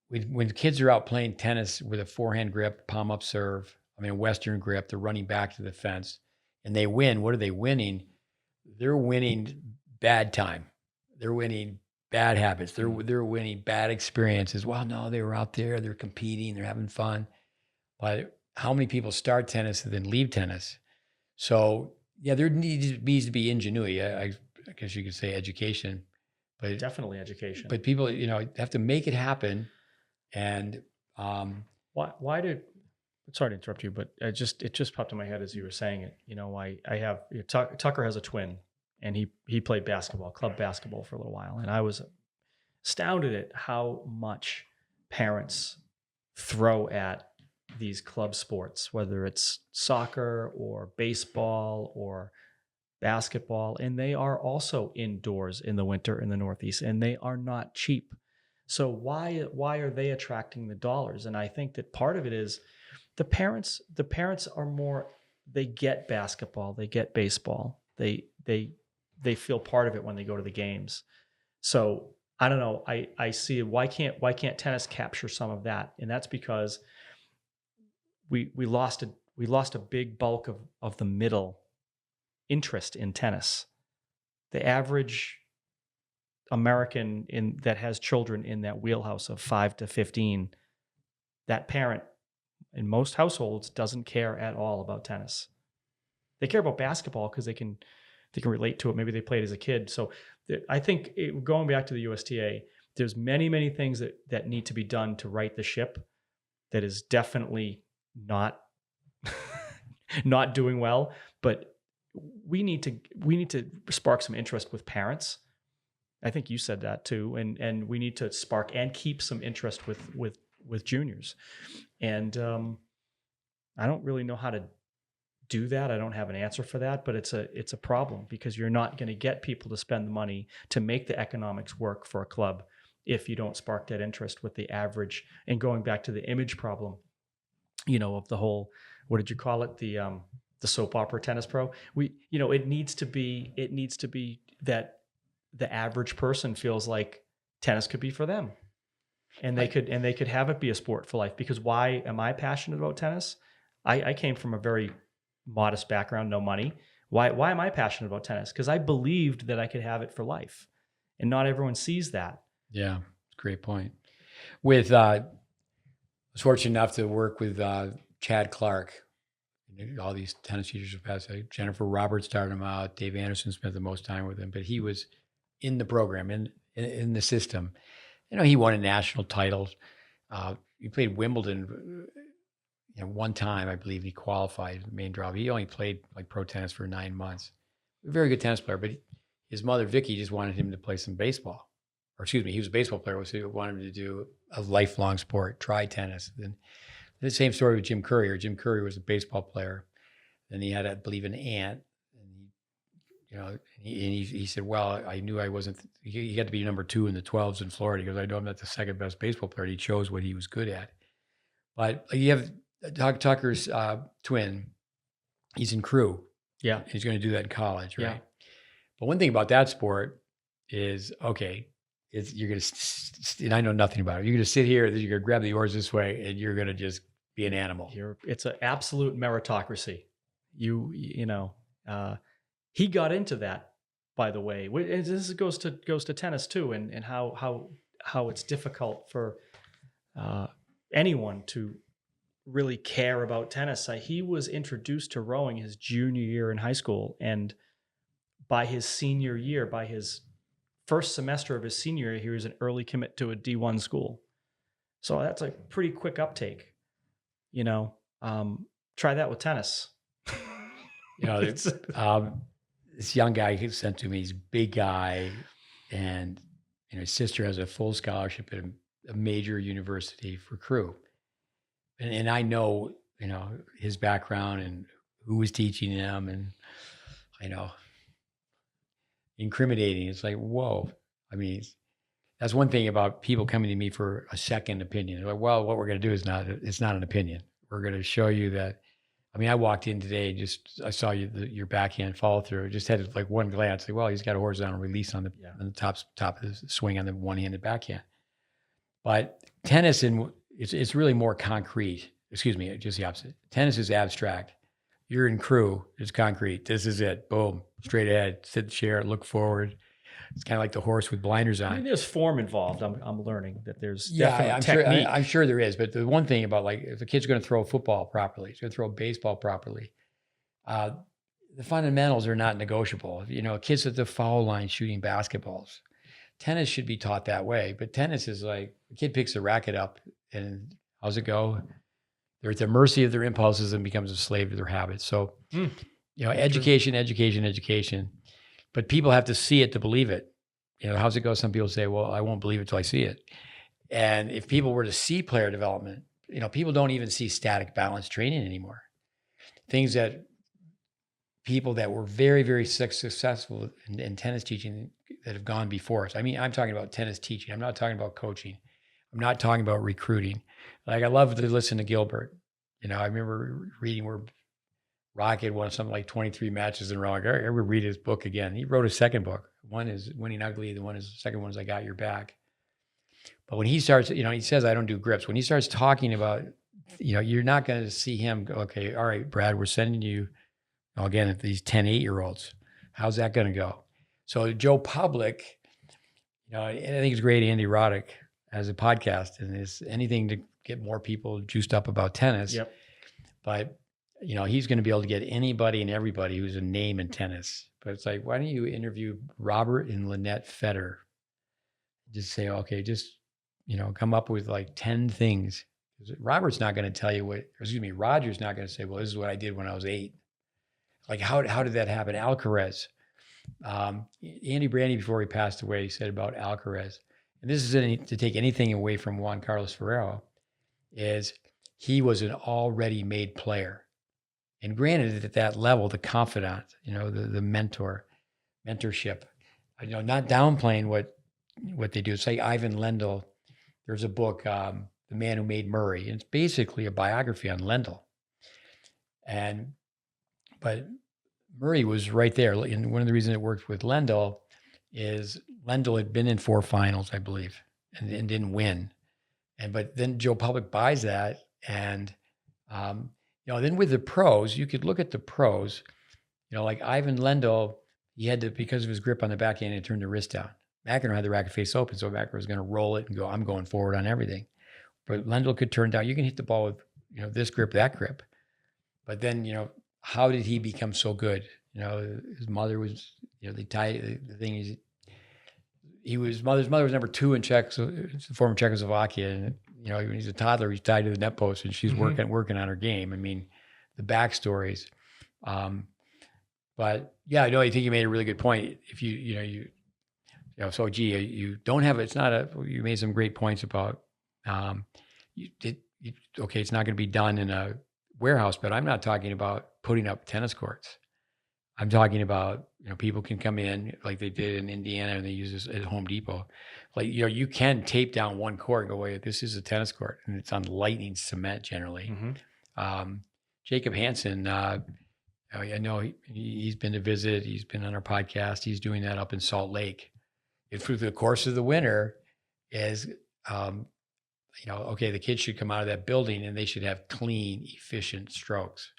when kids are out playing tennis with a forehand grip, palm up serve, Western grip, they're running back to the fence and they win. What are they winning? They're winning bad time. They're winning bad habits. They're winning bad experiences. Well, no, they were out there, they're competing, they're having fun. But how many people start tennis and then leave tennis? So yeah, there needs to be ingenuity. I guess you could say education, but definitely education. But people, have to make it happen. And why did? Sorry to interrupt you, but it just popped in my head as you were saying it. I have Tucker has a twin, and he played basketball, club basketball for a little while, and I was astounded at how much parents throw at these club sports, whether it's soccer or baseball or basketball, and they are also indoors in the winter in the Northeast, and they are not cheap. So why are they attracting the dollars? And I think that part of it is the parents are more, they get basketball, they get baseball, they feel part of it when they go to the games. So I don't know. I see why can't tennis capture some of that? And that's because we lost a big bulk of the middle interest in tennis. The average American that has children in that wheelhouse of 5 to 15, that parent in most households doesn't care at all about tennis. They care about basketball because they can relate to it. Maybe they played as a kid. So I think going back to the USTA, there's many things that need to be done to right the ship. That is definitely not not doing well. But we need to spark some interest with parents. I think you said that too, and we need to spark and keep some interest with juniors. And I don't really know how to do that. I don't have an answer for that, but it's a problem because you're not going to get people to spend the money to make the economics work for a club if you don't spark that interest with the average. And going back to the image problem, of the whole, what did you call it? The soap opera tennis pro. It needs to be that the average person feels like tennis could be for them, and they could have it be a sport for life. Because why am I passionate about tennis? I came from a very modest background, no money. Why am I passionate about tennis? Because I believed that I could have it for life, and not everyone sees that. Yeah, great point. With I was fortunate enough to work with Chad Clark. All these tennis teachers have passed. Jennifer Roberts started him out. Dave Anderson spent the most time with him, but he was in the program, in the system. He won a national title. He played Wimbledon, one time, I believe he qualified main draw. He only played like pro tennis for 9 months. A very good tennis player, but his mother, Vicky, just wanted him to play some baseball. Or excuse me, he was a baseball player, so he wanted him to do a lifelong sport, try tennis. Then the same story with Jim Courier. Jim Courier was a baseball player. Then he had, I believe, an aunt. And he said, well, I knew I wasn't, he had to be number 2 in the 12s in Florida. He goes, I know I'm not the second best baseball player. He chose what he was good at. But you have Doug Tucker's twin. He's in crew. Yeah. He's going to do that in college, right? Yeah. But one thing about that sport is, okay, you're going to, and I know nothing about it. You're going to sit here, you're going to grab the oars this way, and you're going to just be an animal. It's an absolute meritocracy. He got into that, by the way. This goes to tennis too, and how it's difficult for anyone to really care about tennis. He was introduced to rowing his junior year in high school, and by his senior year, by his first semester of his senior year, he was an early commit to a D1 school. So that's a pretty quick uptake. Try that with tennis. This young guy he sent to me, he's a big guy, and his sister has a full scholarship at a major university for crew. And I know, his background and who was teaching him, and incriminating. It's like, whoa. I mean, that's one thing about people coming to me for a second opinion. They're like, well, what we're going to do is it's not an opinion. We're going to show you that. I mean, I walked in today and I saw your backhand follow through. Just had like one glance. Like, well, he's got a horizontal release on the top of the swing on the one-handed backhand. But tennis, it's really more concrete. Excuse me, just the opposite. Tennis is abstract. You're in crew. It's concrete. This is it. Boom. Straight ahead. Sit in the chair. Look forward. It's kind of like the horse with blinders on. I mean, there's form involved. I'm learning that there's definitely technique. I'm sure there is. But the one thing about, like, if a kid's going to throw a football properly, he's going to throw a baseball properly, the fundamentals are not negotiable. Kids at the foul line shooting basketballs. Tennis should be taught that way. But tennis is like, the kid picks the racket up and how's it go? They're at the mercy of their impulses and becomes a slave to their habits. So, education. But people have to see it to believe it. How's it go? Some people say, well, I won't believe it till I see it. And if people were to see player development, people don't even see static balance training anymore. Things that people that were very, very successful in tennis teaching that have gone before us. I mean, I'm talking about tennis teaching. I'm not talking about coaching. I'm not talking about recruiting. Like, I love to listen to Gilbert. I remember reading where Rocket won something like 23 matches in a row. I would read his book again. He wrote a second book. One is Winning Ugly. The second one is I Got Your Back. But when he starts, he says, I don't do grips. When he starts talking about, you're not going to see him go, okay, all right, Brad, we're sending you, again, these 10 8-year-olds. How's that going to go? So Joe Public, I think it's great Andy Roddick as a podcast, and it's anything to get more people juiced up about tennis. Yep. But he's going to be able to get anybody and everybody who's a name in tennis. But it's like, why don't you interview Robert and Lynette Federer? Just say, okay, come up with like 10 things. Roger's not going to tell you Roger's not going to say, well, this is what I did when I was 8. Like, how did that happen? Alcaraz. Andy Brandy, before he passed away, said about Alcaraz, and this isn't to take anything away from Juan Carlos Ferrero, is he was an already made player. And granted, at that level, the confidant, the mentorship, not downplaying what they do. Say Ivan Lendl, there's a book, The Man Who Made Murray, and it's basically a biography on Lendl. But Murray was right there. And one of the reasons it worked with Lendl is Lendl had been in 4 finals, I believe, and didn't win. But then Joe Public buys that, and then with the pros, you could look at the pros, like Ivan Lendl, he had to, because of his grip on the backhand, he turned the wrist down. McEnroe had the racket face open, so McEnroe was going to roll it and go, I'm going forward on everything. But Lendl could turn down. You can hit the ball with, this grip, that grip. But then, how did he become so good? His mother was, the thing is, his mother was number 2 in former Czechoslovakia. And, when he's a toddler, he's tied to the net post and she's Mhm. working on her game. I mean, the backstories. But yeah, I know, I think you made a really good point. If so gee, you don't have, it's not you made some great points about, okay, it's not going to be done in a warehouse, but I'm not talking about putting up tennis courts. I'm talking about, people can come in like they did in Indiana and they use this at Home Depot. Like, you can tape down one court and go, wait, this is a tennis court, and it's on lightning cement generally. Mhm. Jacob Hansen, I know he's been to visit. He's been on our podcast. He's doing that up in Salt Lake. And through the course of the winter is, okay, the kids should come out of that building and they should have clean, efficient strokes.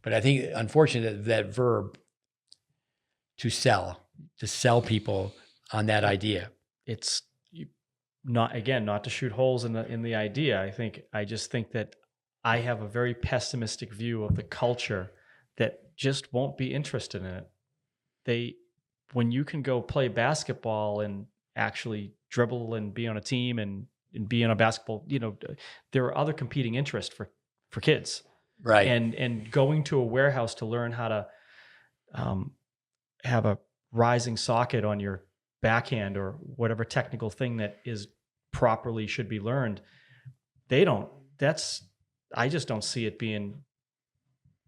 But I think, unfortunately, that verb to sell people on that idea. It's not to shoot holes in the idea. I just think that I have a very pessimistic view of the culture that just won't be interested in it. When you can go play basketball and actually dribble and be on a team and be on a basketball, there are other competing interests for kids. Right. And going to a warehouse to learn how to have a rising socket on your backhand or whatever technical thing that is properly should be learned, I just don't see it being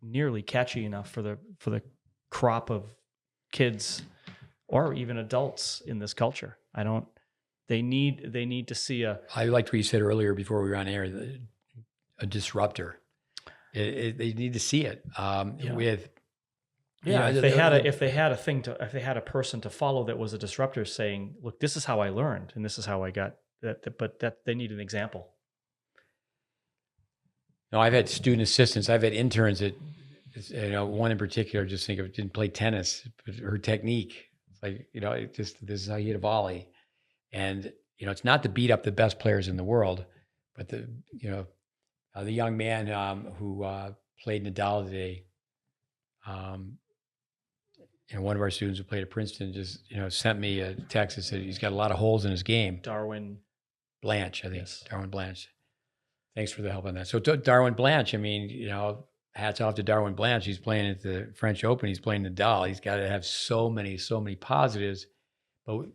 nearly catchy enough for the crop of kids or even adults in this culture. They need to see I liked what you said earlier before we were on air, a disruptor. They need to see it with. If they had a person to follow that was a disruptor saying, look, this is how I learned and this is how I got that they need an example. No, I've had student assistants. I've had interns that, one in particular, just think of, didn't play tennis, but her technique, like, this is how you hit a volley. And, it's not to beat up the best players in the world, but the young man who played Nadal today, one of our students who played at Princeton just, sent me a text that said he's got a lot of holes in his game. Darwin Blanche, I think. Yes. Darwin Blanche. Thanks for the help on that. So Darwin Blanche, I mean, hats off to Darwin Blanche. He's playing at the French Open. He's playing Nadal. He's got to have so many positives. But,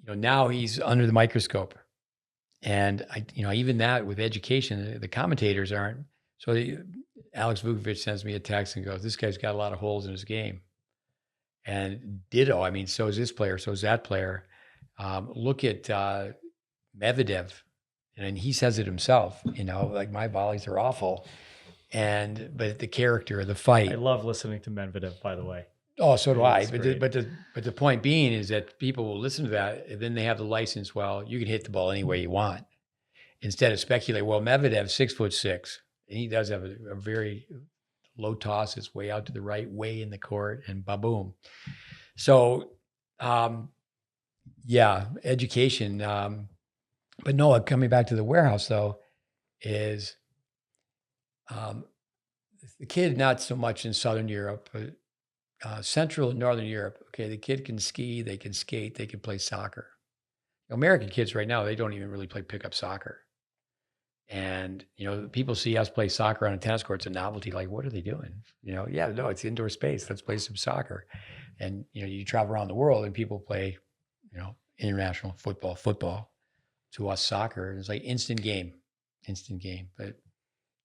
now he's under the microscope. And, even that with education, the commentators aren't. So Alex Vukovic sends me a text and goes, this guy's got a lot of holes in his game. And ditto, I mean, so is this player, so is that player. Look at Medvedev. And he says it himself, like, my volleys are awful. But the character, the fight. I love listening to Medvedev, by the way. Oh, so do I. But the point being is that people will listen to that, and then they have the license. Well, you can hit the ball any way you want, instead of speculate. Well, Medvedev, 6'6", and he does have a very low toss. It's way out to the right, way in the court, and ba-boom. So, education. But no, coming back to the warehouse though, is the kid not so much in Southern Europe, but Central and Northern Europe. Okay, the kid can ski, they can skate, they can play soccer. American kids right now, they don't even really play pickup soccer. And, people see us play soccer on a tennis court. It's a novelty. Like, what are they doing? It's indoor space. Let's play some soccer. And, you travel around the world and people play, international football. To us, soccer, and it's like instant game. But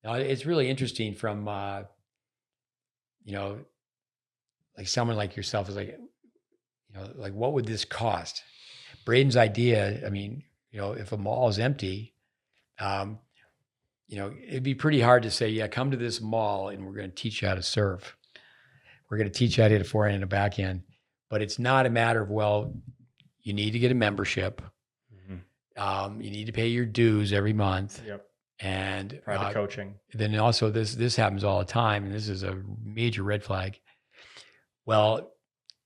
it's really interesting from, like someone like yourself is like, like, what would this cost? Braden's idea, I mean, if a mall is empty, it'd be pretty hard to say, yeah, come to this mall and we're going to teach you how to serve. We're going to teach you how to hit a forehand and a backhand. But it's not a matter of, well, you need to get a membership. You need to pay your dues every month. Yep. And private coaching. Then also this happens all the time, and this is a major red flag. Well,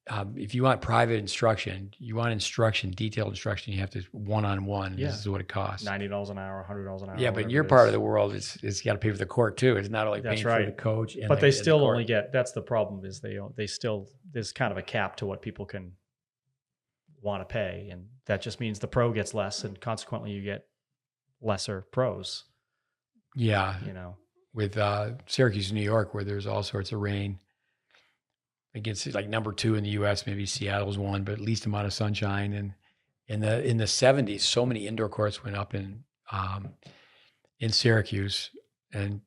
if you want private instruction, detailed instruction, you have to one-on-one. Yeah. This is what it costs. $90 an hour, $100 an hour. Yeah, but in your part of the world, it's you got to pay for the court too. It's not only paying for the coach. But they still only get. That's the problem. Is they still there's kind of a cap to what people can want to pay, and that just means the pro gets less, and consequently you get lesser pros. Yeah. You know, With Syracuse, New York, where there's all sorts of rain. Against like number 2 in the U.S., maybe Seattle's one, but least amount of sunshine. And in the 70s, so many indoor courts went up in Syracuse, and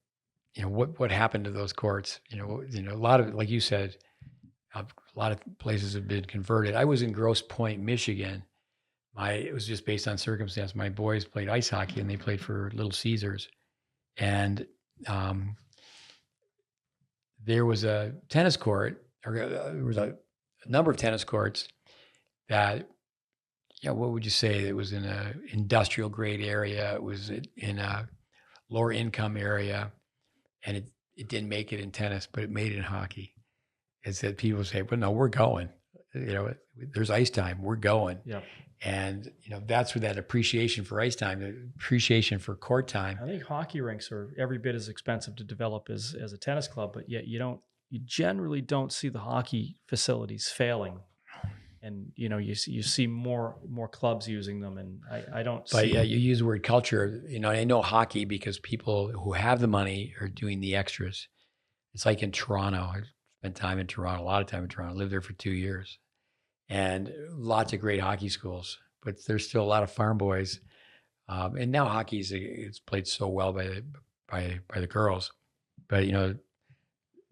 what happened to those courts? A lot of, like you said, a lot of places have been converted. I was in Grosse Pointe, Michigan. It was just based on circumstance. My boys played ice hockey, and they played for Little Caesars, and there was a tennis court, or there was a number of tennis courts that, what would you say? It was in a industrial grade area. It was in a lower income area, and it didn't make it in tennis, but it made it in hockey. It's that people say, "Well, no, we're going. There's ice time. We're going." yeah. And that's where that appreciation for ice time, the appreciation for court time. I think hockey rinks are every bit as expensive to develop as a tennis club, but yet you generally don't see the hockey facilities failing. And you see more clubs using them, and I don't. But see yeah, you use the word culture. I know hockey because people who have the money are doing the extras. It's like in Toronto. I spent time in Toronto, a lot of time in Toronto. I lived there for 2 years, and lots of great hockey schools. But there's still a lot of farm boys, and now hockey it's played so well by the girls. But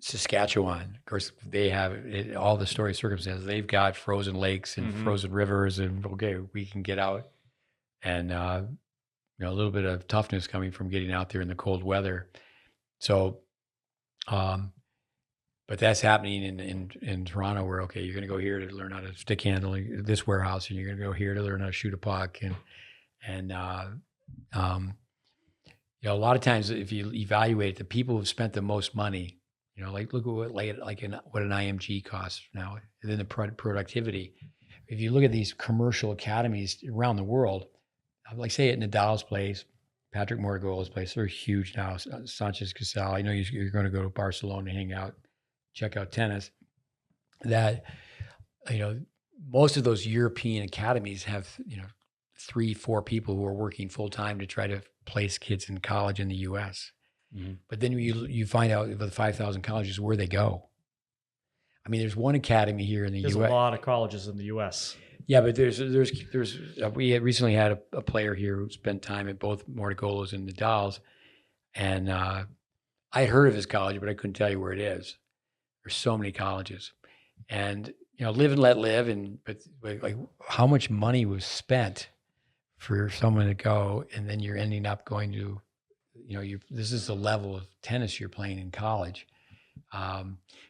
Saskatchewan, of course, they have all the story circumstances. They've got frozen lakes and frozen rivers, and okay, we can get out, and a little bit of toughness coming from getting out there in the cold weather. So, but that's happening in Toronto, where okay, you're going to go here to learn how to stick handle this warehouse, and you're going to go here to learn how to shoot a puck, and a lot of times if you evaluate the people who've spent the most money. Like look at what an IMG costs now, and then the productivity. If you look at these commercial academies around the world, like say at Nadal's place, Patrick Morgula's place, they're huge now. Sanchez Casal, I know you're going to go to Barcelona, hang out, check out tennis. That most of those European academies have 3-4 people who are working full time to try to place kids in college in the U.S. Mm-hmm. But then you find out with the 5,000 colleges where they go. I mean, there's one academy here in the U.S. There's a lot of colleges in the U.S. Yeah, but we had recently had a player here who spent time at both Morgula's and Nadal's, and I had heard of his college, but I couldn't tell you where it is. There's so many colleges, and live and let live, but like how much money was spent for someone to go, and then you're ending up going to. This is the level of tennis you're playing in college.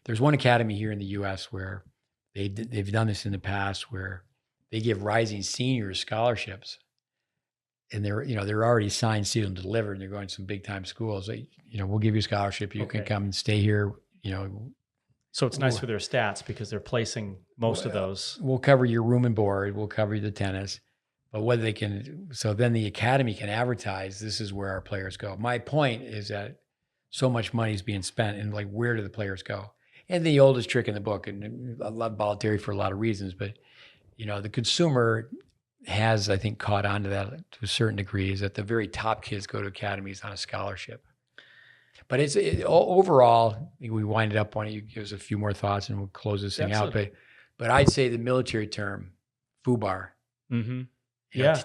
There's one academy here in the U.S. where they've done this in the past, where they give rising seniors scholarships, and they're already signed, sealed, and delivered, and they're going to some big time schools. We'll give you a scholarship. You can come and stay here. So it's nice for their stats because they're placing most of those. We'll cover your room and board. We'll cover the tennis. But whether they can, so then the academy can advertise, this is where our players go. My point is that so much money is being spent, and like, where do the players go? And the oldest trick in the book, and I love voluntary for a lot of reasons, but the consumer has, I think, caught on to that to a certain degree, is that the very top kids go to academies on a scholarship. But overall, we wind it up on it. You give us a few more thoughts and we'll close this thing out. But I'd say the military term, FUBAR. Mm-hmm.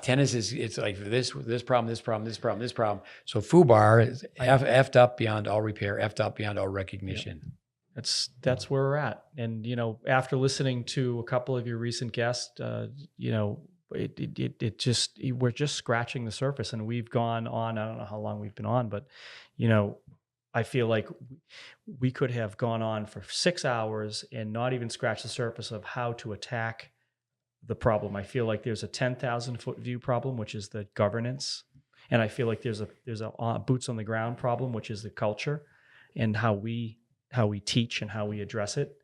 Tennis it's like this problem. So FUBAR is effed up beyond all repair, effed up beyond all recognition. Yeah. That's where we're at. And after listening to a couple of your recent guests, we're just scratching the surface, and we've gone on. I don't know how long we've been on, but I feel like we could have gone on for 6 hours and not even scratched the surface of how to attack the problem. I feel like there's a 10,000 foot view problem, which is the governance. And I feel like there's a boots on the ground problem, which is the culture and how we teach and how we address it.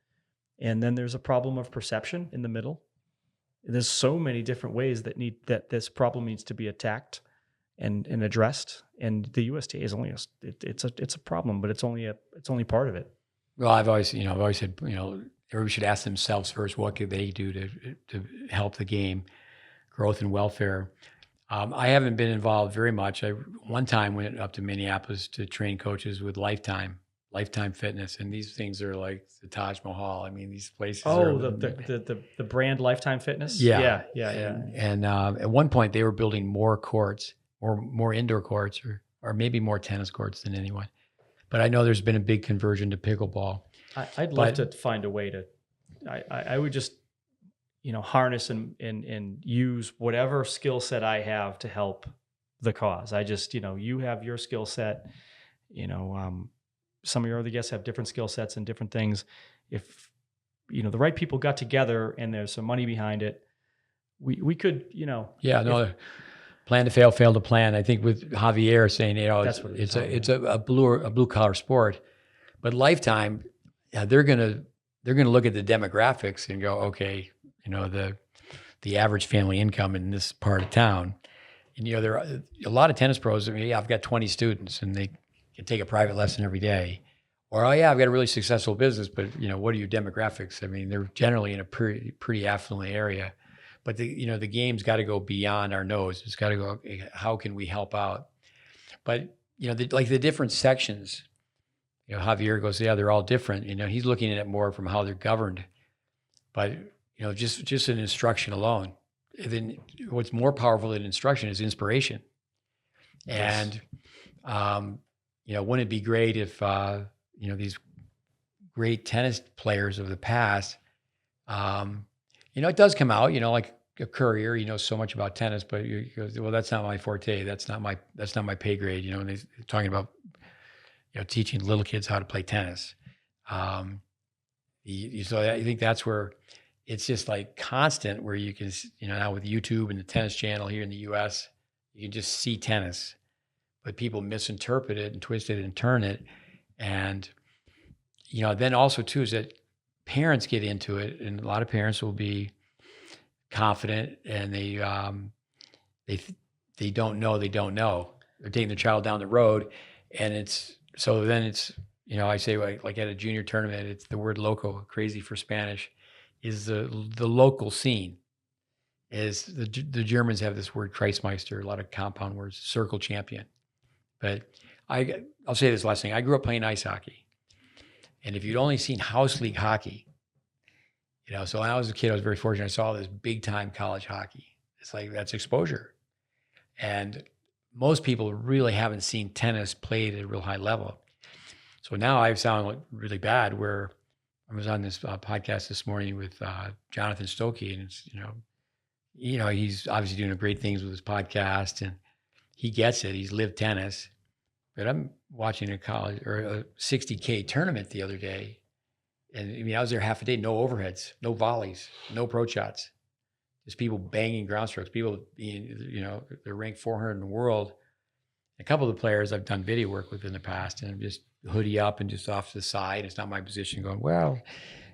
And then there's a problem of perception in the middle. There's so many different ways that this problem needs to be attacked and addressed. And the USTA is only it's a problem, but it's only part of it. Well, I've always said, everybody should ask themselves first, what could they do to help the game, growth and welfare. I haven't been involved very much. I one time went up to Minneapolis to train coaches with Lifetime Fitness, and these things are like the Taj Mahal. I mean, these places are Oh, the brand Lifetime Fitness. yeah, Yeah. and at one point they were building more courts, more indoor courts, or maybe more tennis courts than anyone. But I know there's been a big conversion to pickleball. I'd love to find a way to. I would just harness and use whatever skill set I have to help the cause. I just you have your skill set. Some of your other guests have different skill sets and different things. If the right people got together and there's some money behind it, we could plan to fail, fail to plan. I think with Javier saying That's what it is, it's a blue collar sport, but Lifetime, they're gonna look at the demographics and go, okay, the average family income in this part of town, and there are a lot of tennis pros. I mean, I've got 20 students and they can take a private lesson every day. Or, I've got a really successful business, but what are your demographics? I mean, they're generally in a pretty affluent area, but the game's got to go beyond our nose. It's got to go, okay, how can we help out? But like the different sections, Javier goes, yeah, they're all different. He's looking at it more from how they're governed. But just an instruction alone. Then what's more powerful than instruction is inspiration. Yes. And wouldn't it be great if these great tennis players of the past, it does come out, like a courier, so much about tennis, but he goes, well, that's not my forte. That's not my pay grade, and they're talking about, teaching little kids how to play tennis. So I think that's where it's just like constant, where you can, now with YouTube and the tennis channel here in the US, you can just see tennis, but people misinterpret it and twist it and turn it. And, then also too, is that parents get into it, and a lot of parents will be confident, and they don't know, they're taking their child down the road. And it's I say, like at a junior tournament, it's the word loco, crazy for Spanish, is the local scene. Is the Germans have this word Kreismeister, a lot of compound words, circle champion. But I'll say this last thing. I grew up playing ice hockey. And if you'd only seen house league hockey, so when I was a kid, I was very fortunate. I saw this big time college hockey. It's like, that's exposure. And most people really haven't seen tennis played at a real high level. So now I sound like really bad, where I was on this podcast this morning with Jonathan Stokey, and it's, he's obviously doing great things with his podcast, and he gets it. He's lived tennis. But I'm watching a college or a 60K tournament the other day. And I was there half a day, no overheads, no volleys, no approach shots, just people banging ground strokes, people being, they're ranked 400 in the world. A couple of the players I've done video work with in the past, and I'm just hoodie up and just off to the side. It's not my position, going, well,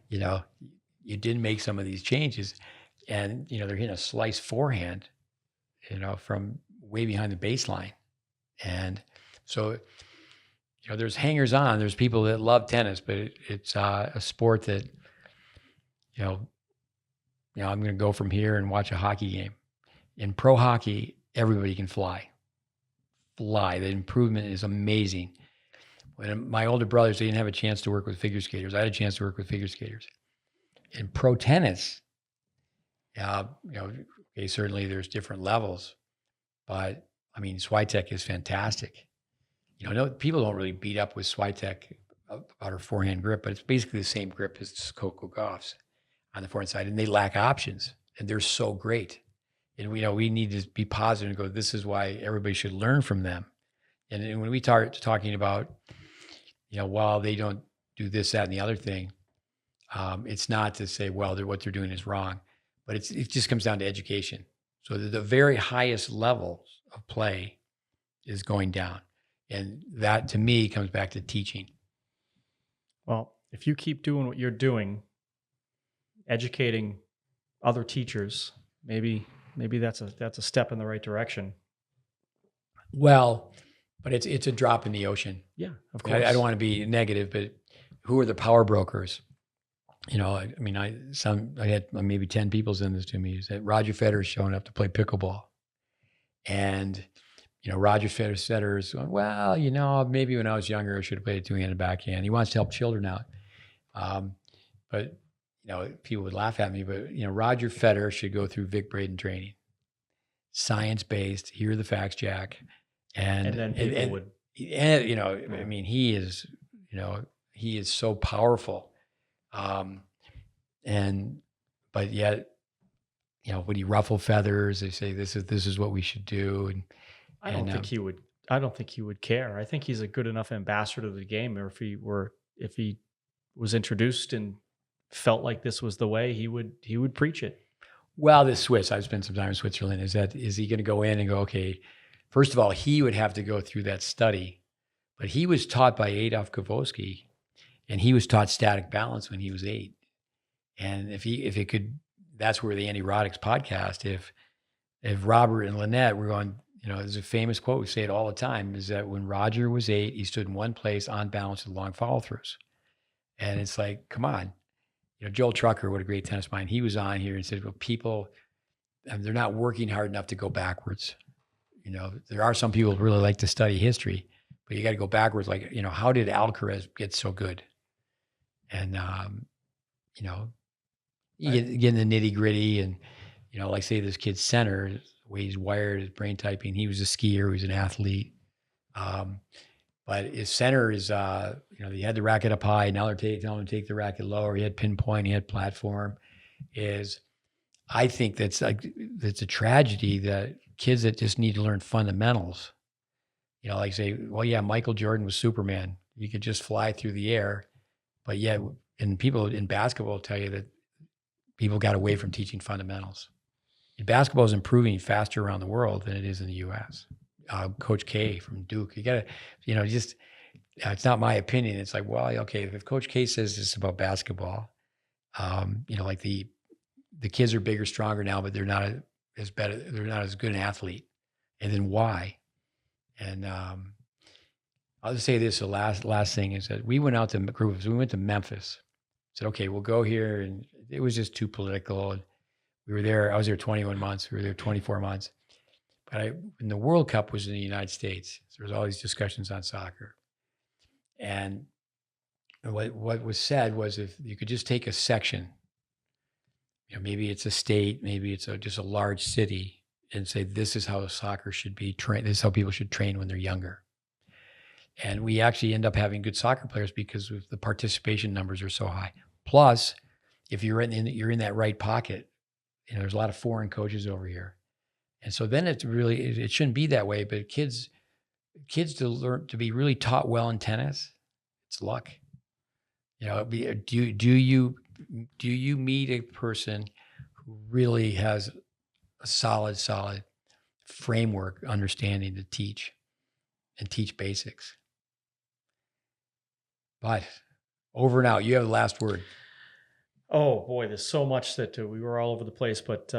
you did make some of these changes, and, they're hitting a slice forehand, from way behind the baseline. And so, there's hangers on. There's people that love tennis, but it's a sport that, I'm going to go from here and watch a hockey game. In pro hockey, everybody can fly. The improvement is amazing. When my older brothers, they didn't have a chance to work with figure skaters. I had a chance to work with figure skaters. In pro tennis, okay, certainly there's different levels, but Swiatek is fantastic. People don't really beat up with Swiatek about her forehand grip, but it's basically the same grip as Coco Gauff's on the forehand side, and they lack options, and they're so great. And we need to be positive and go, this is why everybody should learn from them. And when we start talking about, while they don't do this, that, and the other thing, it's not to say, well, what they're doing is wrong, but it just comes down to education. So the very highest levels of play is going down. And that, to me, comes back to teaching. Well, if you keep doing what you're doing, educating other teachers, maybe that's a step in the right direction. Well, but it's a drop in the ocean. Yeah, of course. I don't want to be negative, but who are the power brokers? I had maybe 10 people send this to me. Is that Roger Federer's showing up to play pickleball, And, Roger Federer is going, well, maybe when I was younger, I should have played a two-handed backhand. He wants to help children out. But, people would laugh at me, but, Roger Federer should go through Vic Braden training. Science-based, here are the facts, Jack. And then people would. And, I mean, he is so powerful. But yet, would he ruffle feathers? They say this is what we should do. And I don't think he would. I don't think he would care. I think he's a good enough ambassador of the game. Or if he was introduced and felt like this was the way, he would preach it. Well, the Swiss, I've spent some time in Switzerland. Is he going to go in and go, okay, first of all, he would have to go through that study, but he was taught by Adolf Kavoski, and he was taught static balance when he was 8. And if it could, that's where the Andy Roddick's podcast, if Robert and Lynette were going, there's a famous quote, we say it all the time, is that when Roger was 8, he stood in one place on balance with long follow throughs. And it's like, come on. Joel Trucker, what a great tennis mind. He was on here and said, well, people, they're not working hard enough to go backwards. There are some people who really like to study history, but you got to go backwards. Like, how did Alcaraz get so good? And, you get in the nitty gritty and, like say this kid's center, the way he's wired, his brain typing, he was a skier, he was an athlete. But his center is, he had the racket up high. Now they're telling him to take the racket lower. He had pinpoint, he had platform. I think that's a tragedy that kids that just need to learn fundamentals, like say, well, yeah, Michael Jordan was Superman. He could just fly through the air. But yet, and people in basketball tell you that people got away from teaching fundamentals. And basketball is improving faster around the world than it is in the U.S. Coach K from Duke, you got to, it's not my opinion. It's like, well, okay, if Coach K says this about basketball, like the kids are bigger, stronger now, but they're not as better. They're not as good an athlete. And then why? And I'll just say this: the last thing is that we went out to groups. We went to Memphis. Said, okay, we'll go here, and it was just too political. And we were there. I was there 21 months. We were there 24 months. But when the World Cup was in the United States, there was all these discussions on soccer. And what was said was if you could just take a section, maybe it's a state, maybe it's just a large city, and say, this is how soccer should be trained. This is how people should train when they're younger. And we actually end up having good soccer players because the participation numbers are so high. Plus, if you're in that right pocket, there's a lot of foreign coaches over here. And so then it shouldn't be that way, but kids to learn to be really taught well in tennis, it's luck. Do you meet a person who really has a solid framework understanding to teach basics? But over and out, you have the last word. Oh boy, there's so much that we were all over the place, but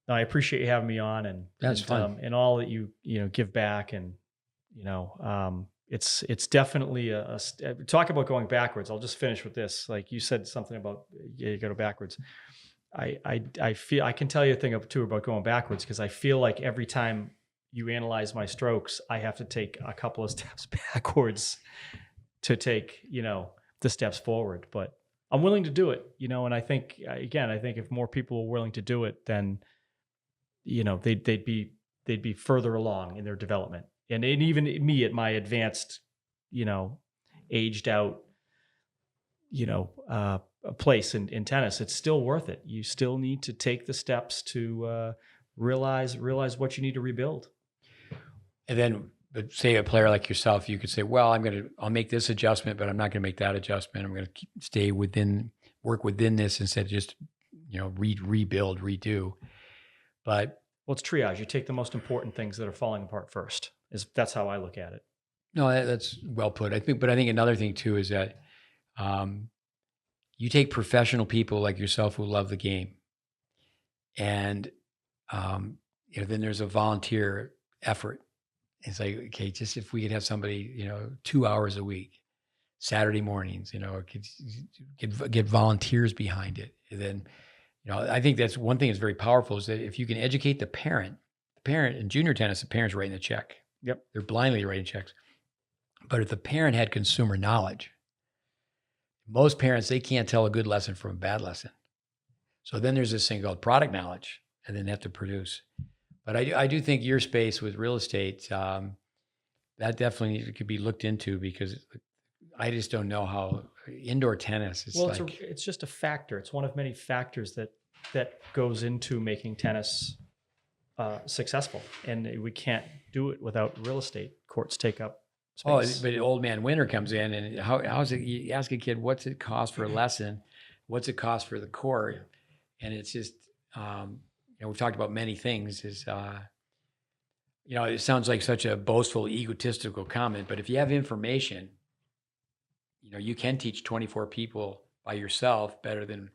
I appreciate you having me on, and that's fun. And all that you give back, and it's definitely talk about going backwards. I'll just finish with this. Like you said something about you go backwards. I feel I can tell you a thing or two about going backwards because I feel like every time you analyze my strokes, I have to take a couple of steps backwards to take the steps forward. But I'm willing to do it, and I think if more people were willing to do it, then they'd be further along in their development. And even me at my advanced, aged out, place in tennis, it's still worth it. You still need to take the steps to realize what you need to rebuild. And then, but say a player like yourself, you could say, well, I'll make this adjustment, but I'm not going to make that adjustment. I'm going to work within this instead of just, rebuild, redo. But it's triage. You take the most important things that are falling apart first. That's how I look at it. No, that's well put. I think another thing too is that you take professional people like yourself who love the game, and then there's a volunteer effort. It's like, okay, just if we could have somebody, 2 hours a week, Saturday mornings, get volunteers behind it, and then. I think that's one thing that's very powerful is that if you can educate the parent parent in junior tennis, the parent's writing the check. Yep. They're blindly writing checks. But if the parent had consumer knowledge, most parents, they can't tell a good lesson from a bad lesson. So then there's this thing called product knowledge, and then they have to produce. But I do think your space with real estate, that definitely could be looked into, because I just don't know how indoor tennis is it's just a factor. It's one of many factors that goes into making tennis successful, and we can't do it without real estate. Courts take up space. Oh, but old man winter comes in, and how's it? You ask a kid, what's it cost for a lesson? What's it cost for the court? And it's just, we've talked about many things. It sounds like such a boastful, egotistical comment, but if you have information, you can teach 24 people by yourself better than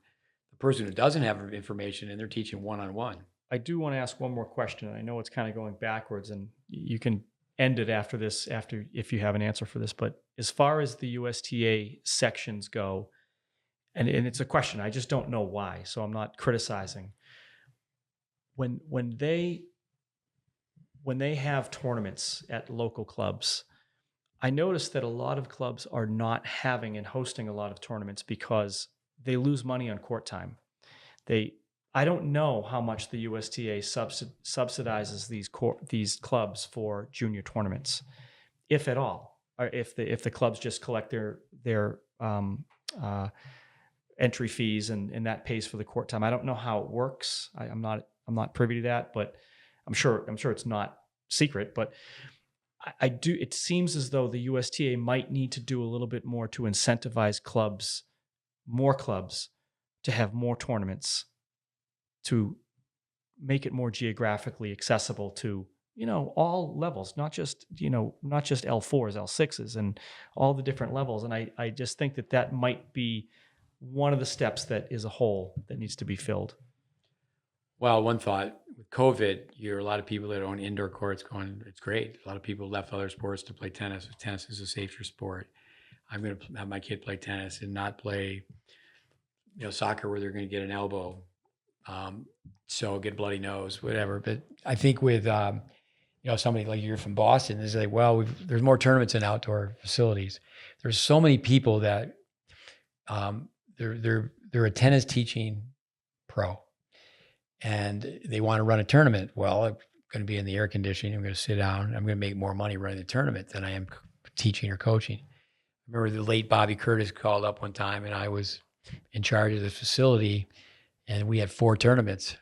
the person who doesn't have information and they're teaching one-on-one. I do want to ask one more question. I know it's kind of going backwards, and you can end it after this, if you have an answer for this. But as far as the USTA sections go, and it's a question, I just don't know why, so I'm not criticizing. When they have tournaments at local clubs, I noticed that a lot of clubs are not having and hosting a lot of tournaments because they lose money on court time. I don't know how much the USTA subsidizes these clubs for junior tournaments, if at all, or if the clubs just collect their entry fees and that pays for the court time. I don't know how it works. I'm not privy to that, but I'm sure it's not secret. But I do. It seems as though the USTA might need to do a little bit more to incentivize more clubs, to have more tournaments, to make it more geographically accessible to, all levels, not just L4s, L6s, and all the different levels. And I just think that might be one of the steps that is a hole that needs to be filled. Well, one thought with COVID, you hear a lot of people that own indoor courts going, it's great. A lot of people left other sports to play tennis. Tennis is a safer sport. I'm going to have my kid play tennis and not play, soccer where they're going to get an elbow. So get a bloody nose, whatever. But I think with, somebody like you're from Boston, is like, well, there's more tournaments in outdoor facilities. There's so many people that they're a tennis teaching pro, and they want to run a tournament. Well, I'm going to be in the air conditioning. I'm going to sit down. I'm going to make more money running the tournament than I am teaching or coaching. I remember the late Bobby Curtis called up one time, and I was in charge of the facility, and we had 4 tournaments.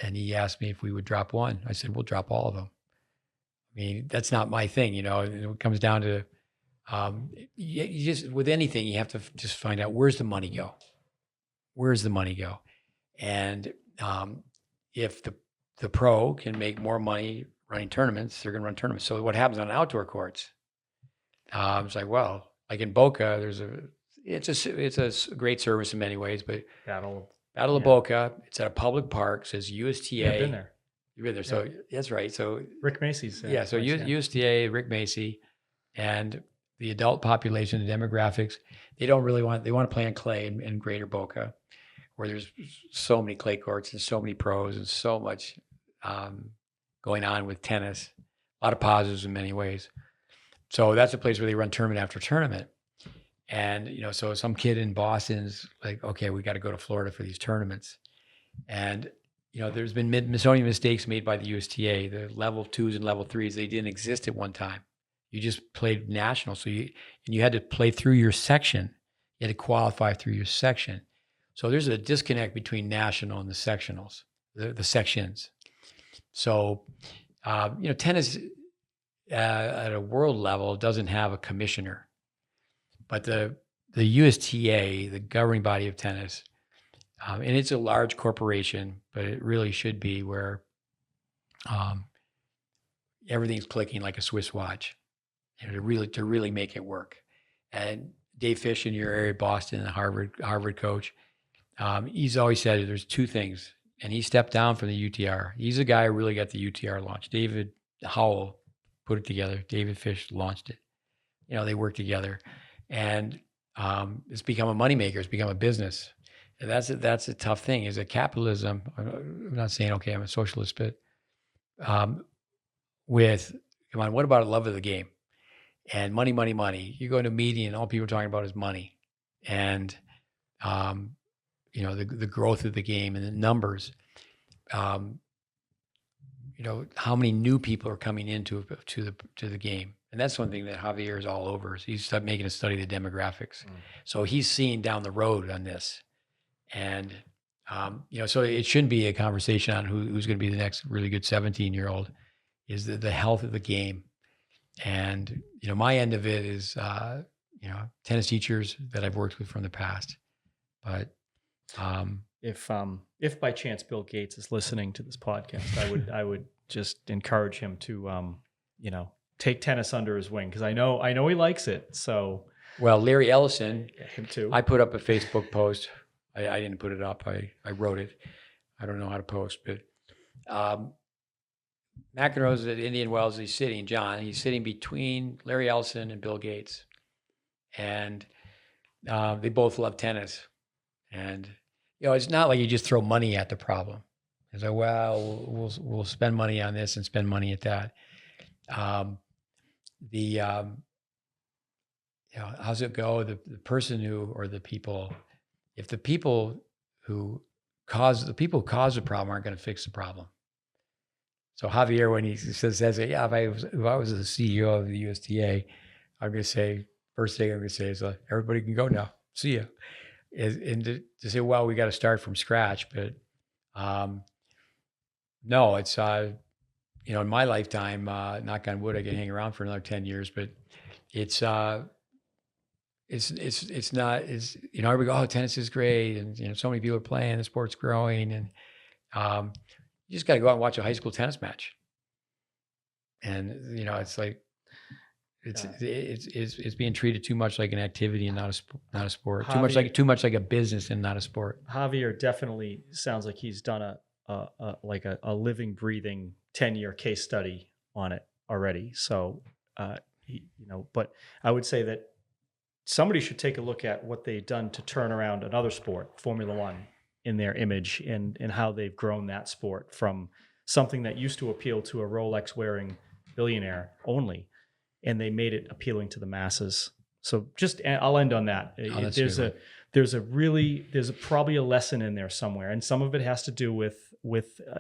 And he asked me if we would drop one. I said, we'll drop all of them. I mean, that's not my thing, It comes down to, you just, with anything, you have to just find out, where's the money go? Where's the money go? And if the pro can make more money running tournaments, they're going to run tournaments. So what happens on outdoor courts? It's like, well, like in Boca, it's a great service in many ways, but Battle of Boca, it's at a public park, says USTA. Yeah, I've been there. You've been there. So that's right. So Rick Macy's. So USTA, Rick Macy, and the adult population, the demographics, they want to play on clay in Greater Boca, where there's so many clay courts and so many pros and so much going on with tennis, a lot of positives in many ways. So that's a place where they run tournament after tournament. And, so some kid in Boston's like, okay, we got to go to Florida for these tournaments. And, there's been so many mistakes made by the USTA, the level 2s and level 3s. They didn't exist at one time. You just played national. So you had to play through your section. You had to qualify through your section. So there's a disconnect between national and the sectionals, the sections. So, tennis at a world level doesn't have a commissioner. But the USTA, the governing body of tennis, and it's a large corporation, but it really should be where everything's clicking like a Swiss watch, to really make it work. And Dave Fish in your area, Boston, the Harvard coach, he's always said there's 2 things, and he stepped down from the UTR. He's the guy who really got the UTR launched. David Howell put it together. David Fish launched it. They work together. And it's become a moneymaker. It's become a business. And that's a tough thing. Is that capitalism? I'm not saying, okay, I'm a socialist, but with, come on, what about a love of the game? And money, money, money. You go into a meeting and all people are talking about is money. And, the growth of the game and the numbers. How many new people are coming into the game. And that's one thing that Javier is all over. Is he's making a study of the demographics. So he's seeing down the road on this. And, so it shouldn't be a conversation on who's going to be the next really good 17-year-old, is the health of the game. And, my end of it is, tennis teachers that I've worked with from the past. But if by chance Bill Gates is listening to this podcast, I would just encourage him to, take tennis under his wing, because I know he likes it. So, well, Larry Ellison, him too. I put up a Facebook post. I didn't put it up. I wrote it. I don't know how to post, but McEnroe's at Indian Wells. He's sitting between Larry Ellison and Bill Gates, and they both love tennis. And it's not like you just throw money at the problem. It's like, well, we'll spend money on this and spend money at that. How's it go? The person or the people, if the people who cause the problem aren't going to fix the problem. So Javier, when he says, yeah, if I was the CEO of the USTA, I'm going to say, first thing I'm going to say is, everybody can go now. See ya. And to say, well, we got to start from scratch. But no, it's, in my lifetime, knock on wood, I can hang around for another 10 years, but it's not, we go, oh, tennis is great. And, so many people are playing, the sport's growing. And you just got to go out and watch a high school tennis match. And, it's like, it's being treated too much like an activity and not a sport. Javier, too much like a business and not a sport. Javier definitely sounds like he's done a living, breathing 10-year case study on it already. So, but I would say that somebody should take a look at what they've done to turn around another sport, Formula One, in their image and how they've grown that sport from something that used to appeal to a Rolex wearing billionaire only, and they made it appealing to the masses. So I'll end on that. Oh, there's probably a lesson in there somewhere, and some of it has to do with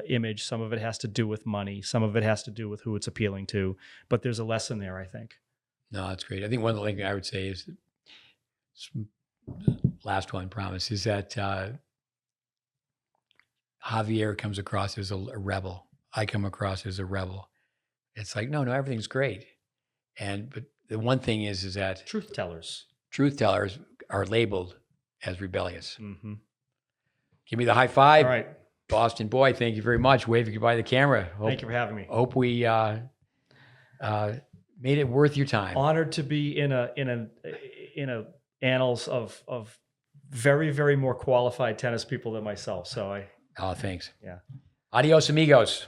image, some of it has to do with money, some of it has to do with who it's appealing to, but there's a lesson there, I think. No, that's great. I think one of the things I would say is, last one, promise, is that Javier comes across as a rebel. I come across as a rebel. It's like, no, everything's great. But the one thing is that truth tellers are labeled as rebellious. Mm-hmm. Give me the high five. All right. Boston boy, thank you very much. Wave goodbye to the camera. Thank you for having me. Hope we made it worth your time. Honored to be in a annals of very, very more qualified tennis people than myself. So Oh, thanks. Yeah. Adios, amigos.